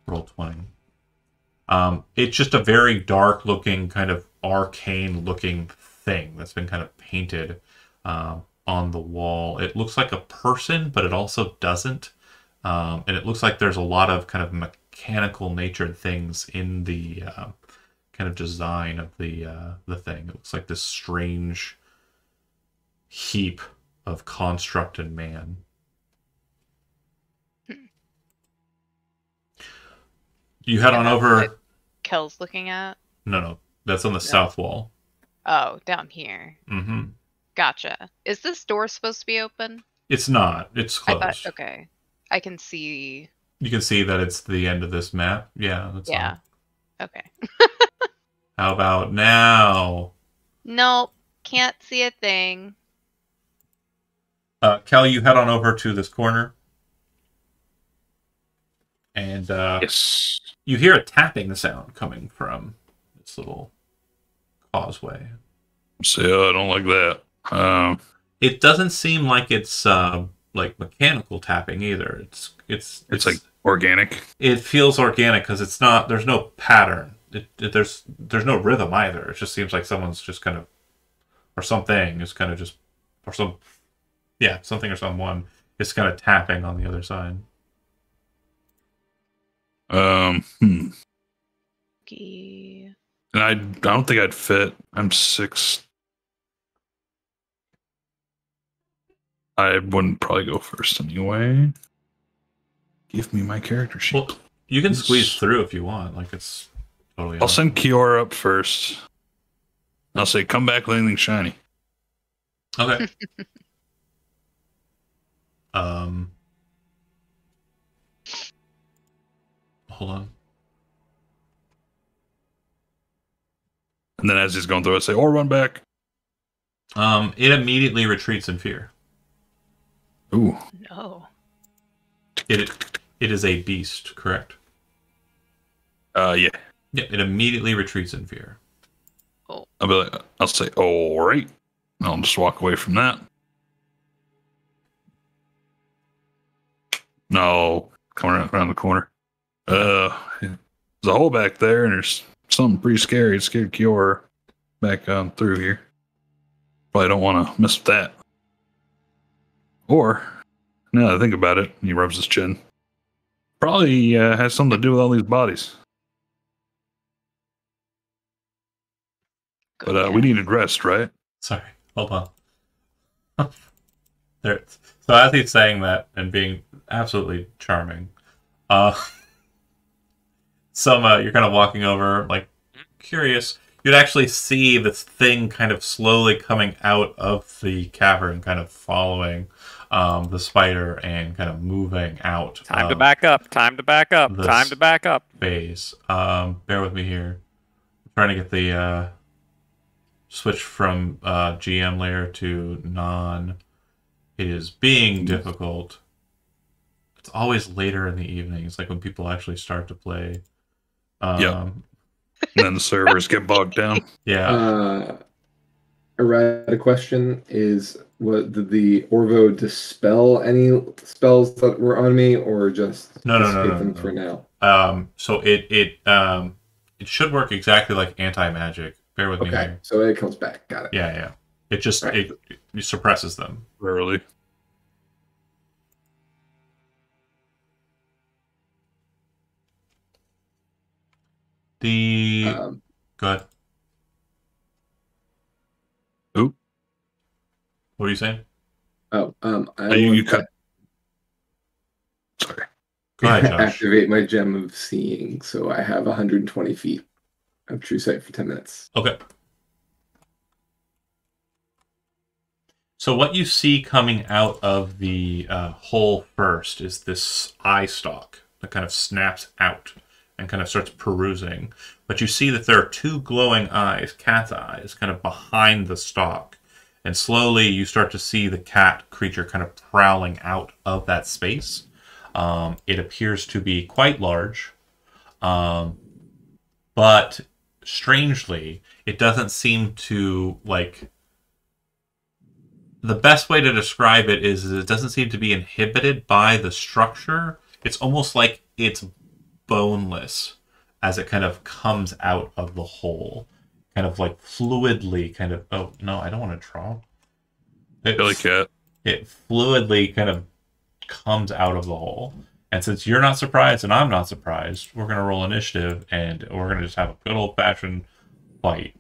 Roll20. It's just a very dark looking, kind of arcane looking thing that's been kind of painted on the wall. It looks like a person, but it also doesn't. And it looks like there's a lot of kind of mechanical natured things in the kind of design of the thing. It looks like this strange heap of constructed man. You head on over. Kel's looking at? No, that's on the south wall. Oh, down here. Mm-hmm. Gotcha. Is this door supposed to be open? It's not. It's closed. Okay. I can see. You can see that it's the end of this map. Yeah. That's yeah. Okay. How about now? Nope. Can't see a thing. Kel, you head on over to this corner. And yes. You hear a tapping sound coming from this little causeway. So I don't like that. It doesn't seem like it's like mechanical tapping either. It's like organic. It feels organic because it's not. There's no pattern. there's no rhythm either. It just seems like someone's just kind of, or something is kind of just, or something or someone is kind of tapping on the other side. And Okay. I don't think I'd fit. I'm 6. I wouldn't probably go first anyway. Give me my character sheet. Well, you can squeeze through if you want. Like, it's totally. I'll send Kiora up first. I'll say, come back with anything shiny. Okay. Hold on. And then as he's going through, I say, or run back. It immediately retreats in fear. Ooh. No. It is a beast, correct? Yeah. Yeah, it immediately retreats in fear. Oh. I'll say, all right. I'll just walk away from that. No, coming around the corner. There's a hole back there, and there's something pretty scary. It scared Kiora back on through here. Probably don't want to mess with that. Or, now that I think about it, he rubs his chin. Probably has something to do with all these bodies. But we needed rest, right? Sorry, hold on. There. So as he's saying that and being absolutely charming, you're kind of walking over, like, curious. You'd actually see this thing kind of slowly coming out of the cavern, kind of following the spider and kind of moving out. Time to back up. Time to back up. Time to back up. Base. Bear with me here. I'm trying to get the switch from GM layer to non. It is being difficult. It's always later in the evening. It's like when people actually start to play. Yeah. And then the servers get bogged down. Yeah. A question is, what did the Orvo dispel any spells that were on me, or just No, them for now? So it should work exactly like anti-magic. Bear with me Okay, here. so it comes back. Got it. Yeah. It just Right. it suppresses them. Rarely. Go ahead. Oop. What are you saying? You cut. Sorry. Go ahead, Josh. Activate my gem of seeing, so I have 120 feet of true sight for 10 minutes. Okay. So what you see coming out of the hole first is this eye stalk that kind of snaps out and kind of starts perusing. But you see that there are 2 glowing eyes, cat's eyes, kind of behind the stalk. And slowly you start to see the cat creature kind of prowling out of that space. It appears to be quite large. But strangely, it doesn't seem to, like... The best way to describe it is it doesn't seem to be inhibited by the structure. It's almost like it's boneless as it kind of comes out of the hole. Kind of like fluidly kind of... Oh, no, I don't want to draw. Billy cat. It fluidly kind of comes out of the hole. And since you're not surprised and I'm not surprised, we're going to roll initiative and we're going to just have a good old-fashioned fight.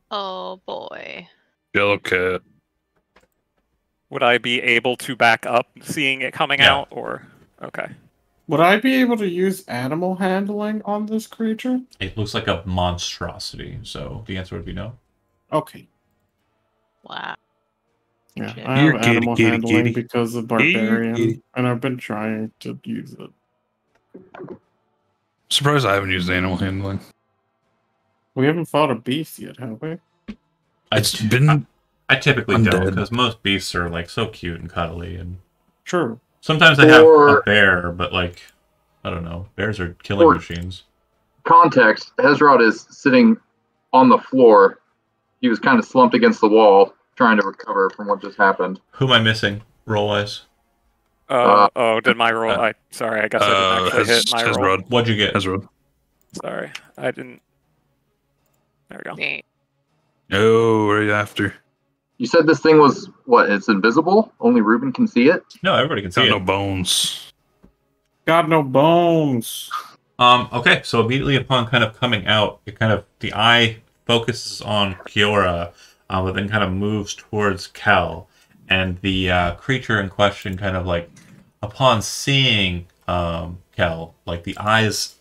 Oh boy. Yellow cat. Would I be able to back up seeing it coming Yeah. out, or okay? Would I be able to use animal handling on this creature? It looks like a monstrosity, so the answer would be no. Okay. Wow. Yeah, Shit. I Here, have kitty, animal kitty, handling kitty. because of Here, barbarian, kitty. and I've been trying to use it. Surprised I haven't used animal handling. We haven't fought a beast yet, have we? It's been I typically don't, undead. because most beasts are like so cute and cuddly, and True. sometimes they have a Or- bear, but like I don't know, bears are killing Or- machines. Context: Hezrod is sitting on the floor. He was kind of slumped against the wall, trying to recover from what just happened. Who am I missing roll wise? Did my roll? Sorry, I guess I didn't actually hit my roll. Hezrod. What'd you get? Hezrod. Sorry, I didn't. There we go. Yeah. Oh, what are you after? You said this thing was what? It's invisible. Only Ruben can see it. No, everybody can see Got it. no bones. Got no bones. Okay, so immediately upon kind of coming out, the eye focuses on Kiora, but then kind of moves towards Kel, and the creature in question kind of like, upon seeing Kel, like the eyes,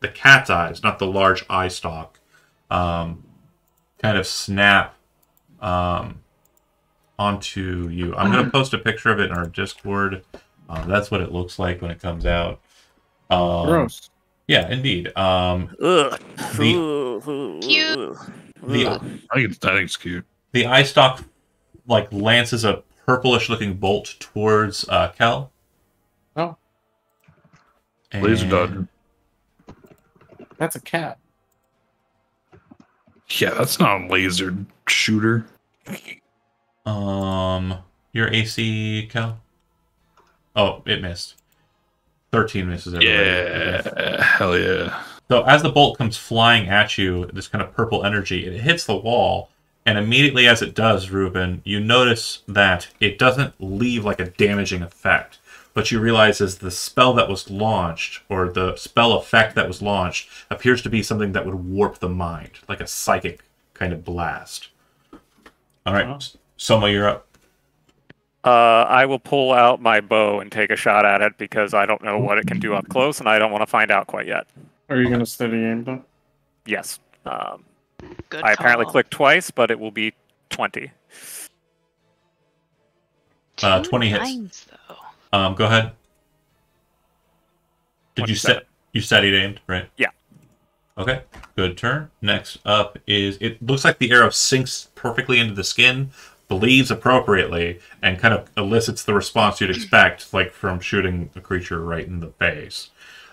the cat's eyes, not the large eye stalk, kind of snap onto you. I'm gonna post a picture of it in our Discord. That's what it looks like when it comes out. Gross. Yeah, indeed. Ugh. Cute. I think it's cute. The eye stalk like lances a purplish looking bolt towards Kel. Oh. Laser And- dodger. That's a cat. Yeah, that's not a laser shooter. Your AC, Kel? Oh, it missed. 13 misses everybody. Yeah, hell yeah. So as the bolt comes flying at you, this kind of purple energy, it hits the wall, and immediately as it does, Ruben, you notice that it doesn't leave like a damaging effect, but you realize as the spell that was launched, or the spell effect that was launched, appears to be something that would warp the mind, like a psychic kind of blast. All right, Wow. Soma, you're up. I will pull out my bow and take a shot at it because I don't know what it can do up close, and I don't want to find out quite yet. Are you gonna steady aim though? Yes. Good I apparently call. clicked twice, but it will be 20. 20 hits. 9s, though. Go ahead. Did you 27. You steadied aimed, right? Yeah. Okay, good turn. Next up is, it looks like the arrow sinks perfectly into the skin, bleeds appropriately, and kind of elicits the response you'd expect, like from shooting a creature right in the face.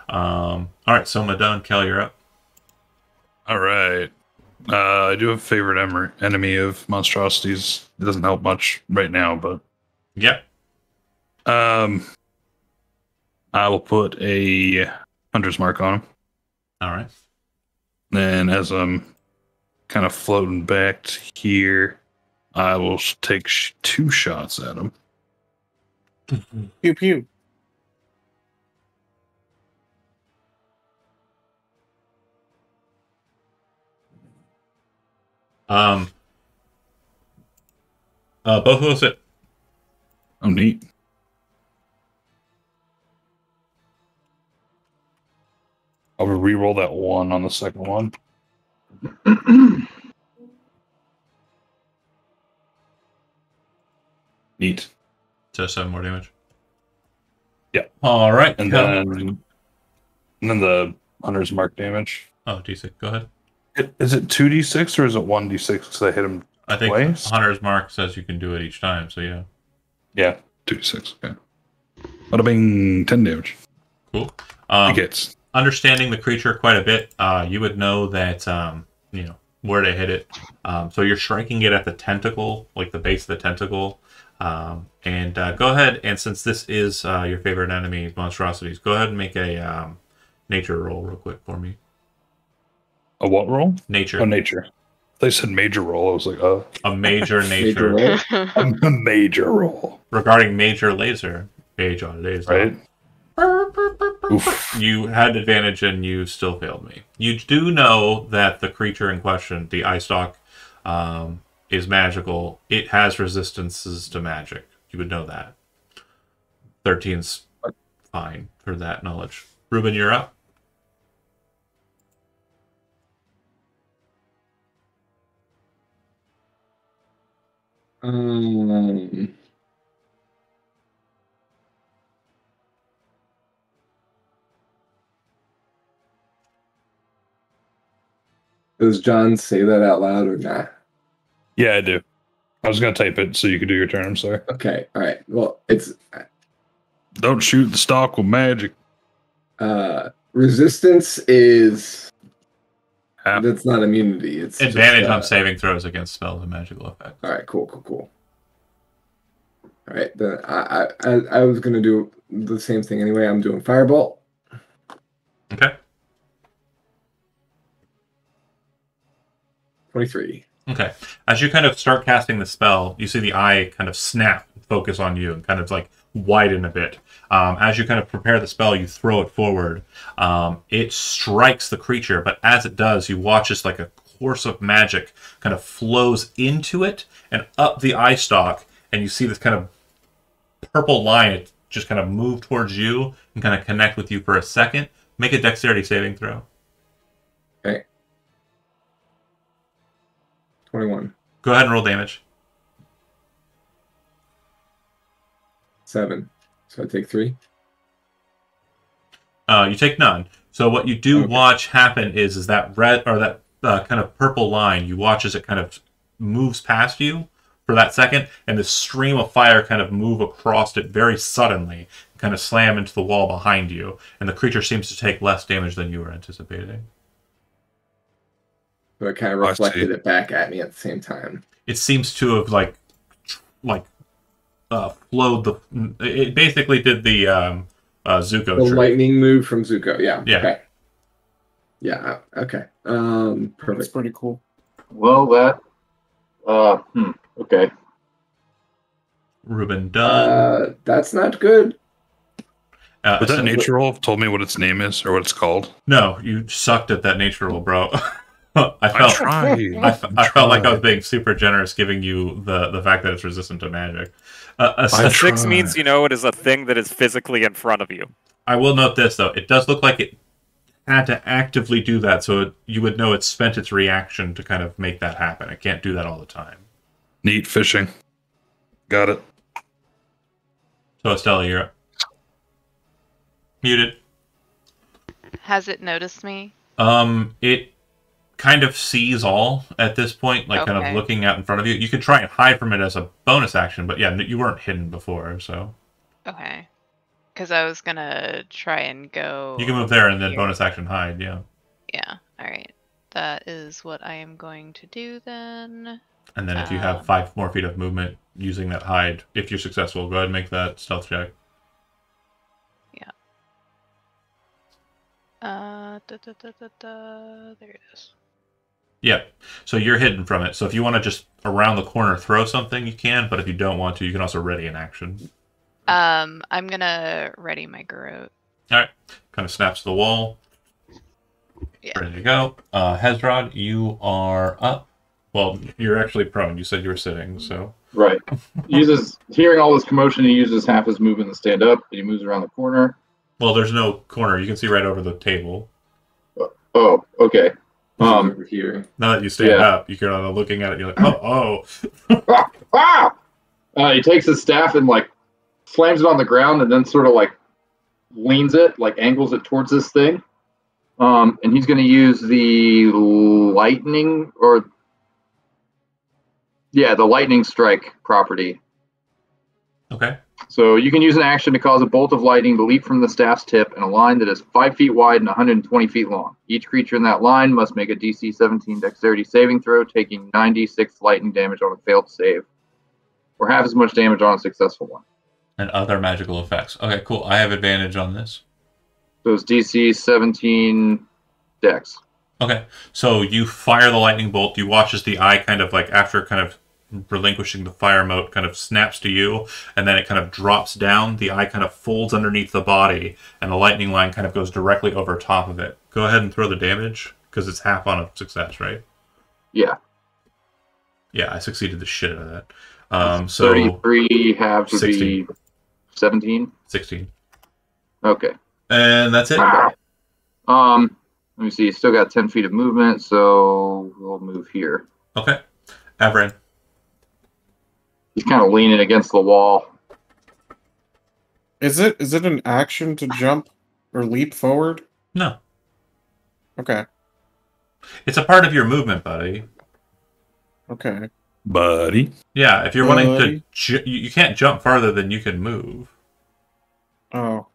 All right, Soma done. Kel, you're up. All right. I do have a favorite enemy of monstrosities. It doesn't help much right now, but Yep. I will put a hunter's mark on him. All right. Then, as I'm kind of floating back to here, I will take 2 shots at him. Pew pew. Both of those hit. Oh, neat. I'll re-roll that 1 on the second one. Neat. So 7 more damage. Yeah. All right. And Kel. then the hunter's mark damage. Oh, D6. Go ahead. Is it 2d6 or is it 1d6 because I hit him I think twice? Hunter's Mark says you can do it each time, so yeah. Yeah, 2d6. Okay. Bada bing, 10 damage. Cool. He gets. Understanding the creature quite a bit, you would know that, where to hit it. So you're striking it at the tentacle, like the base of the tentacle. And go ahead, and since this is your favorite enemy, monstrosities, go ahead and make a nature roll real quick for me. A what roll? Nature. Oh, nature. They said major roll. I was like, oh. A major Major nature. roll. A major roll. Regarding major laser. Major laser. Right? Oof. You had advantage and you still failed me. You do know that the creature in question, the eye stalk, is magical. It has resistances to magic. You would know that. 13's fine for that knowledge. Ruben, you're up. Does John say that out loud or not? Yeah, I do. I was going to type it so you could do your turn. I'm sorry. Okay, all right. Well, it's Don't shoot the stock with magic. resistance is Half. that's not immunity. It's Advantage just, on saving throws against spells and magical effects. All right, cool. All right, then I was gonna do the same thing anyway. I'm doing firebolt. Okay. 23. Okay. As you kind of start casting the spell, you see the eye kind of snap, focus on you, and kind of like widen a bit. As you kind of prepare the spell, you throw it forward. It strikes the creature, but as it does, you watch as like a course of magic kind of flows into it and up the eye stalk, and you see this kind of purple line. It just kind of move towards you and kind of connect with you for a second. Make a dexterity saving throw. Okay. 21. Go ahead and roll damage. 7. So I take 3. You take none. So what you do watch happen is that red or that kind of purple line. You watch as it kind of moves past you for that second, and the stream of fire kind of move across it very suddenly, kind of slam into the wall behind you, and the creature seems to take less damage than you were anticipating. So it kind of reflected it back at me at the same time. It seems to have flowed the. It basically did the Zuko. The trick. lightning move from Zuko. Yeah. Yeah. Okay. Yeah. Okay. That's Perfect. pretty cool. Well, that. Okay. Ruben done. That's not good. But that nature roll told me what its name is or what it's called. No, you sucked at that nature roll, bro. I felt like I was being super generous, giving you the fact that it's resistant to magic. A 6 means you know it is a thing that is physically in front of you. I will note this though: it does look like it had to actively do that, so you would know it spent its reaction to kind of make that happen. It can't do that all the time. Neat fishing. Got it. So Estella, you're up. Muted. Has it noticed me? It kind of sees all at this point, like kind of looking out in front of you. You could try and hide from it as a bonus action, but yeah, you weren't hidden before, so. Okay. Because I was gonna try and go. You can move there and then bonus action hide, yeah. Yeah, alright. That is what I am going to do then. And then if you have 5 more feet of movement using that hide, if you're successful, go ahead and make that stealth check. Yeah. There it is. Yeah. So you're hidden from it. So if you want to just around the corner throw something, you can, but if you don't want to, you can also ready an action. I'm gonna ready my Garrote. Alright. Kind of snaps to the wall. Yeah. Ready to go. Hezrod, you are up. Well, you're actually prone. You said you were sitting, so. Right. Hearing all this commotion, he uses half his movement to stand up, and he moves around the corner. Well, there's no corner. You can see right over the table. Oh, okay. Over here. Now that you stand up, you're kind of looking at it. You're like, oh. He takes his staff and like slams it on the ground, and then sort of like leans it, like angles it towards this thing. And he's going to use the lightning the lightning strike property. Okay. So you can use an action to cause a bolt of lightning to leap from the staff's tip in a line that is 5 feet wide and 120 feet long. Each creature in that line must make a DC 17 dexterity saving throw, taking 96 lightning damage on a failed save, or half as much damage on a successful one. And other magical effects. Okay, cool. I have advantage on this. So it's DC 17 dex. Okay, so you fire the lightning bolt. You watch as the eye kind of like, after kind of relinquishing the fire mote, kind of snaps to you, and then it kind of drops down. The eye kind of folds underneath the body, and the lightning line kind of goes directly over top of it. Go ahead and throw the damage, because it's half on a success, right? Yeah. Yeah, I succeeded the shit out of that. So 33 halves would 16. be 17? 16. Okay. And that's it. Let me see. Still got 10 feet of movement, so we'll move here. Okay. Avren. He's kind of leaning against the wall. Is it an action to jump or leap forward? No. Okay. It's a part of your movement, buddy. Okay. Buddy. Yeah, if you're wanting to... You can't jump farther than you can move. Oh.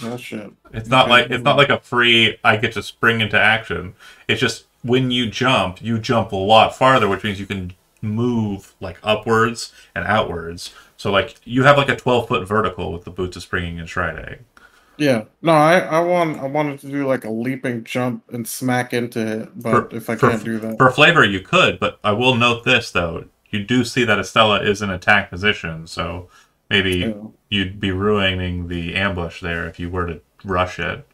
Oh shit. It's not like a free I get to spring into action. It's just when you jump a lot farther, which means you can move like upwards and outwards. So like you have like a 12-foot vertical with the boots of springing and striding. Yeah. No, I wanted to do like a leaping jump and smack into it, but if I can't do that. For flavor, you could, but I will note this, though. You do see that Estella is in attack position, so maybe you'd be ruining the ambush there if you were to rush it.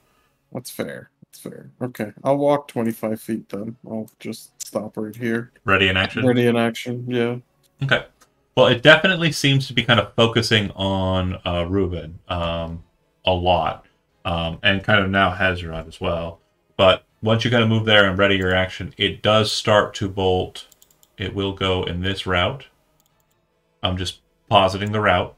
That's fair. That's fair. Okay. I'll walk 25 feet then. I'll just stop right here. Ready in action? Ready in action, yeah. Okay. Well, it definitely seems to be kind of focusing on Ruben a lot, and kind of now Hezron as well. But once you kind of move there and ready your action, it does start to bolt. It will go in this route. I'm just positing the route.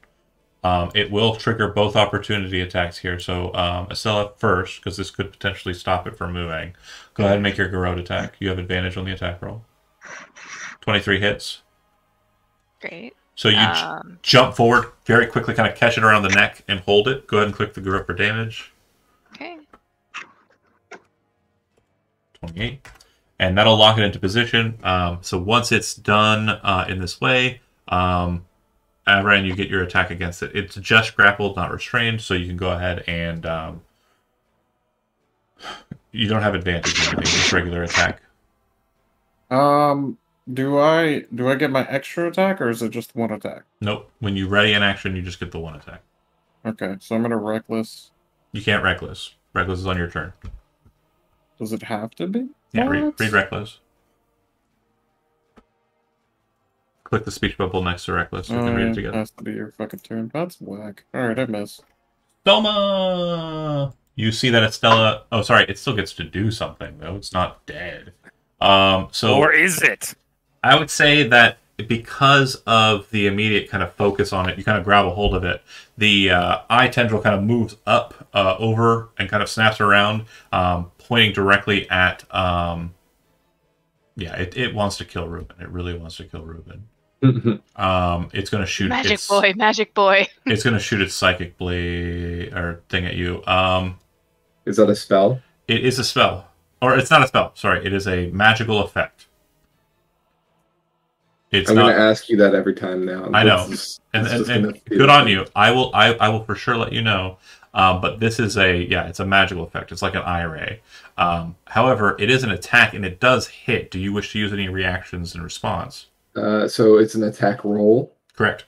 It will trigger both opportunity attacks here. So Estella first, because this could potentially stop it from moving. Go ahead and make your Garrote attack. You have advantage on the attack roll. 23 hits. Great. So you jump forward very quickly, kind of catch it around the neck and hold it. Go ahead and click the Garrote for damage. Okay. 28. And that'll lock it into position. So once it's done in this way, Avran, you get your attack against it. It's just grappled, not restrained, so you can go ahead and you don't have advantage or anything, just regular attack. Do I get my extra attack, or is it just one attack? Nope. When you ready in action, you just get the one attack. Okay, so I'm gonna reckless. You can't reckless. Reckless is on your turn. Does it have to be? Yeah, read reckless. Click the speech bubble next to reckless so we can read it together. Has to be your fucking turn. That's whack. Alright, I miss. Soma! You see that Estella... Oh, sorry, it still gets to do something, though. It's not dead. Or is it? I would say that because of the immediate kind of focus on it, you kind of grab a hold of it. The eye tendril kind of moves up over and kind of snaps around, pointing directly at... it wants to kill Ruben. It really wants to kill Ruben. It's going to shoot... Magic boy. It's going to shoot its psychic blade or thing at you. Is that a spell? It is a spell. Or it's not a spell. Sorry, it is a magical effect. I'm going to ask you that every time now. I know, and good on you. I will for sure let you know. But this is it's a magical effect. It's like an eye ray. However, it is an attack and it does hit. Do you wish to use any reactions in response? So it's an attack roll. Correct.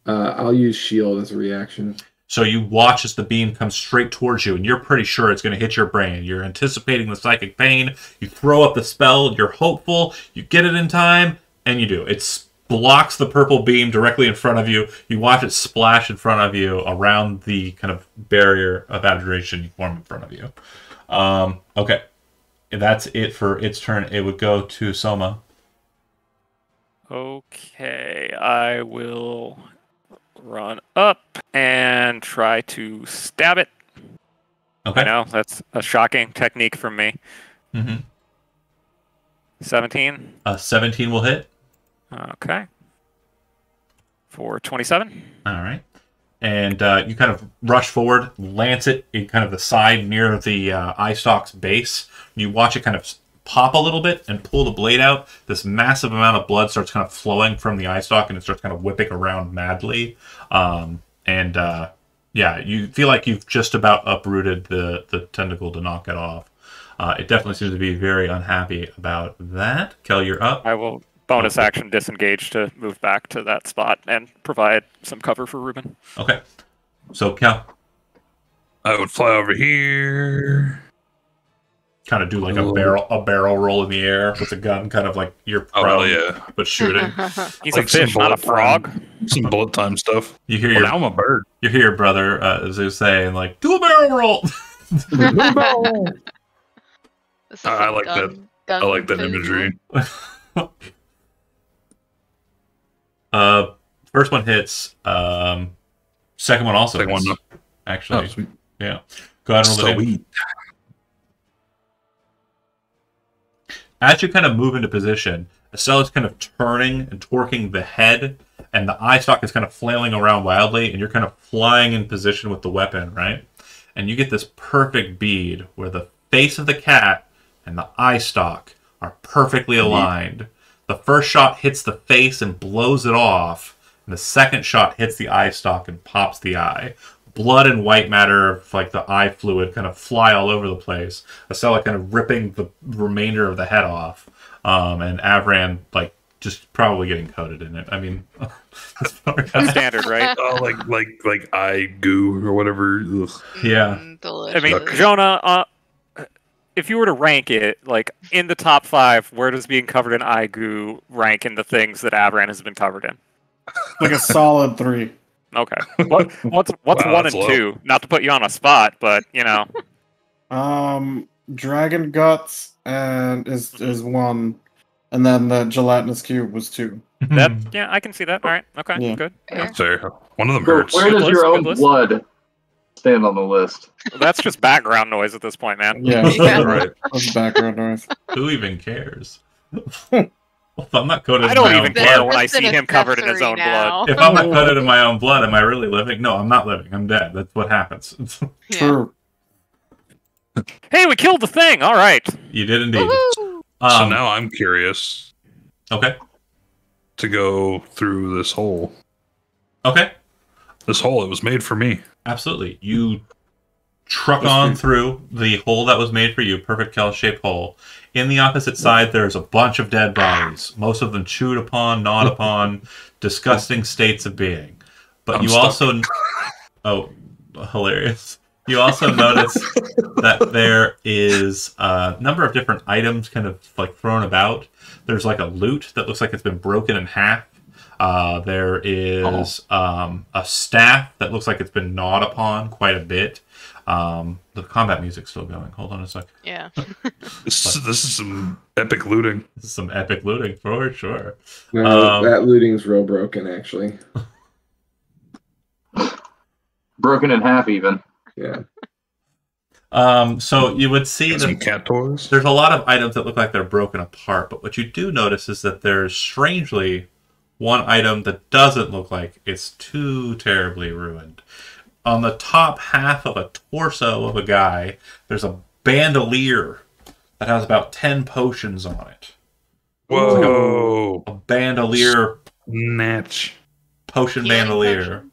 I'll use shield as a reaction. So you watch as the beam comes straight towards you, and you're pretty sure it's going to hit your brain. You're anticipating the psychic pain. You throw up the spell. You're hopeful. You get it in time. And you do. It blocks the purple beam directly in front of you. You watch it splash in front of you around the kind of barrier of abjuration you form in front of you. Okay. That's it for its turn. It would go to Soma. Okay. I will run up and try to stab it. Okay. I know, that's a shocking technique from me. 17. 17 will hit. Okay. For 27. All right. And you kind of rush forward, lance it in kind of the side near the eye stalk's base. You watch it kind of pop a little bit and pull the blade out. This massive amount of blood starts kind of flowing from the eye stalk, and it starts kind of whipping around madly. You feel like you've just about uprooted the tentacle to knock it off. It definitely seems to be very unhappy about that. Kel, you're up. I will bonus action disengage to move back to that spot and provide some cover for Ruben. Okay. So, Kel. I would fly over here. Kind of do like a barrel roll in the air with a gun, kind of like you're prone, but shooting. He's like a fish, not a frog. Some bullet time stuff. You hear now I'm a bird. You hear your brother Zeus saying, like, do a barrel roll. I like that. I like that imagery. First one hits. Second one also hits. One, actually. Oh, sweet. Yeah. Go ahead and roll the damage. As you kind of move into position, Estella's kind of turning and torquing the head, and the eye stalk is kind of flailing around wildly, and you're kind of flying in position with the weapon, right? And you get this perfect bead where the face of the cat and the eye stalk are perfectly aligned. The first shot hits the face and blows it off, and the second shot hits the eye stalk and pops the eye. blood and white matter of like the eye fluid kind of fly all over the place. Estella kind of ripping the remainder of the head off, and Avran like just probably getting coated in it. I mean, That's standard, right? Oh, like eye goo or whatever. Ugh. Yeah. I mean, Jonah, if you were to rank it, like in the top 5, where does being covered in eye goo rank in the things that Avran has been covered in? Like a solid 3. Okay. What's Wow, 1 that's and low. 2? Not to put you on a spot, but you know. Dragon guts and is 1, and then the gelatinous cube was 2. That yeah, I can see that. All right. Okay. Yeah. Good. Fair. Fair. One of them So hurts. where does Good your list, own good list. blood stand on the list? That's just background noise at this point, man. Yeah, Yeah. Right. that's background noise. Who even cares? If I'm not coated I in don't my even own care blood, when I It's an see him covered in his own accessory blood. now. if I'm not coated in my own blood, am I really living? No, I'm not living. I'm dead. That's what happens. Yeah. True. Hey, we killed the thing. All right. You did indeed. Woohoo! So now I'm curious Okay. to go through this hole. Okay. This hole, it was made for me. Absolutely. You truck That's on great. through the hole that was made for you, perfect L-shaped hole. In the opposite side, there's a bunch of dead bodies, most of them chewed upon, gnawed upon, disgusting states of being. But I'm you stuck. also... Oh, hilarious. You also notice that there is a number of different items kind of like thrown about. There's like a loot that looks like it's been broken in half. There is a staff that looks like it's been gnawed upon quite a bit. The combat music's still going. Hold on a sec. Yeah. This is some epic looting. This is some epic looting for sure. No, that looting's real broken, actually. Broken in half, even. Yeah. So you would see Got some that cat toys. there's a lot of items that look like they're broken apart, but what you do notice is that there's strangely one item that doesn't look like it's too terribly ruined. On the top half of a torso of a guy, there's a bandolier that has about 10 potions on it. Whoa. A bandolier, Natch. potion Healing bandolier.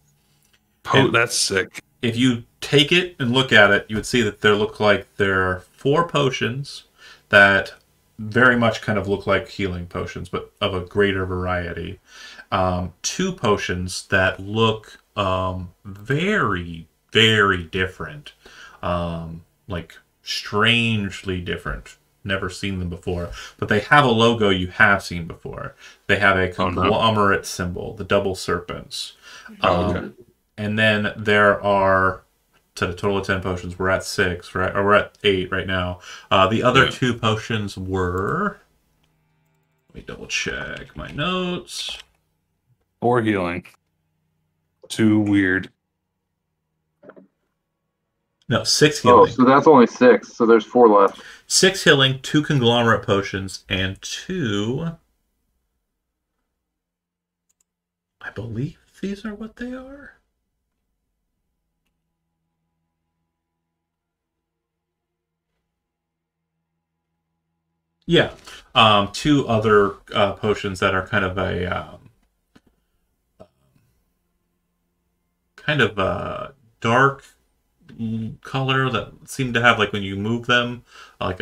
potions. That's sick. If you take it and look at it, you would see that there are 4 potions that very much kind of look like healing potions, but of a greater variety. 2 potions that look very, very different. Like strangely different. Never seen them before. But they have a logo you have seen before. They have a conglomerate symbol, the double serpents. Okay. And then there are, to the total of 10 potions, we're at 6, right? Or we're at 8 right now. The other 2 potions were... Let me double check my notes. 4 healing. 2 weird. No, 6 Oh, healing. so that's only 6. So there's 4 left. 6 healing, 2 conglomerate potions, and 2... I believe these are what they are. Yeah. 2 other potions that are kind of a dark color that seem to have, like, when you move them, like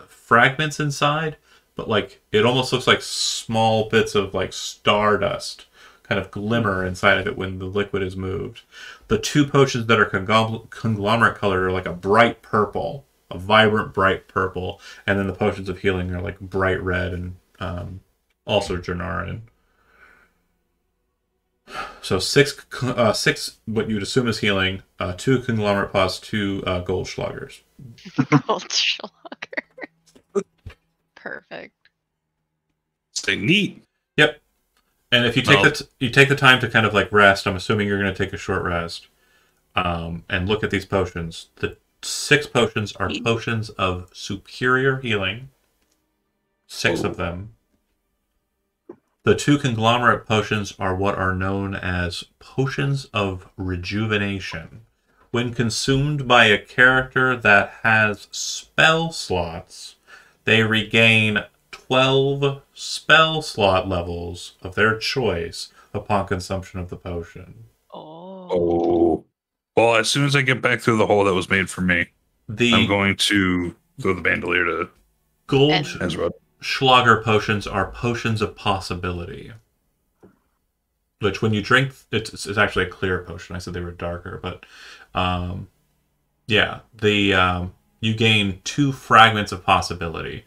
fragments inside, but like it almost looks like small bits of like stardust kind of glimmer inside of it when the liquid is moved. The 2 potions that are conglomerate color are like a bright purple, a vibrant bright purple, and then the potions of healing are like bright red and also Jernarian. So 6 what you'd assume is healing, 2 conglomerate plus 2 Goldschlagers. Goldschlager. Perfect. Stay neat. Yep. And if you take you take the time to kind of like rest, I'm assuming you're going to take a short rest, and look at these potions. The 6 potions are potions of superior healing. 6 of them. The 2 conglomerate potions are what are known as potions of rejuvenation. When consumed by a character that has spell slots, they regain 12 spell slot levels of their choice upon consumption of the potion. Oh. Oh. Well, as soon as I get back through the hole that was made for me, I'm going to throw the bandolier to gold Ezra. Schlager potions are potions of possibility. Which, when you drink, it's actually a clear potion. I said they were darker, but you gain 2 fragments of possibility,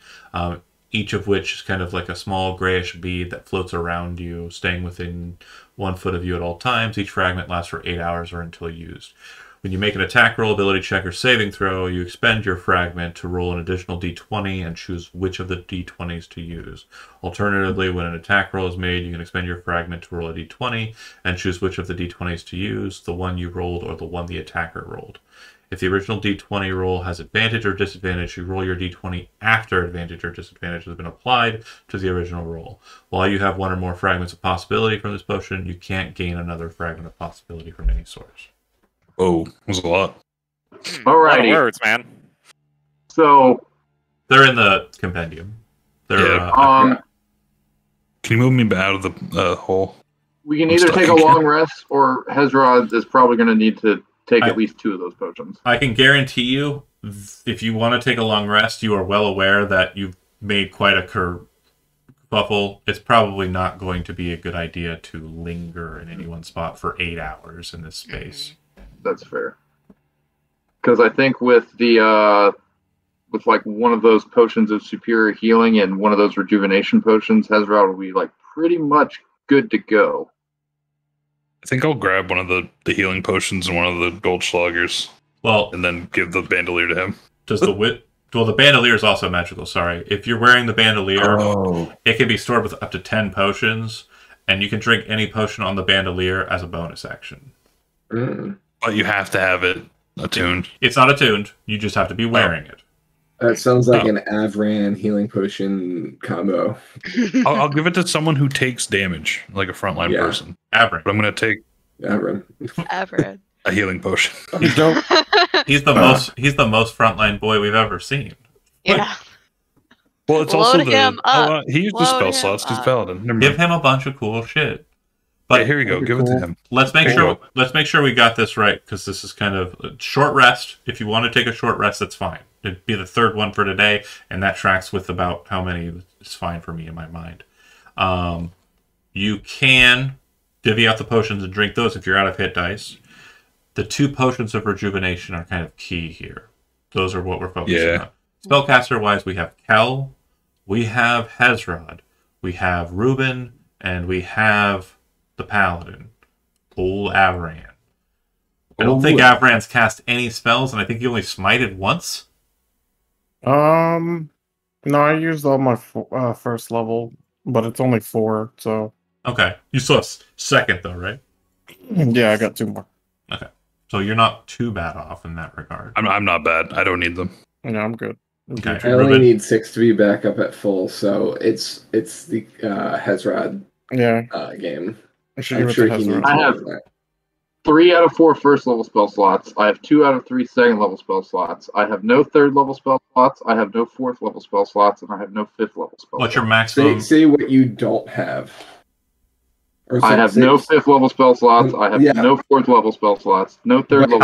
each of which is kind of like a small grayish bead that floats around you, staying within 1 foot of you at all times. Each fragment lasts for 8 hours or until used. When you make an attack roll, ability check, or saving throw, you expend your fragment to roll an additional d20 and choose which of the d20s to use. Alternatively, when an attack roll is made, you can expend your fragment to roll a d20 and choose which of the d20s to use, the one you rolled or the one the attacker rolled. If the original d20 roll has advantage or disadvantage, you roll your d20 after advantage or disadvantage has been applied to the original roll. While you have 1 or more fragments of possibility from this potion, you can't gain another fragment of possibility from any source. Oh, that was a lot. Alrighty. A lot of words, man. So they're in the compendium. They're can you move me out of the hole? We can either take a long rest, or Hezrod is probably going to need to take at least 2 of those potions. I can guarantee you, if you want to take a long rest, you are well aware that you've made quite a kerfuffle. It's probably not going to be a good idea to linger in any one spot for 8 hours in this space. That's fair. Because I think with the with like one of those potions of superior healing and one of those rejuvenation potions, Hezrod will be like pretty much good to go. I think I'll grab one of the healing potions and one of the Goldschlagers. Well, and then give the bandolier to him. Does the well, the bandolier is also magical. Sorry, if you're wearing the bandolier, it can be stored with up to 10 potions, and you can drink any potion on the bandolier as a bonus action. But you have to have it attuned. It's not attuned. You just have to be wearing it. That sounds like an Avran healing potion combo. I'll give it to someone who takes damage, like a frontline person. Avran. But I'm going to take Avran. A healing potion. He's the most frontline boy we've ever seen. Yeah. Well, it's also he used the spell slots because Paladin. Give him a bunch of cool shit. But here we go. Give it to him. Let's make sure we got this right, because this is kind of a short rest. If you want to take a short rest, that's fine. It'd be the 3rd one for today, and that tracks with about how many is fine for me in my mind. You can divvy out the potions and drink those if you're out of hit dice. The 2 potions of rejuvenation are kind of key here. Those are what we're focusing on. Spellcaster-wise, we have Kel, we have Hezrod, we have Reuben, and we have the Paladin, old Avran. I don't think Avran's cast any spells, and I think he only smited once. No, I used all my first level, but it's only 4, so... Okay. You still have 2nd, though, right? Yeah, I got 2 more. Okay. So you're not too bad off in that regard. I'm not bad. I don't need them. Yeah, I'm good. Okay. I only need 6 to be back up at full, so it's the Hezrod game. I'm sure he needs I have 3 out of 4 first level spell slots. I have 2 out of 3 second level spell slots. I have no 3rd level spell slots. I have no 4th level spell slots, and I have no 5th level spell. What's your maximum? Say what you don't have. I have no 5th level spell slots. I have no 4th level spell slots. No 3rd level.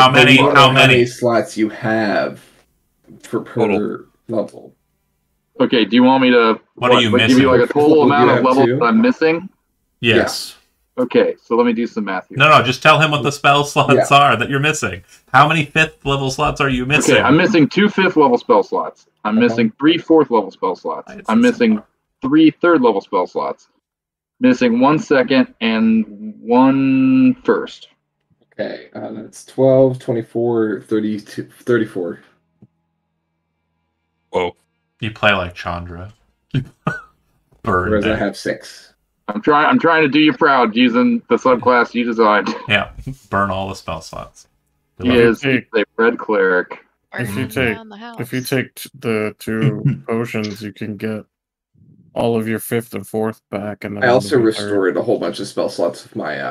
How many slots you have per level? Okay. Do you want me to? What are you missing? Give you like a total amount of levels that I'm missing? Yes. Okay, so let me do some math here. No, just tell him what the spell slots are that you're missing. How many 5th level slots are you missing? Okay, I'm missing 2 5th level spell slots. I'm missing 3 4th level spell slots. I'm missing 3 3rd level spell slots. Missing 1 2nd and 1 1st. Okay, that's 12, 24, 32, 34. Whoa. You play like Chandra. Whereas I have 6. I'm trying to do you proud using the subclass you designed. Yeah, burn all the spell slots. He is a red cleric. If you take the 2 potions, you can get all of your 5th and 4th back. And then I also restored a whole bunch of spell slots with my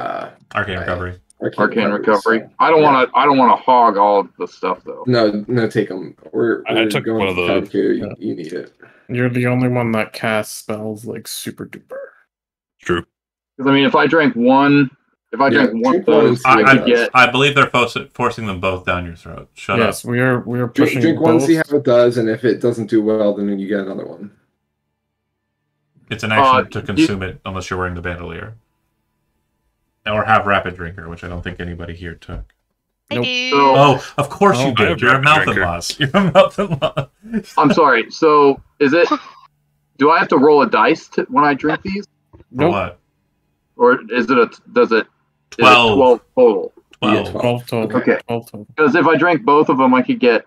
Arcane Recovery. Arcane Recovery. So, I don't want to hog all of the stuff though. No, take them. I took one of those. You need it. You're the only one that casts spells like super duper. True. Because I mean, if I drank 1 If I drank one of drink one those, and see I what could it does. get. I believe they're forcing them both down your throat. Shut up. Yes, we are pushing Drink one, both. see how it does, and if it doesn't do well, then you get another one. It's an action to consume it unless you're wearing the bandolier. Or have rapid drinker, which I don't think anybody here took. Nope. Oh, of course Oh, you I did. have You're a rapid mouth drinker. loss. You're a mouth loss. I'm sorry. So is it? Do I have to roll a dice when I drink these, For Nope. what? or is it a? Does it? Is 12. it 12 total? You get 12. 12 total. Okay. 12 total. Because if I drank both of them, I could get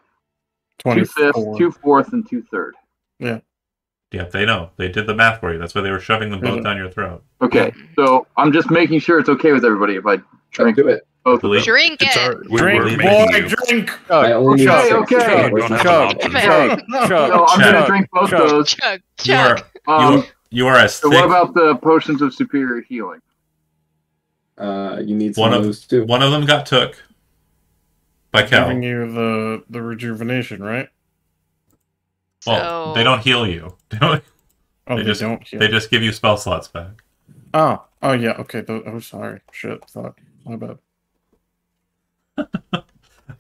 2 fifths, 24. 2 fourths, and 2 thirds. Yep, they know. They did the math for you. That's why they were shoving them both Yeah. down your throat. Okay, so I'm just making sure it's okay with everybody if I drink Do it. both of them. Believe- Drink It's it. our, we're Drink, making boy, you. drink! I only need Okay, 6. okay. so You don't have Chug, an option. Chug. Chug, So I'm Chug. gonna drink both Chug. those. Chug, You are, chug. you are as So thick. what about the potions of superior healing? You need some One of of- those too. One of them got took by Kel. Giving you the rejuvenation, right? Well, So- they don't heal you. They don't- Oh, They they, just- don't heal. They just give you spell slots back. Oh, yeah, okay. Oh, sorry. Shit, fuck. My bad.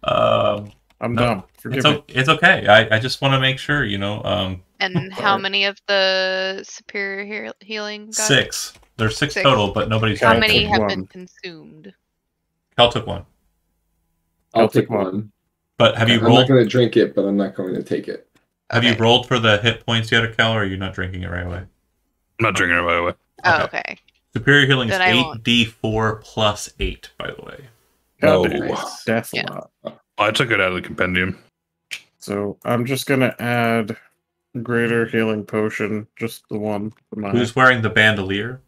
I'm No, dumb. Forgive me. it's okay. I just want to make sure, And how many of the superior healing got? 6. There's 6 Six. total, but nobody's How Cal many took have one. been consumed? Kel took one. I'll I'll take take one. one. But have you I'm not rolled? going to drink it, but I'm not going to take it. Have you Okay. rolled for the hit points yet, Kel, or are you not drinking it right away? I'm not drinking it right away. Oh, okay. Superior healing is Then I won't. 8d4 plus 8, by the way. God Oh. damn. Nice. That's Yeah. a lot. I took it out of the compendium. So I'm just gonna add greater healing potion, just the one for my Who's wearing the bandolier?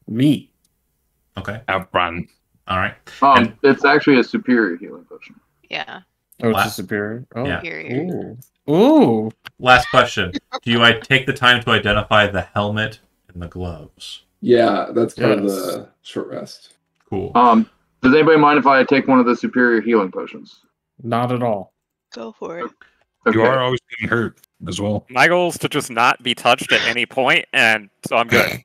me. Okay. Outrun. All right. It's actually a superior healing potion. Yeah. Oh, it's Wow. a superior. Oh, Yeah. Superior. Ooh. Ooh. Last question. Do you take the time to identify the helmet and the gloves? Yeah, that's part of Yes. the short rest. Cool. Does anybody mind if I take one of the superior healing potions? Not at all. Go for it. Okay. You are always getting hurt as well. My goal is to just not be touched at any point, and so I'm good.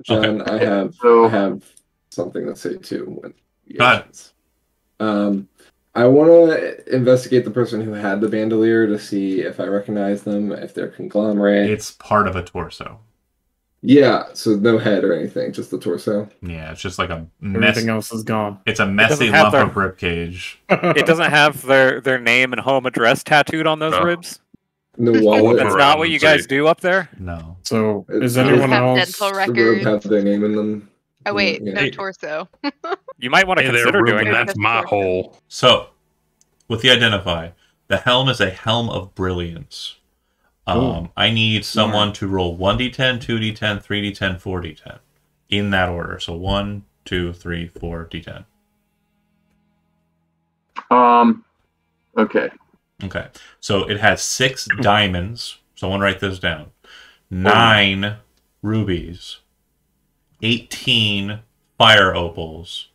John, I have So- I have something to say too. When Go ahead. I want to investigate the person who had the bandolier to see if I recognize them, if they're conglomerate. It's part of a torso. Yeah, so no head or anything, just the torso. Yeah, it's just like a mess. Everything else is gone. It's a messy doesn't have lump their- of ribcage. It doesn't have their name and home address tattooed on those Oh. ribs. No Well, wallet. That's Around not what you and guys say- do up there. No. So is Does anyone have else? dental The robe records. have their name in them. Oh wait, Yeah. no torso. You might want to Hey there, consider Ruben. doing that. That's my hole. So, with the identify, the helm is a helm of brilliance. I need someone to roll 1d10, 2d10, 3d10, 4d10. In that order. So 1, 2, 3, 4, d10. Okay. Okay. So it has 6 diamonds. Someone write this down. 9 rubies. 18 fire opals.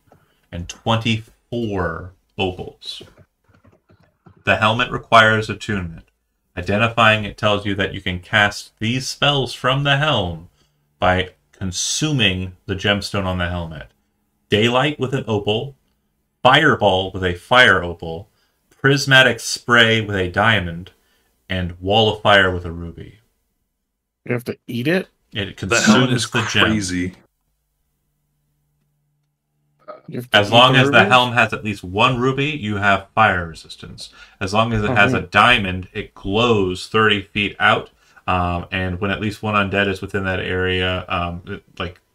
And 24 opals. The helmet requires attunement. Identifying it tells you that you can cast these spells from the helm by consuming the gemstone on the helmet. Daylight with an opal, Fireball with a fire opal, Prismatic Spray with a diamond, and Wall of Fire with a ruby. You have to eat it. It The helmet consumes is the gem. crazy. You have to As eat long as the rubies? helm has at least 1 ruby, you have fire resistance. As long as it has a diamond, it glows 30 feet out. And when at least 1 undead is within that area,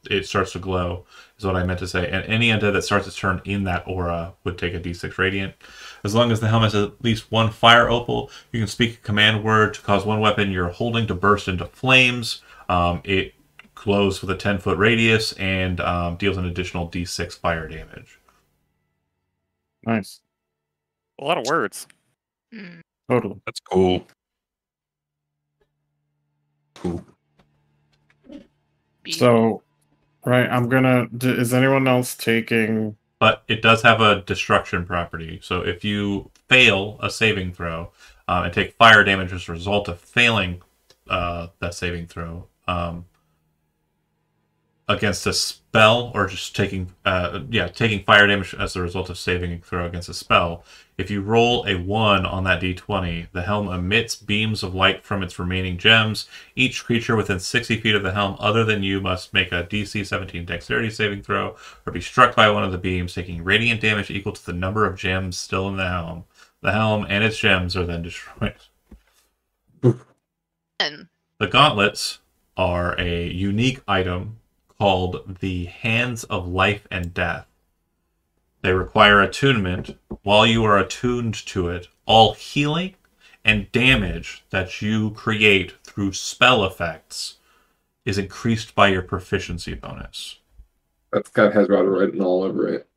it starts to glow, is what I meant to say. And any undead that starts its turn in that aura would take a d6 radiant. As long as the helm has at least 1 fire opal, you can speak a command word to cause one weapon you're holding to burst into flames. It glows with a 10-foot radius and deals an additional d6 fire damage. Nice. A lot of words. Hmm. Totally. That's cool. Cool. So, right, I'm gonna. Is anyone else taking? But it does have a destruction property. So if you fail a saving throw and take fire damage as a result of failing that saving throw, against a spell or just taking fire damage as a result of saving a throw against a spell. If you roll a 1 on that d20, the helm emits beams of light from its remaining gems. Each creature within 60 feet of the helm other than you must make a DC 17 dexterity saving throw or be struck by one of the beams, taking radiant damage equal to the number of gems still in the helm. The helm and its gems are then destroyed. The gauntlets are a unique item called the Hands of Life and Death. They require attunement. While you are attuned to it, all healing and damage that you create through spell effects is increased by your proficiency bonus. That's got Hezrod written all over it.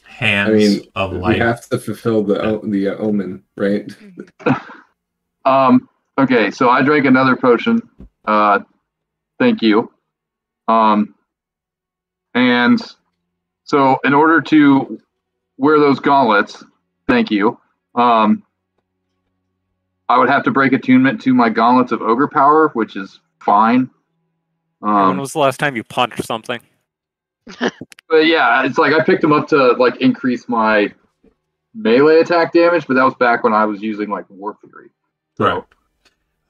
Hands of Life. We have to fulfill the omen, right? Okay, so I drank another potion. Thank you. And so in order to wear those gauntlets, thank you, I would have to break attunement to my gauntlets of ogre power, which is fine. When was the last time you punched something? But yeah, it's like I picked them up to like increase my melee attack damage, but that was back when I was using like War Fury. So, right.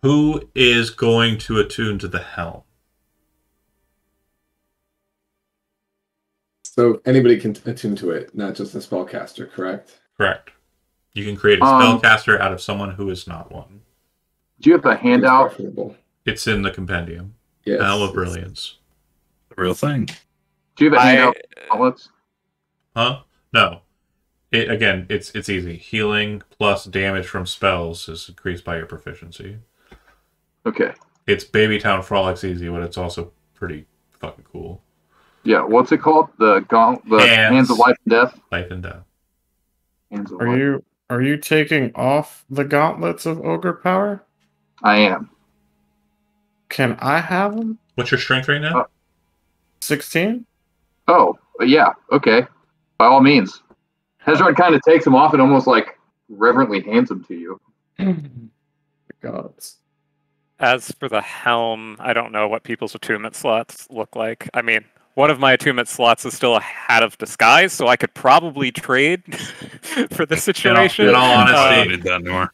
Who is going to attune to the helm? So anybody can attune to it, not just a spellcaster, correct? Correct. You can create a spellcaster out of someone who is not one. Do you have a handout? It's in the compendium. Yes. Helm of Brilliance. The real thing. Do you have a handout? Gauntlets? Huh? No. It's easy. Healing plus damage from spells is increased by your proficiency. Okay. It's Baby Town Frolics easy, but it's also pretty fucking cool. Yeah, what's it called? The Hands of Life and Death? Life and Death. Hands of Life. Are you taking off the gauntlets of ogre power? I am. Can I have them? What's your strength right now? 16? Oh, yeah, okay. By all means. Hezrod kind of takes them off and almost like reverently hands them to you. Gods. As for the helm, I don't know what people's attunement slots look like. I mean, one of my attunement slots is still a Hat of Disguise, so I could probably trade for this situation. In all honesty,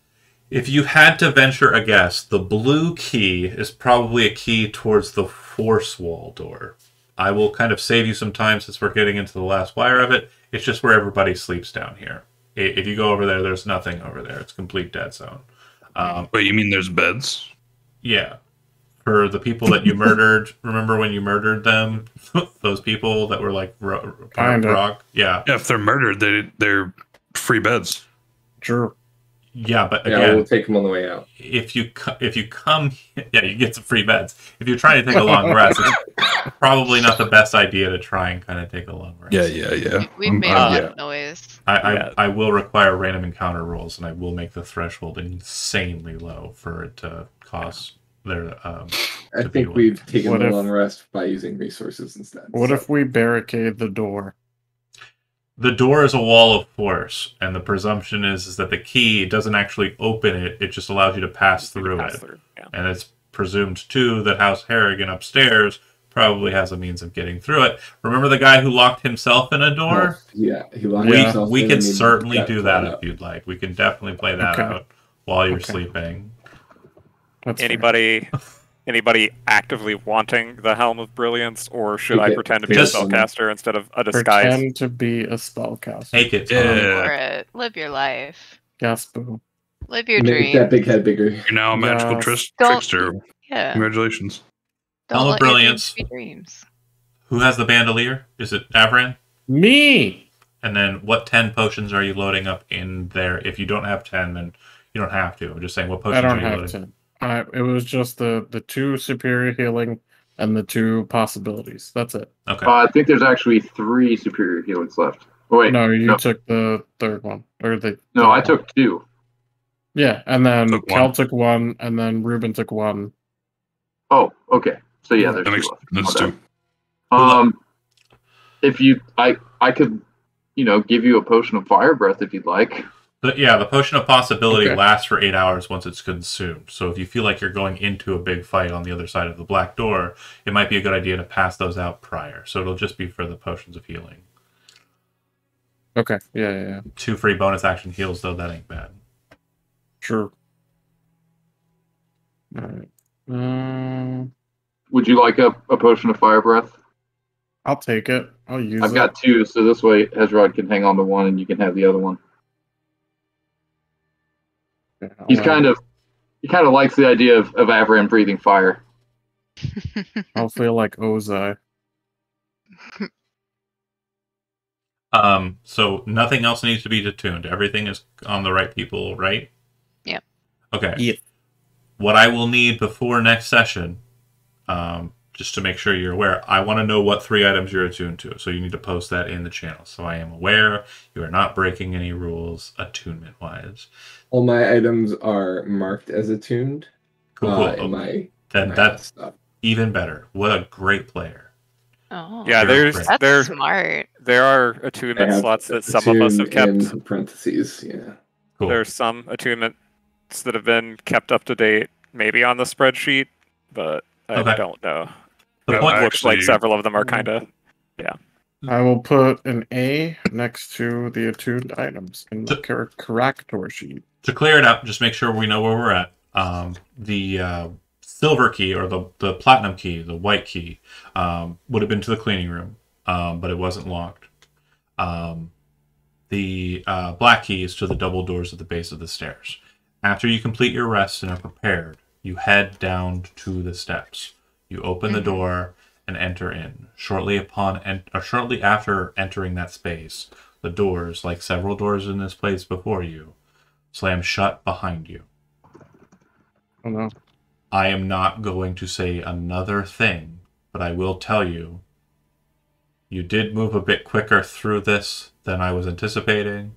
if you had to venture a guess, the blue key is probably a key towards the Force Wall door. I will kind of save you some time since we're getting into the last wire of it. It's just where everybody sleeps down here. If you go over there, there's nothing over there. It's a complete dead zone. Wait, you mean there's beds? Yeah. For the people that you murdered, remember when you murdered them? Those people that were like part of rock? Yeah. Yeah, if they're murdered, they're free beds. True. Yeah, but again, we'll take them on the way out. If you come, yeah, you get some free beds. If you're trying to take a long rest, it's probably not the best idea to try and kind of take a long rest. Yeah. We've made a lot of noise. I will require random encounter rolls, and I will make the threshold insanely low for it to cost their. I think we've taken a long rest by using resources instead. What if we barricade the door? The door is a wall of force, and the presumption is that the key doesn't actually open it, it just allows you to pass through it. Yeah. And it's presumed, too, that House Harrigan upstairs probably has a means of getting through it. Remember the guy who locked himself in a door? Yeah, he locked himself in. We can certainly do that if you'd like. We can definitely play that out while you're sleeping. That's Anybody actively wanting the Helm of Brilliance, or should I pretend to be a spellcaster instead of a disguise? Pretend to be a spellcaster. Take it. For it. Live your life. Yes, boo. Live your Make dream. that big head bigger. You're now a magical trickster. Yeah. Congratulations. Helm of Brilliance. Dreams. Who has the bandolier? Is it Avran? Me! And then what 10 potions are you loading up in there? If you don't have 10, then you don't have to. I'm just saying, what potions are you loading? I don't have 10. It was just the 2 superior healing and the 2 possibilities. That's it. Okay. I think there's actually 3 superior healings left. Oh, wait. No, you took the third one. No, I took 2. Yeah, and then Kel took 1, and then Ruben took 1. Oh, okay. So yeah, there's 2 left. That's 2. If you, I could, give you a potion of fire breath if you'd like. The potion of possibility Okay. lasts for 8 hours once it's consumed. So if you feel like you're going into a big fight on the other side of the black door, it might be a good idea to pass those out prior. So it'll just be for the potions of healing. Okay. Yeah. 2 free bonus action heals, though, that ain't bad. Sure. All right. Would you like a potion of fire breath? I'll take it. I'll use I've it. got 2, so this way Hezrod can hang on to one and you can have the other one. Yeah, He kind of likes the idea of Avran breathing fire. I'll feel like Ozai. So nothing else needs to be attuned. Everything is on the right people, right? Yep. Okay. Yeah. What I will need before next session, just to make sure you're aware, I want to know what 3 items you're attuned to. So you need to post that in the channel. So I am aware you are not breaking any rules attunement-wise. All my items are marked as attuned. Cool. In Then my that's stuff. even better. What a great player. Oh. Yeah, That's there's smart. there are I attunement have slots that some of us have attune kept. in parentheses. Yeah. Cool. There's some attunements that have been kept up to date, maybe on the spreadsheet, but I Okay. don't know. The It point- looks like actually- several of them are kind of. I will put an A next to the attuned items in the character sheet. To clear it up, just make sure we know where we're at. The silver key or the platinum key, the white key, would have been to the cleaning room, but it wasn't locked. The black key is to the double doors at the base of the stairs. After you complete your rest and are prepared, you head down to the steps. You open the door and enter in. Shortly after entering that space, the doors, like several doors in this place before you, slam shut behind you. Oh no. I am not going to say another thing, but I will tell you, you did move a bit quicker through this than I was anticipating,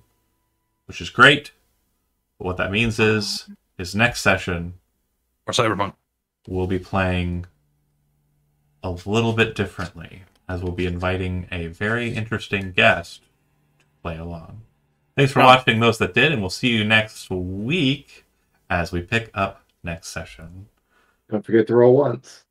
which is great. But what that means is next session, Or Cyberpunk. we'll be playing a little bit differently, as we'll be inviting a very interesting guest to play along. Thanks for watching those that did, and we'll see you next week as we pick up next session. Don't forget to roll once.